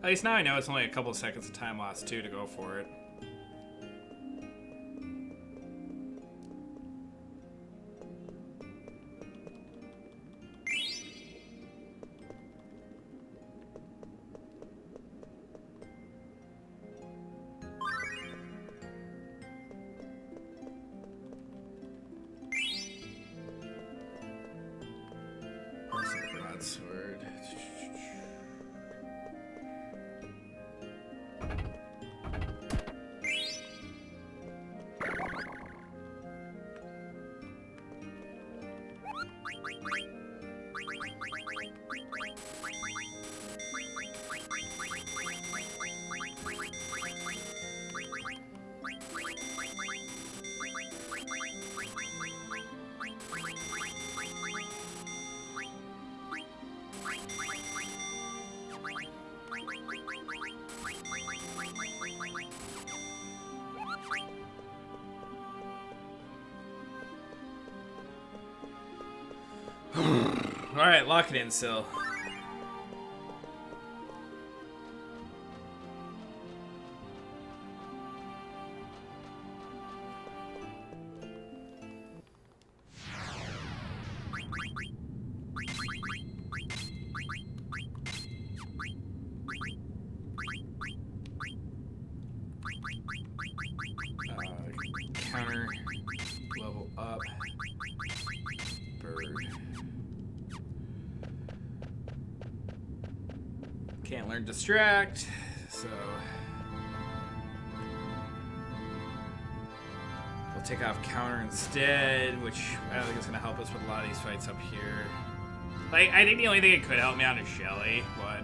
At least now I know it's only a couple seconds of time lost, too, to go for it. Broadsword. Alright, lock it in, Sil. Counter, level up, bird. Can't learn distract, so we'll take off counter instead, which I don't think is going to help us with a lot of these fights up here. Like, I think the only thing it could help me out is Shelly, but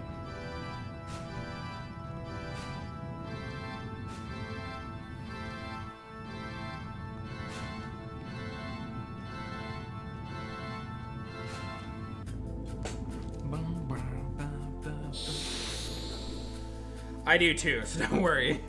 I do too, so don't worry.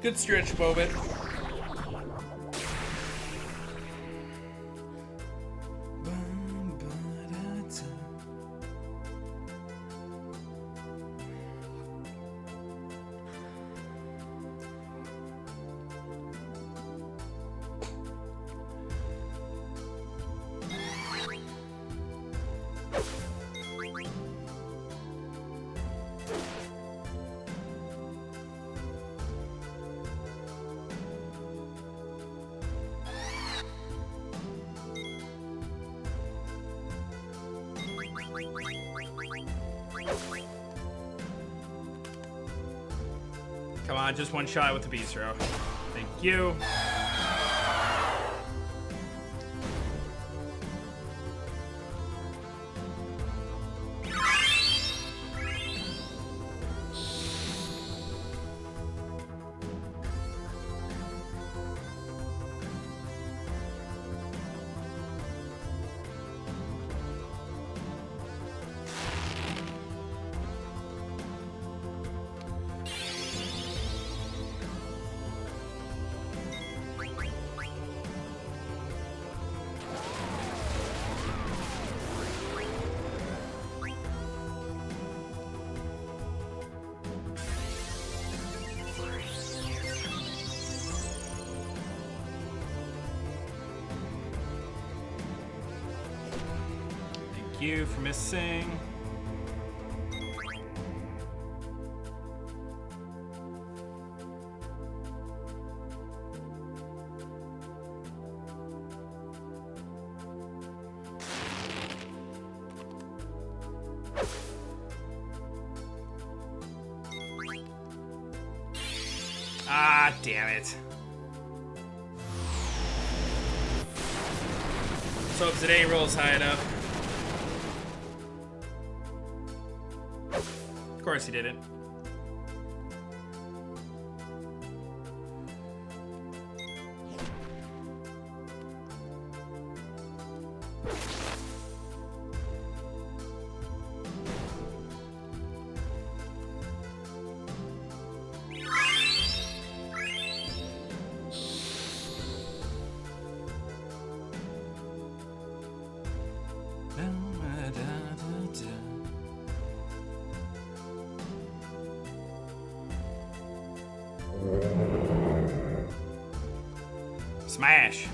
Good stretch moment. Come on, just one shot with the bistro. Thank you. Thank you for missing. Ah, damn it. So if today rolls high enough. Of course he didn't. Smash.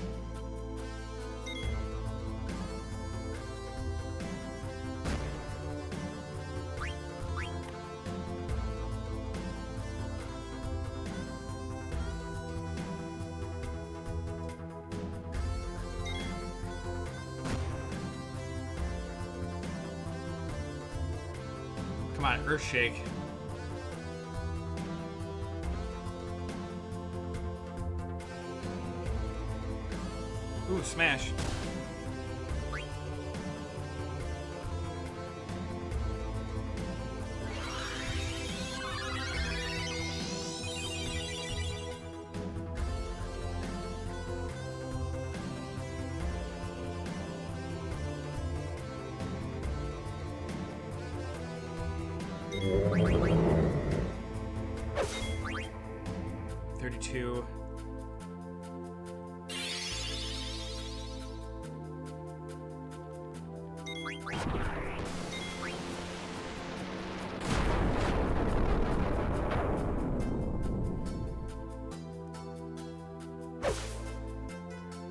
Come on, Earthshake. Ooh, smash. $32.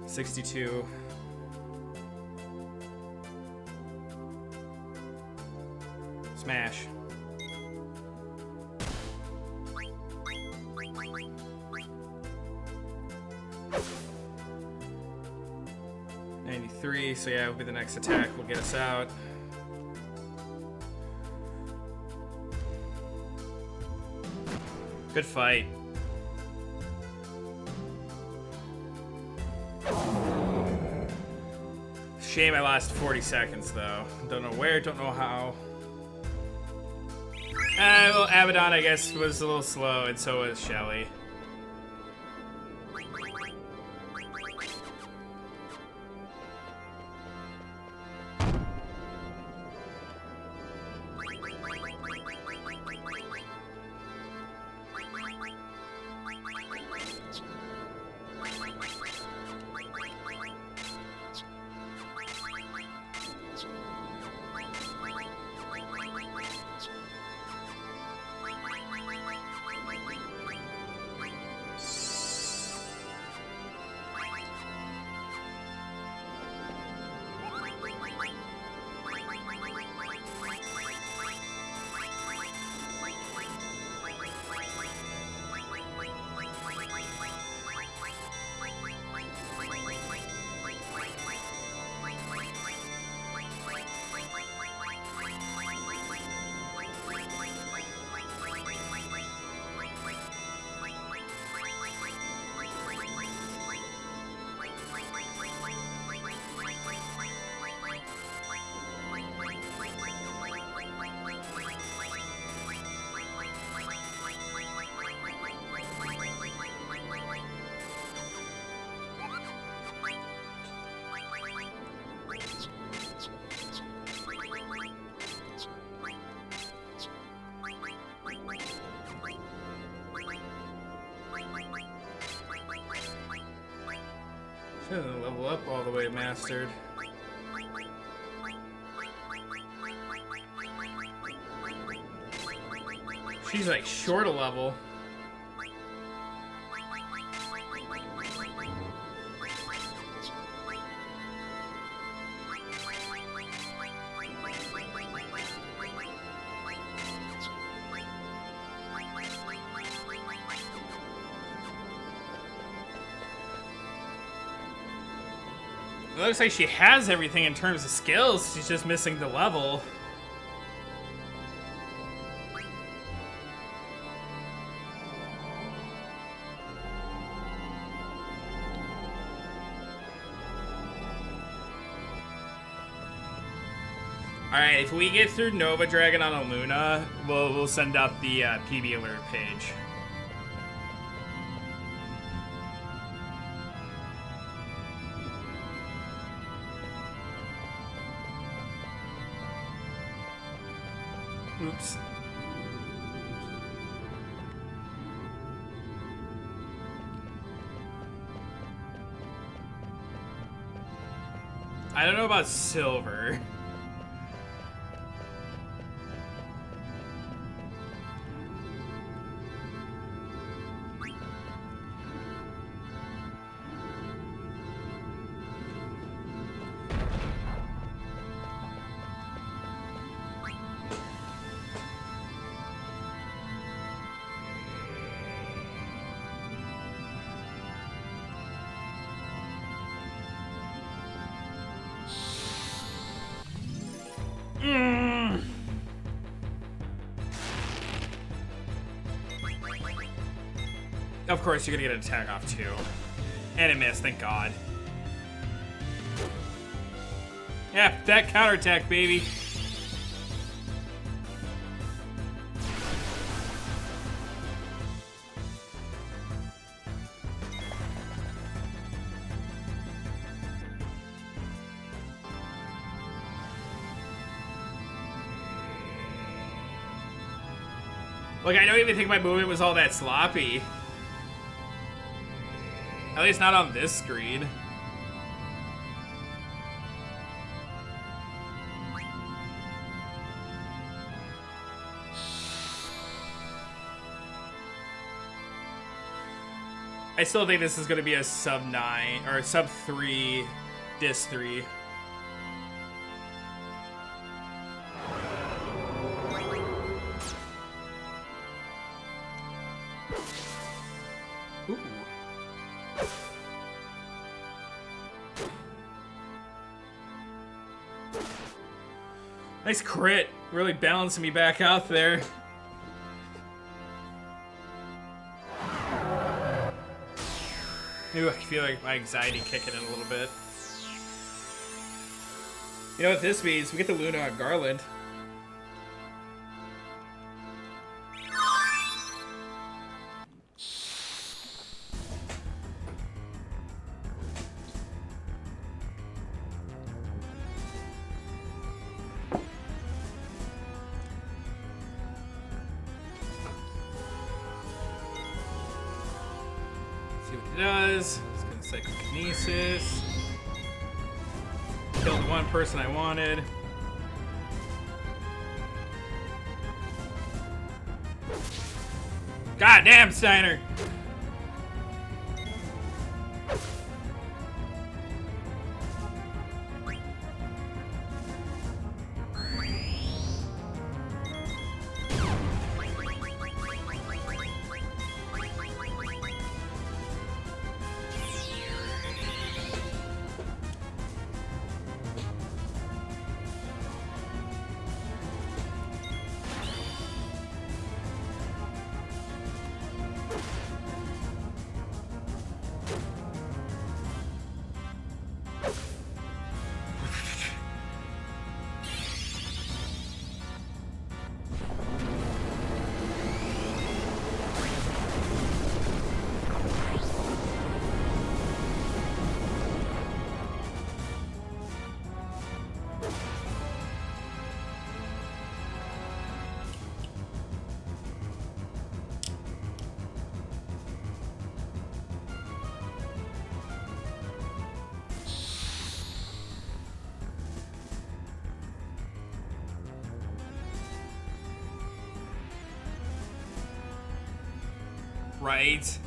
$62. Smash. $93, so yeah, it'll be the next attack. Will get us out. Good fight. Shame I lost 40 seconds though. Don't know where, don't know how. Well, Abaddon, I guess, was a little slow, and so was Shelly. Shouldn't level up all the way mastered. She's like short a level. It looks like she has everything in terms of skills. She's just missing the level. Alright, if we get through Nova Dragon on Aluna, we'll send out the PB alert page. Oops. I don't know about Silver. Of course, you're gonna get an attack off too. And it missed, thank God. Yeah, that counterattack, baby. Like, I don't even think my movement was all that sloppy. At least not on this screen. I still think this is going to be a sub 9 or sub 3 dis 3. Ooh. Nice crit, really balancing me back out there. Ooh, I feel like my anxiety kicking in a little bit. You know what this means? We get the Luna on Garland. See what it does. It's gonna psychokinesis. Killed one person I wanted. God damn, Steiner! Right.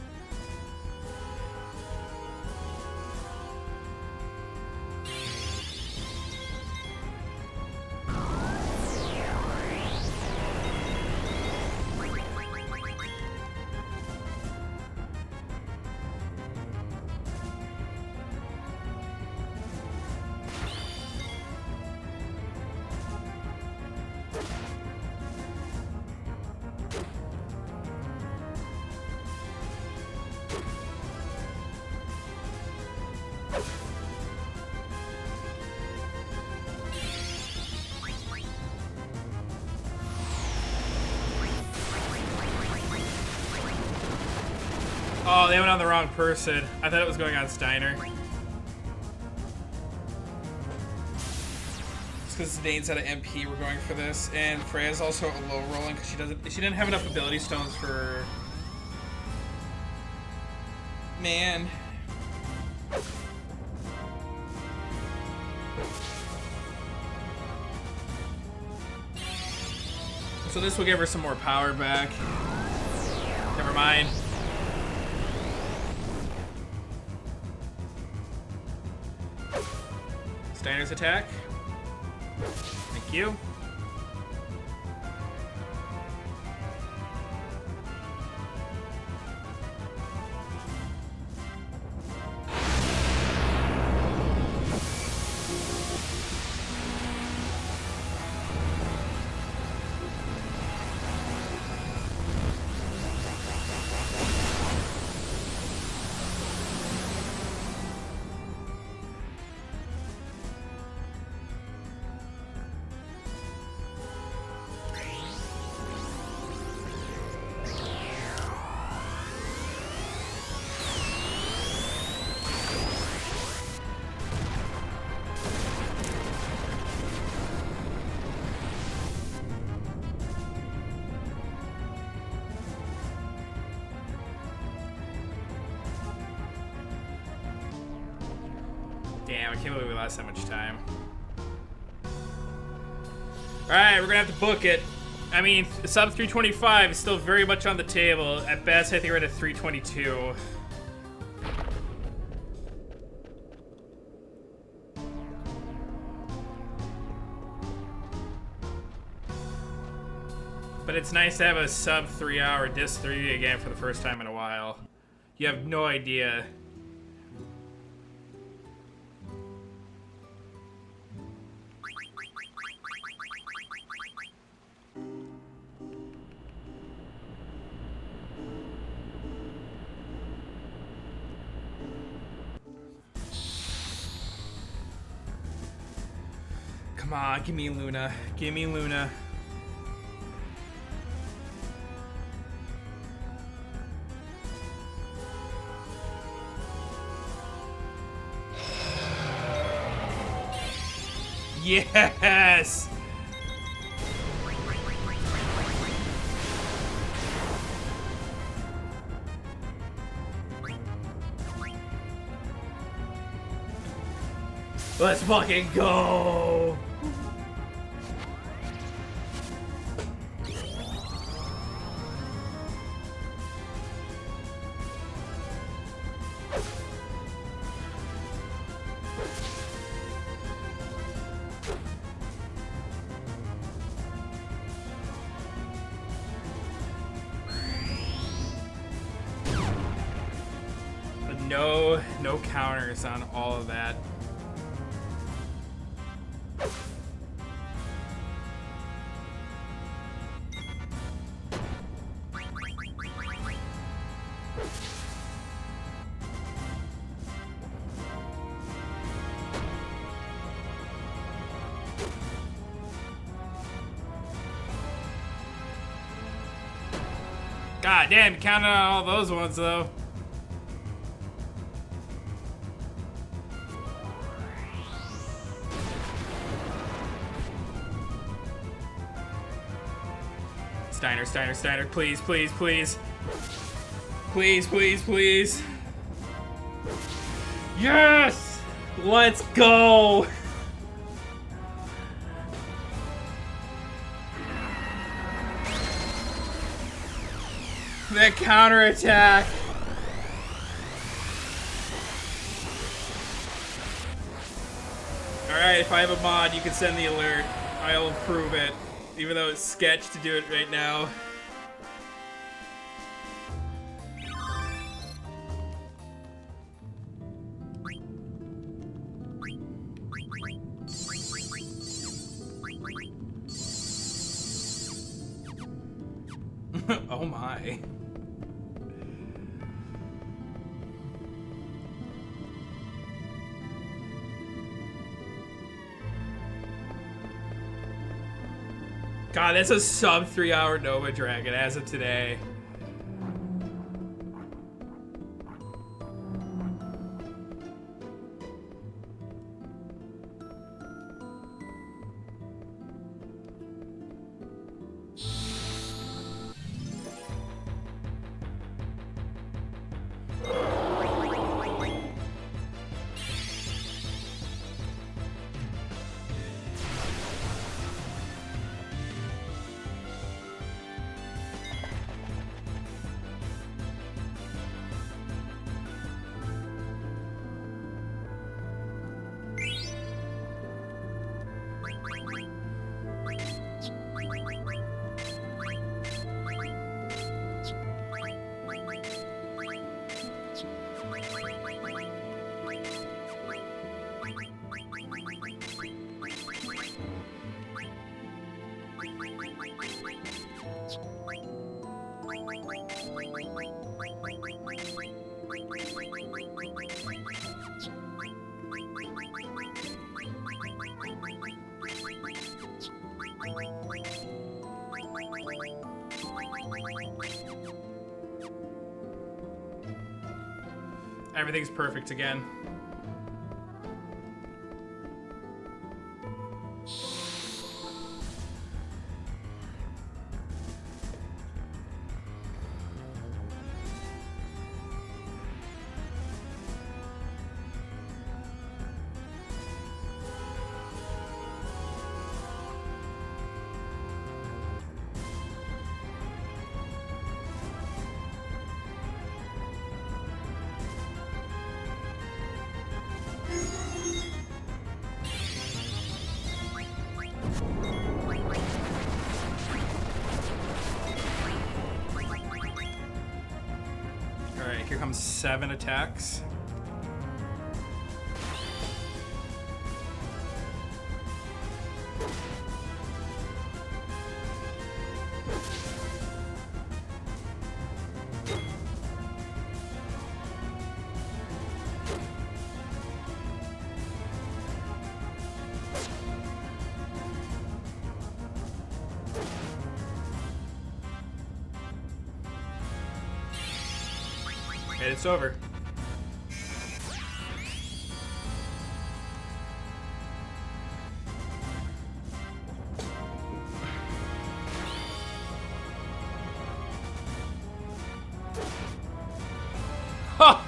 Oh, they went on the wrong person. I thought it was going on Steiner. Just because Dane's out of MP, we're going for this, and Freya's also a low rolling because she didn't have enough ability stones for. Man. So this will give her some more power back. Never mind. Steiner's attack. Thank you. Damn, I can't believe we lost that much time. Alright, we're gonna have to book it. I mean, sub 325 is still very much on the table. At best, I think we're at a 322. But it's nice to have a sub 3 hour disc 3 again for the first time in a while. You have no idea. Come on, give me Luna. Give me Luna. Yes! Let's fucking go! No counters on all of that. God damn, you counted on all those ones though. Steiner, please, please, please. Please, please, please. Yes! Let's go! That counterattack. Alright, if I have a mod, you can send the alert. I'll approve it. Even though it's sketch to do it right now. Oh my. God, that's a sub 3 hour Nova Dragon as of today. Everything's perfect again. Here comes 7 attacks. And it's over. Ha!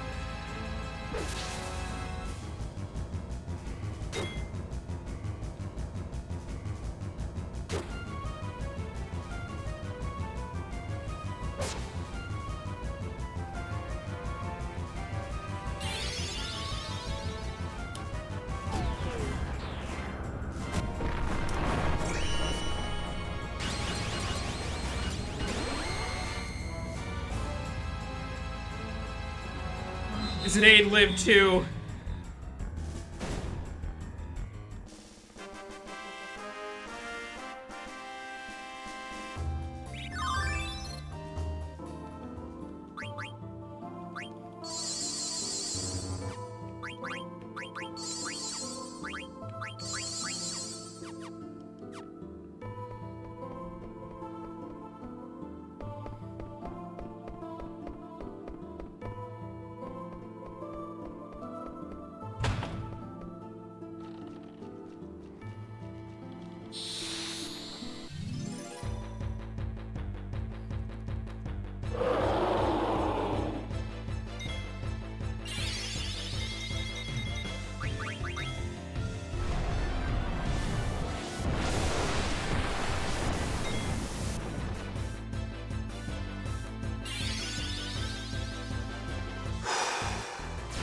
Zidane lived too.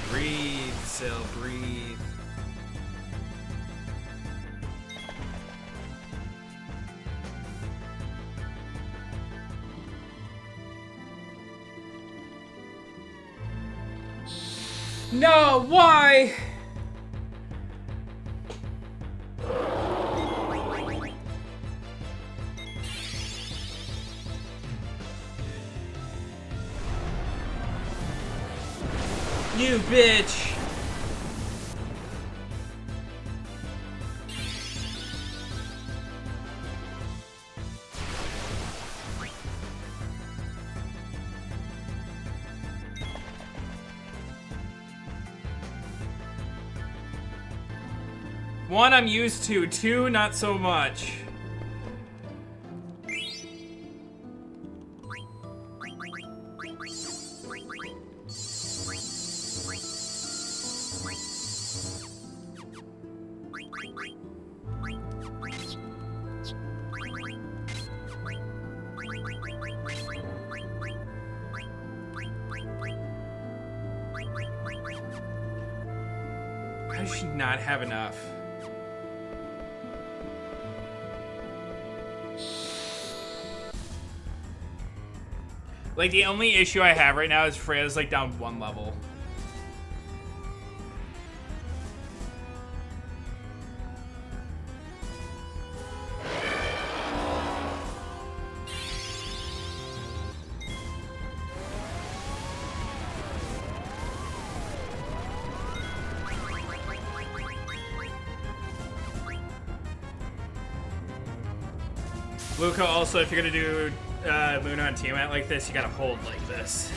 Breathe, Sil, breathe. No, why? You bitch! One, I'm used to. Two, not so much. How does she not have enough? Like, the only issue I have right now is Freya's, like, down 1 level. Luca, also, if you're gonna do Luna on Tiamat like this, you gotta hold like this.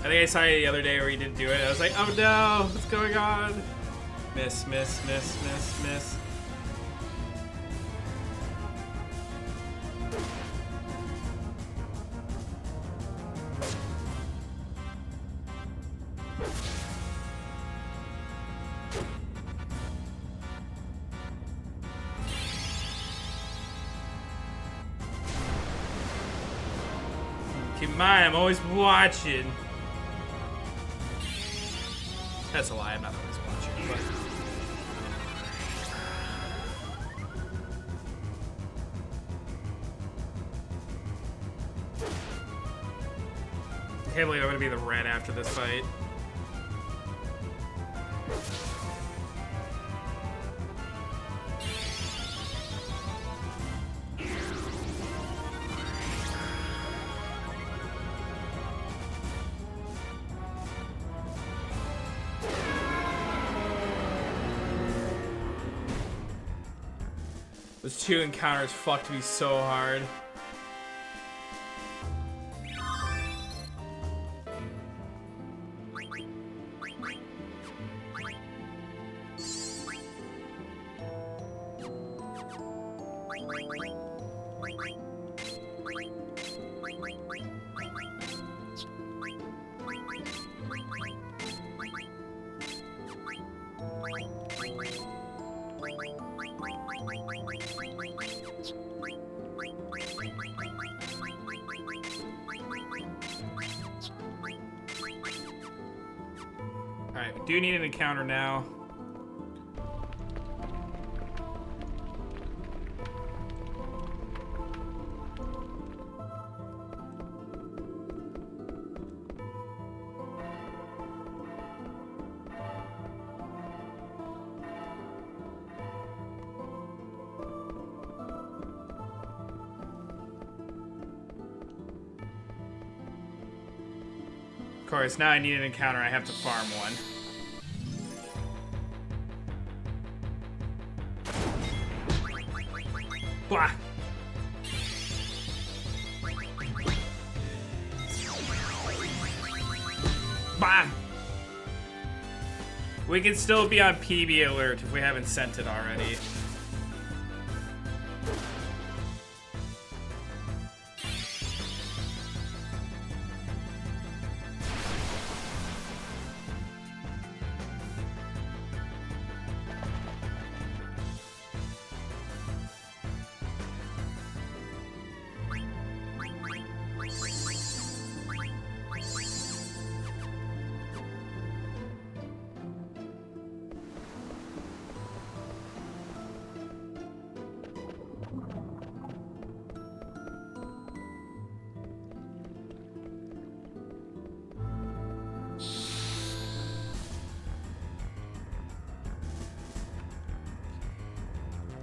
I think I saw you the other day where you didn't do it. I was like, oh no, what's going on? Miss, miss, miss, miss, miss. Keep in mind, I'm always watching. That's a lie. I'm not always watching, but. I can't believe I'm gonna be the red after this fight. Those 2 encounters fucked me so hard. Alright, we do need an encounter now. Of course, now I need an encounter. I have to farm one. Blah. Bah. We can still be on PB alert if we haven't sent it already.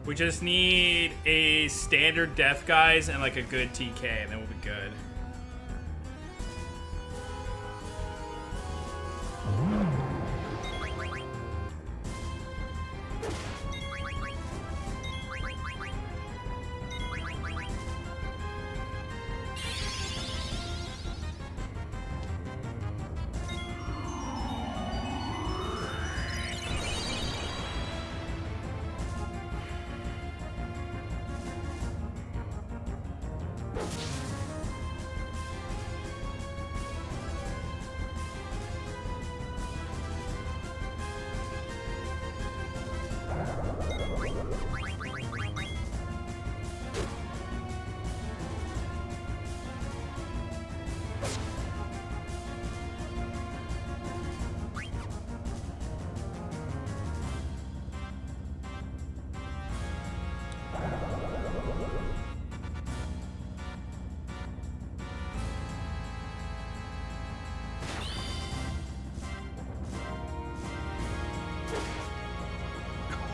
We just need a standard death, guys, and like a good TK, and then we'll be good.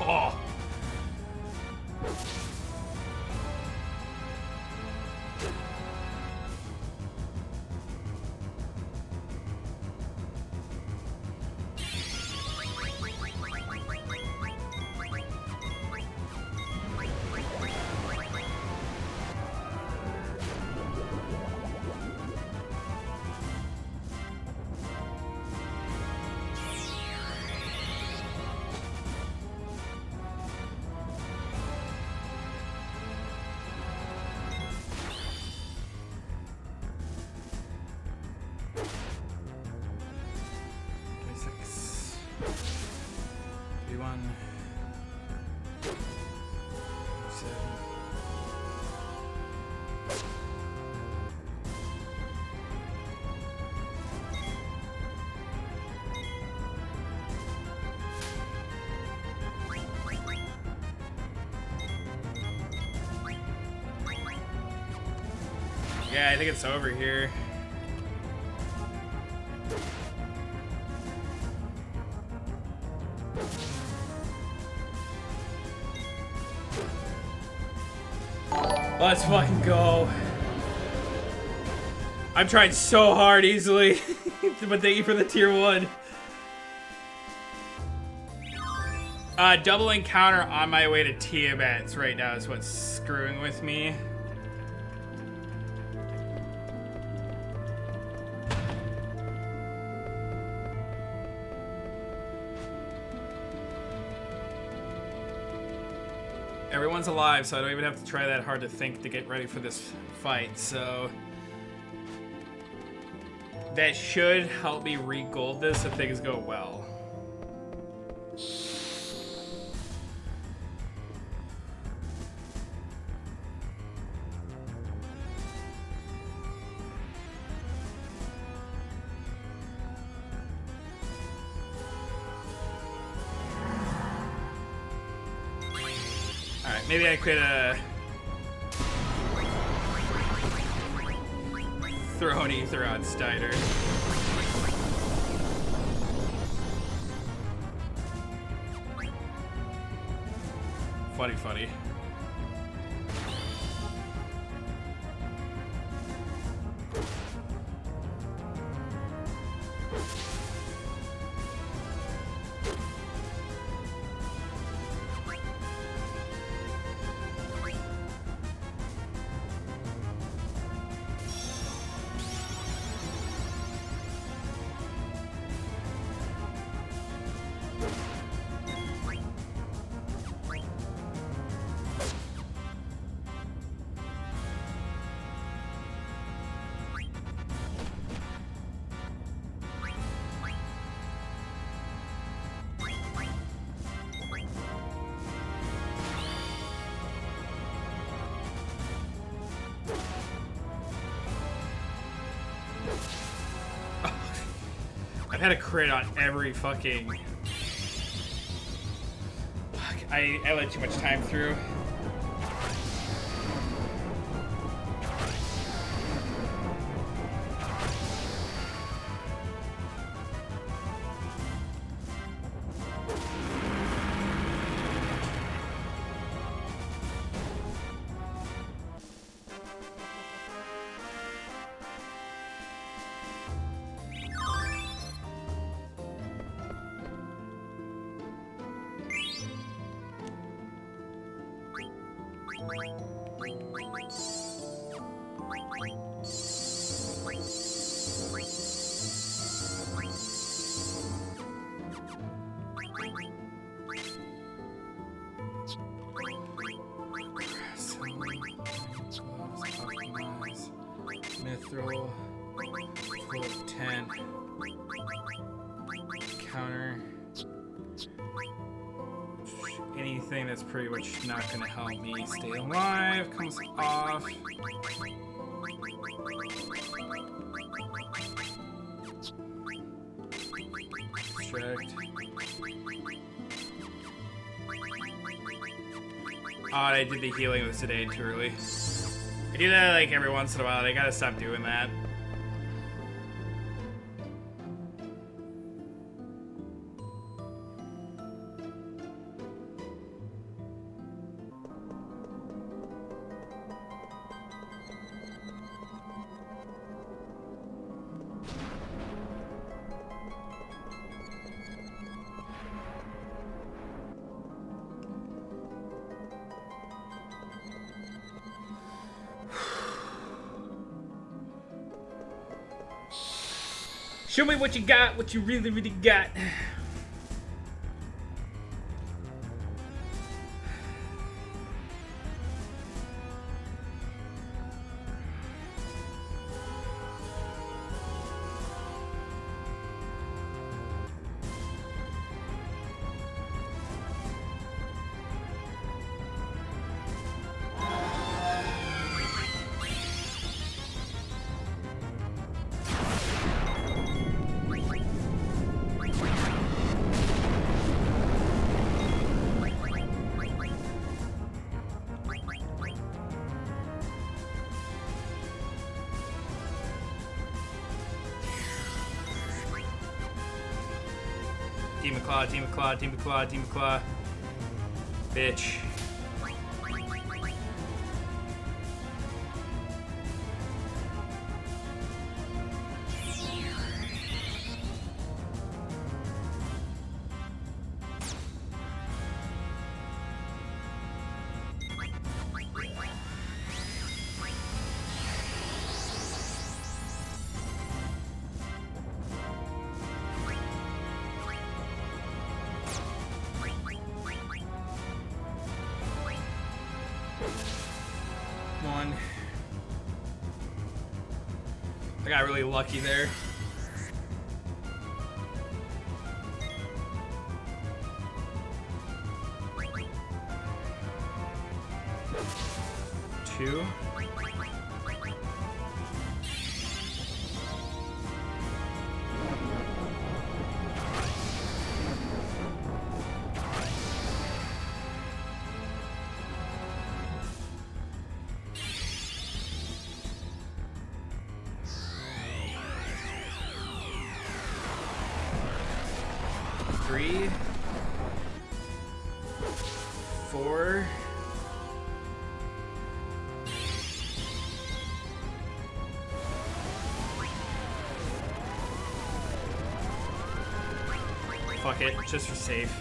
Oh. Yeah, I think it's over here. Let's fucking go. I'm trying so hard easily, but thank you for the tier 1. Double encounter on my way to Tiamat right now is what's screwing with me. Everyone's alive, so I don't even have to try that hard to think to get ready for this fight, so... that should help me re-gold this if things go well. Alright, maybe I could throw an ether on Steiner. Funny. I've had a crit on every fucking... Fuck, I let too much time through. Mithril, full of 10. Counter. Anything that's pretty much not going to help me stay alive comes off. Distract. Oh, I did the healing with Sedate too early. I do that like every once in a while. I gotta stop doing that. Show me what you got, what you really, really got. Demon Claw, Demon Claw, Demon Claw, Demon Claw. Bitch. One. I got really lucky there. Two. Three, four, fuck it, just for safe.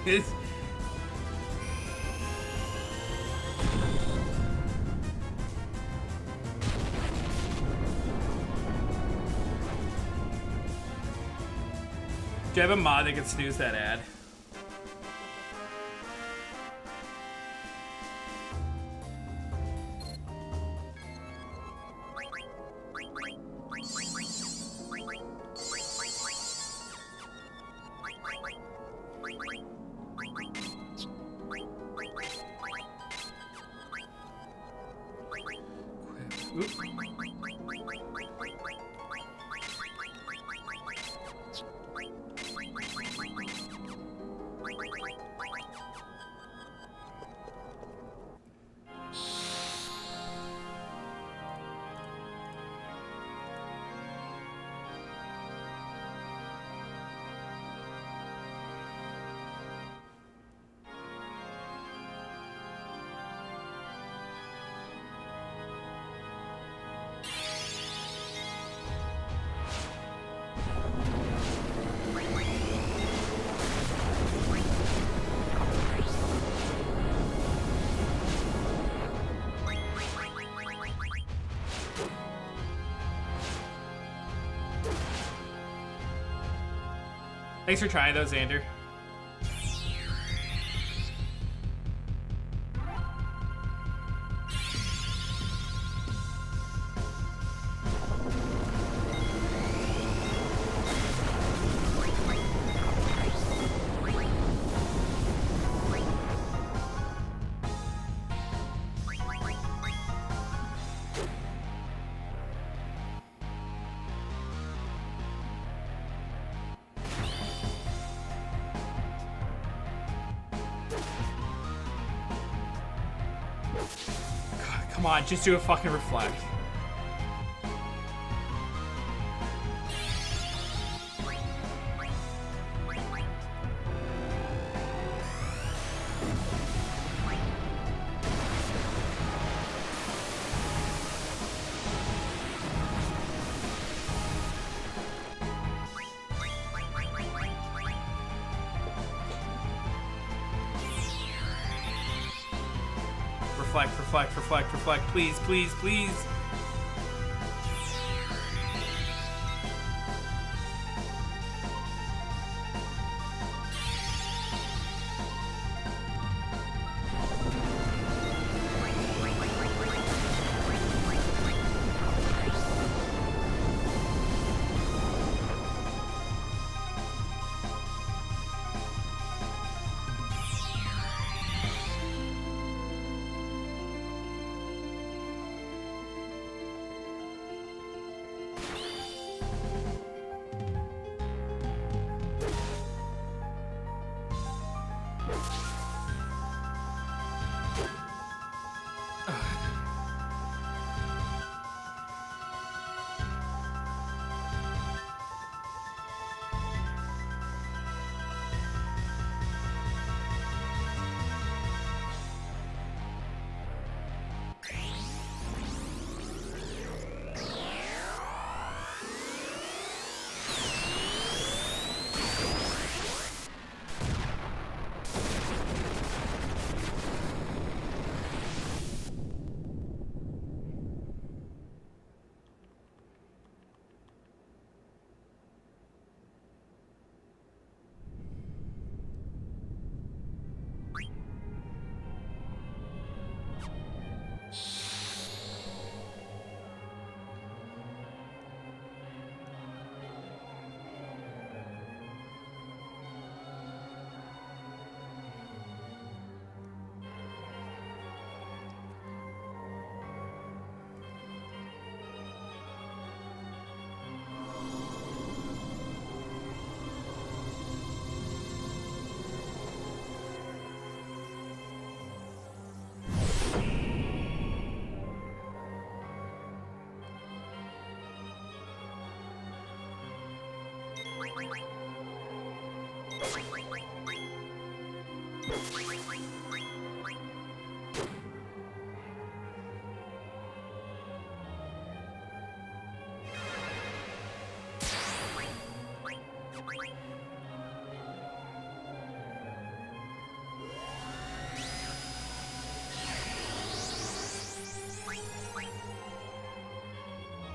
It's... Do you have a mod that can snooze that ad? Oops. Thanks for trying those, Xander. Come on, just do a fucking reflect. Reflect, reflect, reflect, reflect. Please, please, please.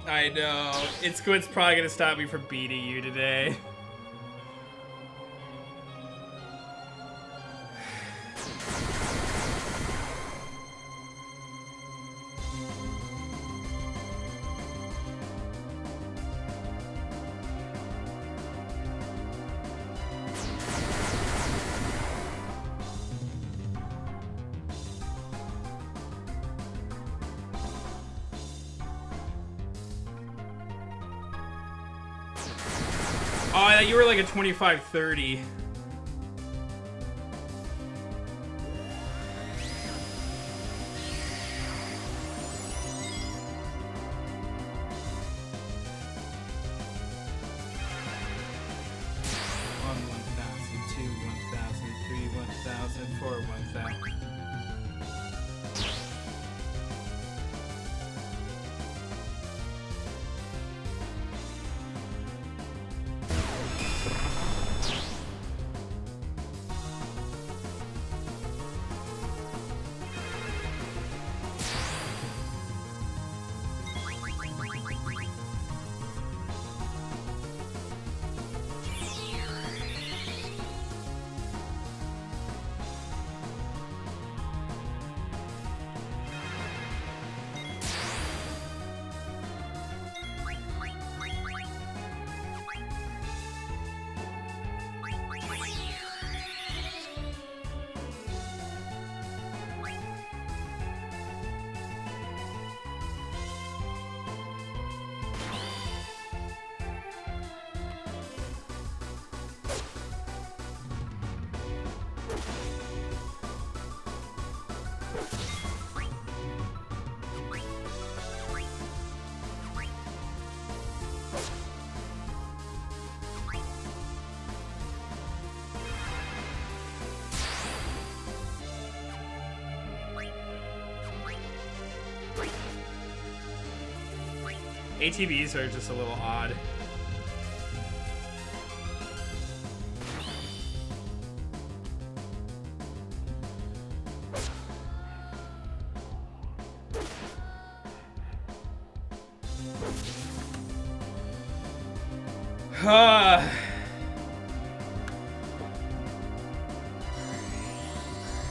I know. It's probably gonna stop me from beating you today. Oh, I thought you were like a 25-30. One 1,000, two 1,000, three 1,000, four 1,000. ATVs are just a little odd.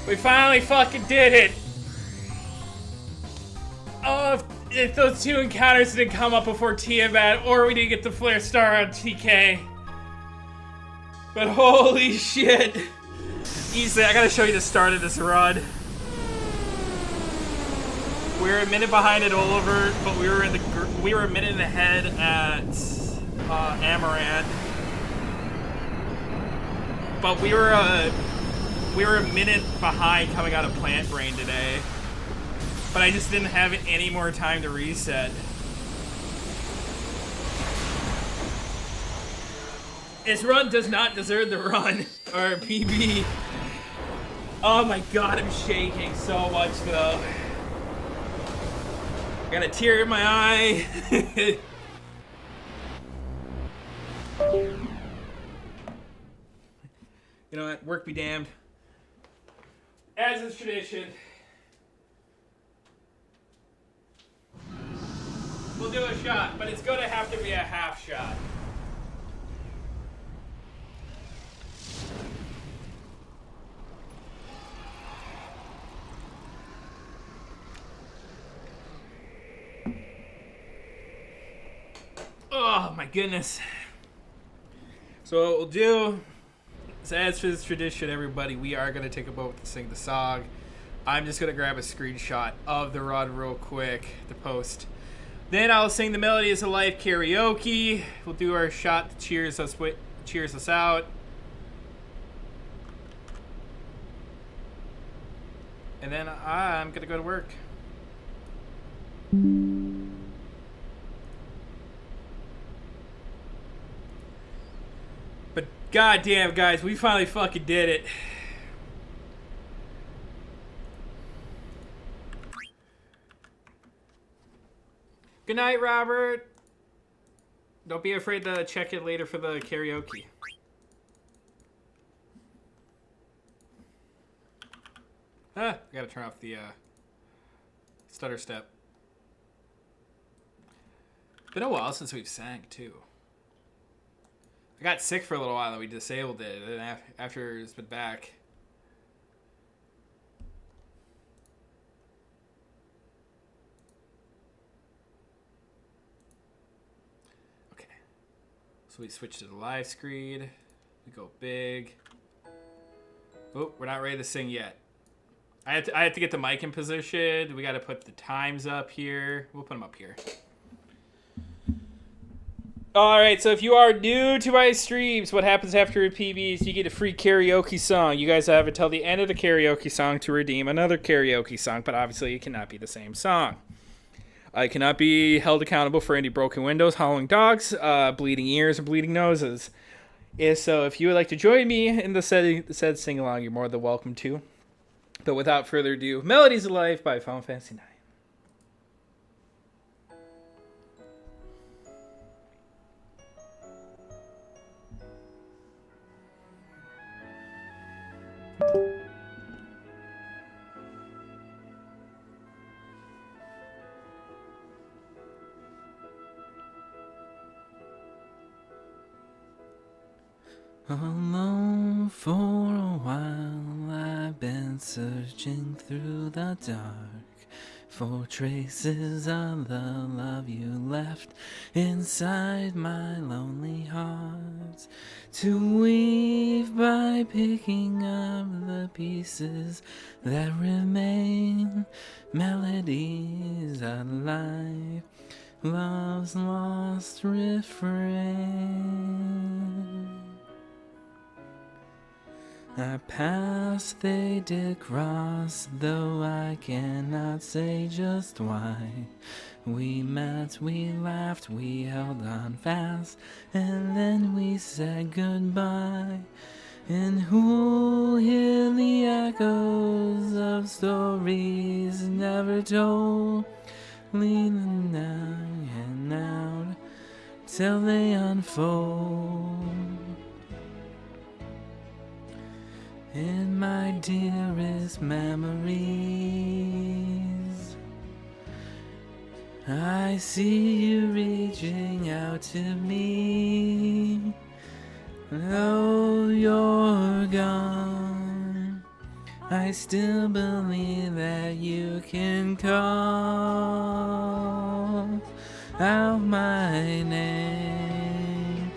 We finally fucking did it! Oh, if those two encounters didn't come up before Tiamat, or we didn't get the Flare Star on TK. But holy shit! Easily, I gotta show you the start of this run. We're a minute behind at Oliver, but we were a minute ahead at Amaranth. But we were a minute behind coming out of Plant Brain today. But I just didn't have any more time to reset. This run does not deserve the run, or PB. Oh my god, I'm shaking so much though. I got a tear in my eye. You know what, work be damned. As is tradition. We'll do a shot, but it's gonna have to be a half shot. Oh my goodness. So what we'll do is, as for this tradition, everybody, we are gonna take a moment to sing the song. I'm just gonna grab a screenshot of the run real quick to post. Then I'll sing the Melodies of Life karaoke. We'll do our shot to cheers us out. And then I'm gonna go to work. But goddamn, guys, we finally fucking did it. Good night, Robert. Don't be afraid to check it later for the karaoke. I gotta turn off the stutter step. Been a while since we've sang too. I got sick for a little while and we disabled it, and after it's been back. Okay. So we switch to the live screen. We go big. Oh, we're not ready to sing yet. I have to get the mic in position. We got to put the times up here. We'll put them up here. All right, so if you are new to my streams, what happens after a PB is you get a free karaoke song. You guys have until the end of the karaoke song to redeem another karaoke song, but obviously it cannot be the same song. I cannot be held accountable for any broken windows, howling dogs, bleeding ears, or bleeding noses. So if you would like to join me in the said sing-along, you're more than welcome to. But without further ado, Melodies of Life by Final Fantasy IX. Alone for a while, I've been searching through the dark for traces of the love you left inside my lonely heart. To weave by picking up the pieces that remain, melodies of life, love's lost refrain. Our paths they did cross, though I cannot say just why. We met, we laughed, we held on fast, and then we said goodbye. And who'll hear the echoes of stories never told, leaning down and out till they unfold. In my dearest memories, I see you reaching out to me. Though you're gone, I still believe that you can call out my name.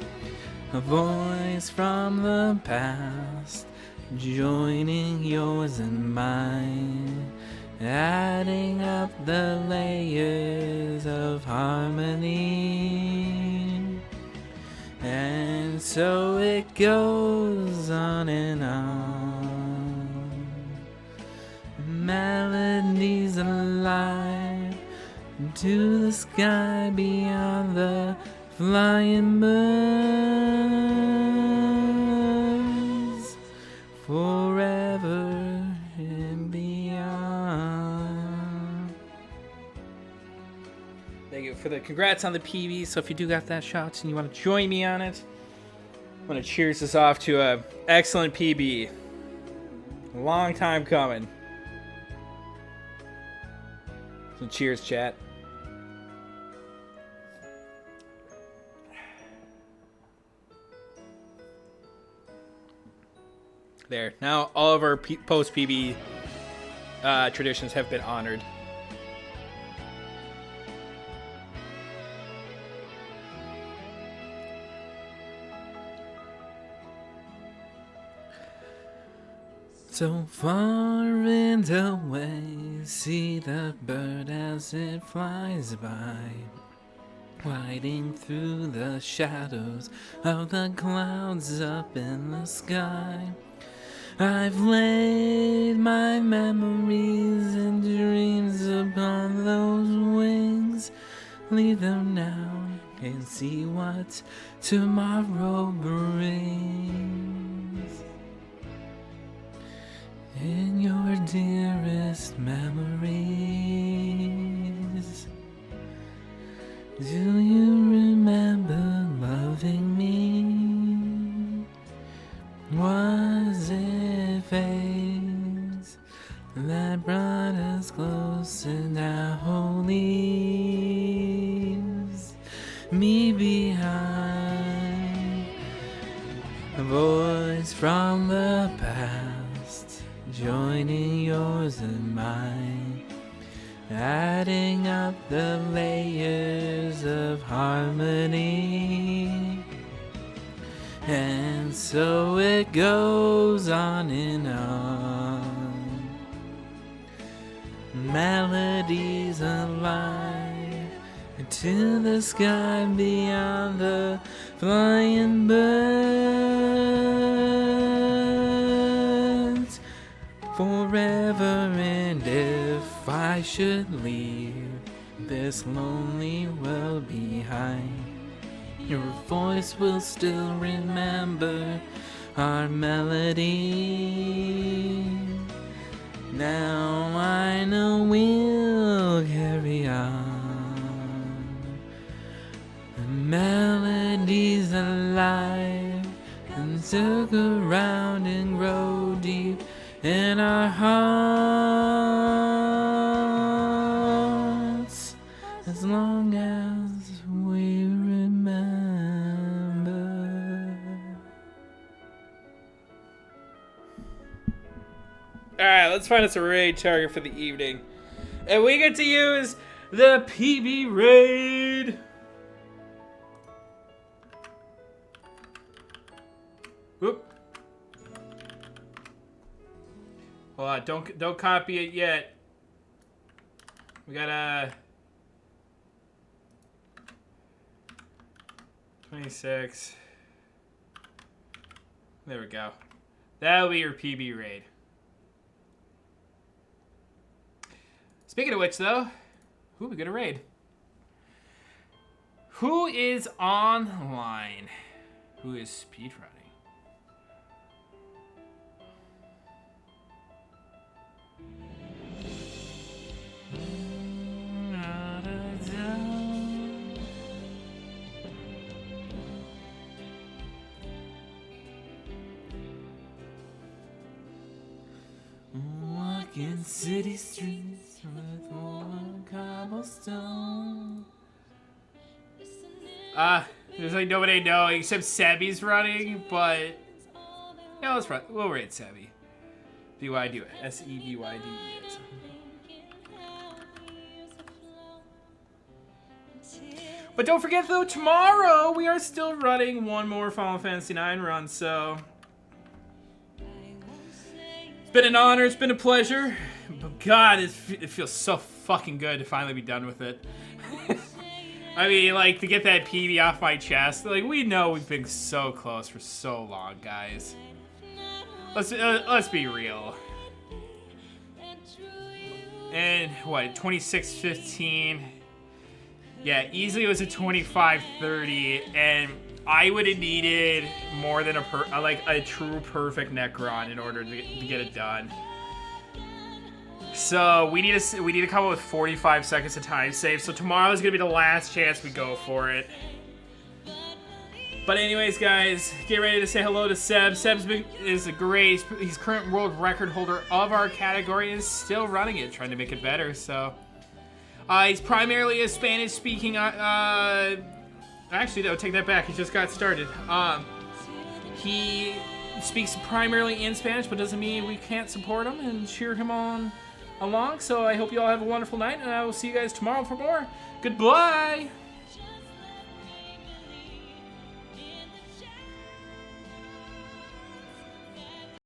A voice from the past, joining yours and mine, adding up the layers of harmony. And so it goes on and on. Melodies alive to the sky beyond the flying birds, forever and beyond. Thank you for the congrats on the PB. So if you do got that shot and you want to join me on it, I want to cheers this off to a excellent PB. A long time coming. So cheers, chat. There. Now all of our post PB traditions have been honored. So far and away, see the bird as it flies by, gliding through the shadows of the clouds up in the sky. I've laid my memories and dreams upon those wings. Leave them now and see what tomorrow brings. In your dearest memories, Do you remember loving me? Was it fate that brought us closer now? Who leaves me behind? A voice from the past joining yours and mine, adding up the layers of harmony. And so it goes on and on. Melodies alive to the sky beyond the flying birds. Forever, and if I should leave this lonely world behind, your voice will still remember our melody. Now I know we'll carry on. The melody's alive and circle round and grow deep in our hearts, as long as we remember. Alright, let's find us a raid target for the evening. And we get to use the PB raid. Whoop. Hold on, don't copy it yet. We gotta 26. There we go. That'll be your PB raid. Speaking of which, though, who are we gonna raid? Who is online? Who is speedrunning? Walking city streets with warm cobblestone. There's like nobody I know except Sebby's running, but yeah, let's run. We'll raid Sebby. BYD, SEBYD. But don't forget though, tomorrow we are still running one more Final Fantasy IX run, so it's been an honor, it's been a pleasure. But God, it feels so fucking good to finally be done with it. I mean, like, to get that PB off my chest, like, we know we've been so close for so long, guys. Let's be real. And what, 26-15? Yeah, easily it was a 25-30, and I would have needed more than a true perfect Necron in order to get it done. So we need to come up with 45 seconds of time save. So tomorrow is gonna be the last chance we go for it. But anyways, guys, get ready to say hello to Seb. He's current world record holder of our category and is still running it, trying to make it better. So he's primarily a Spanish-speaking. Actually, no, take that back. He just got started. He speaks primarily in Spanish, but doesn't mean we can't support him and cheer him on along. So I hope you all have a wonderful night, and I will see you guys tomorrow for more. Goodbye.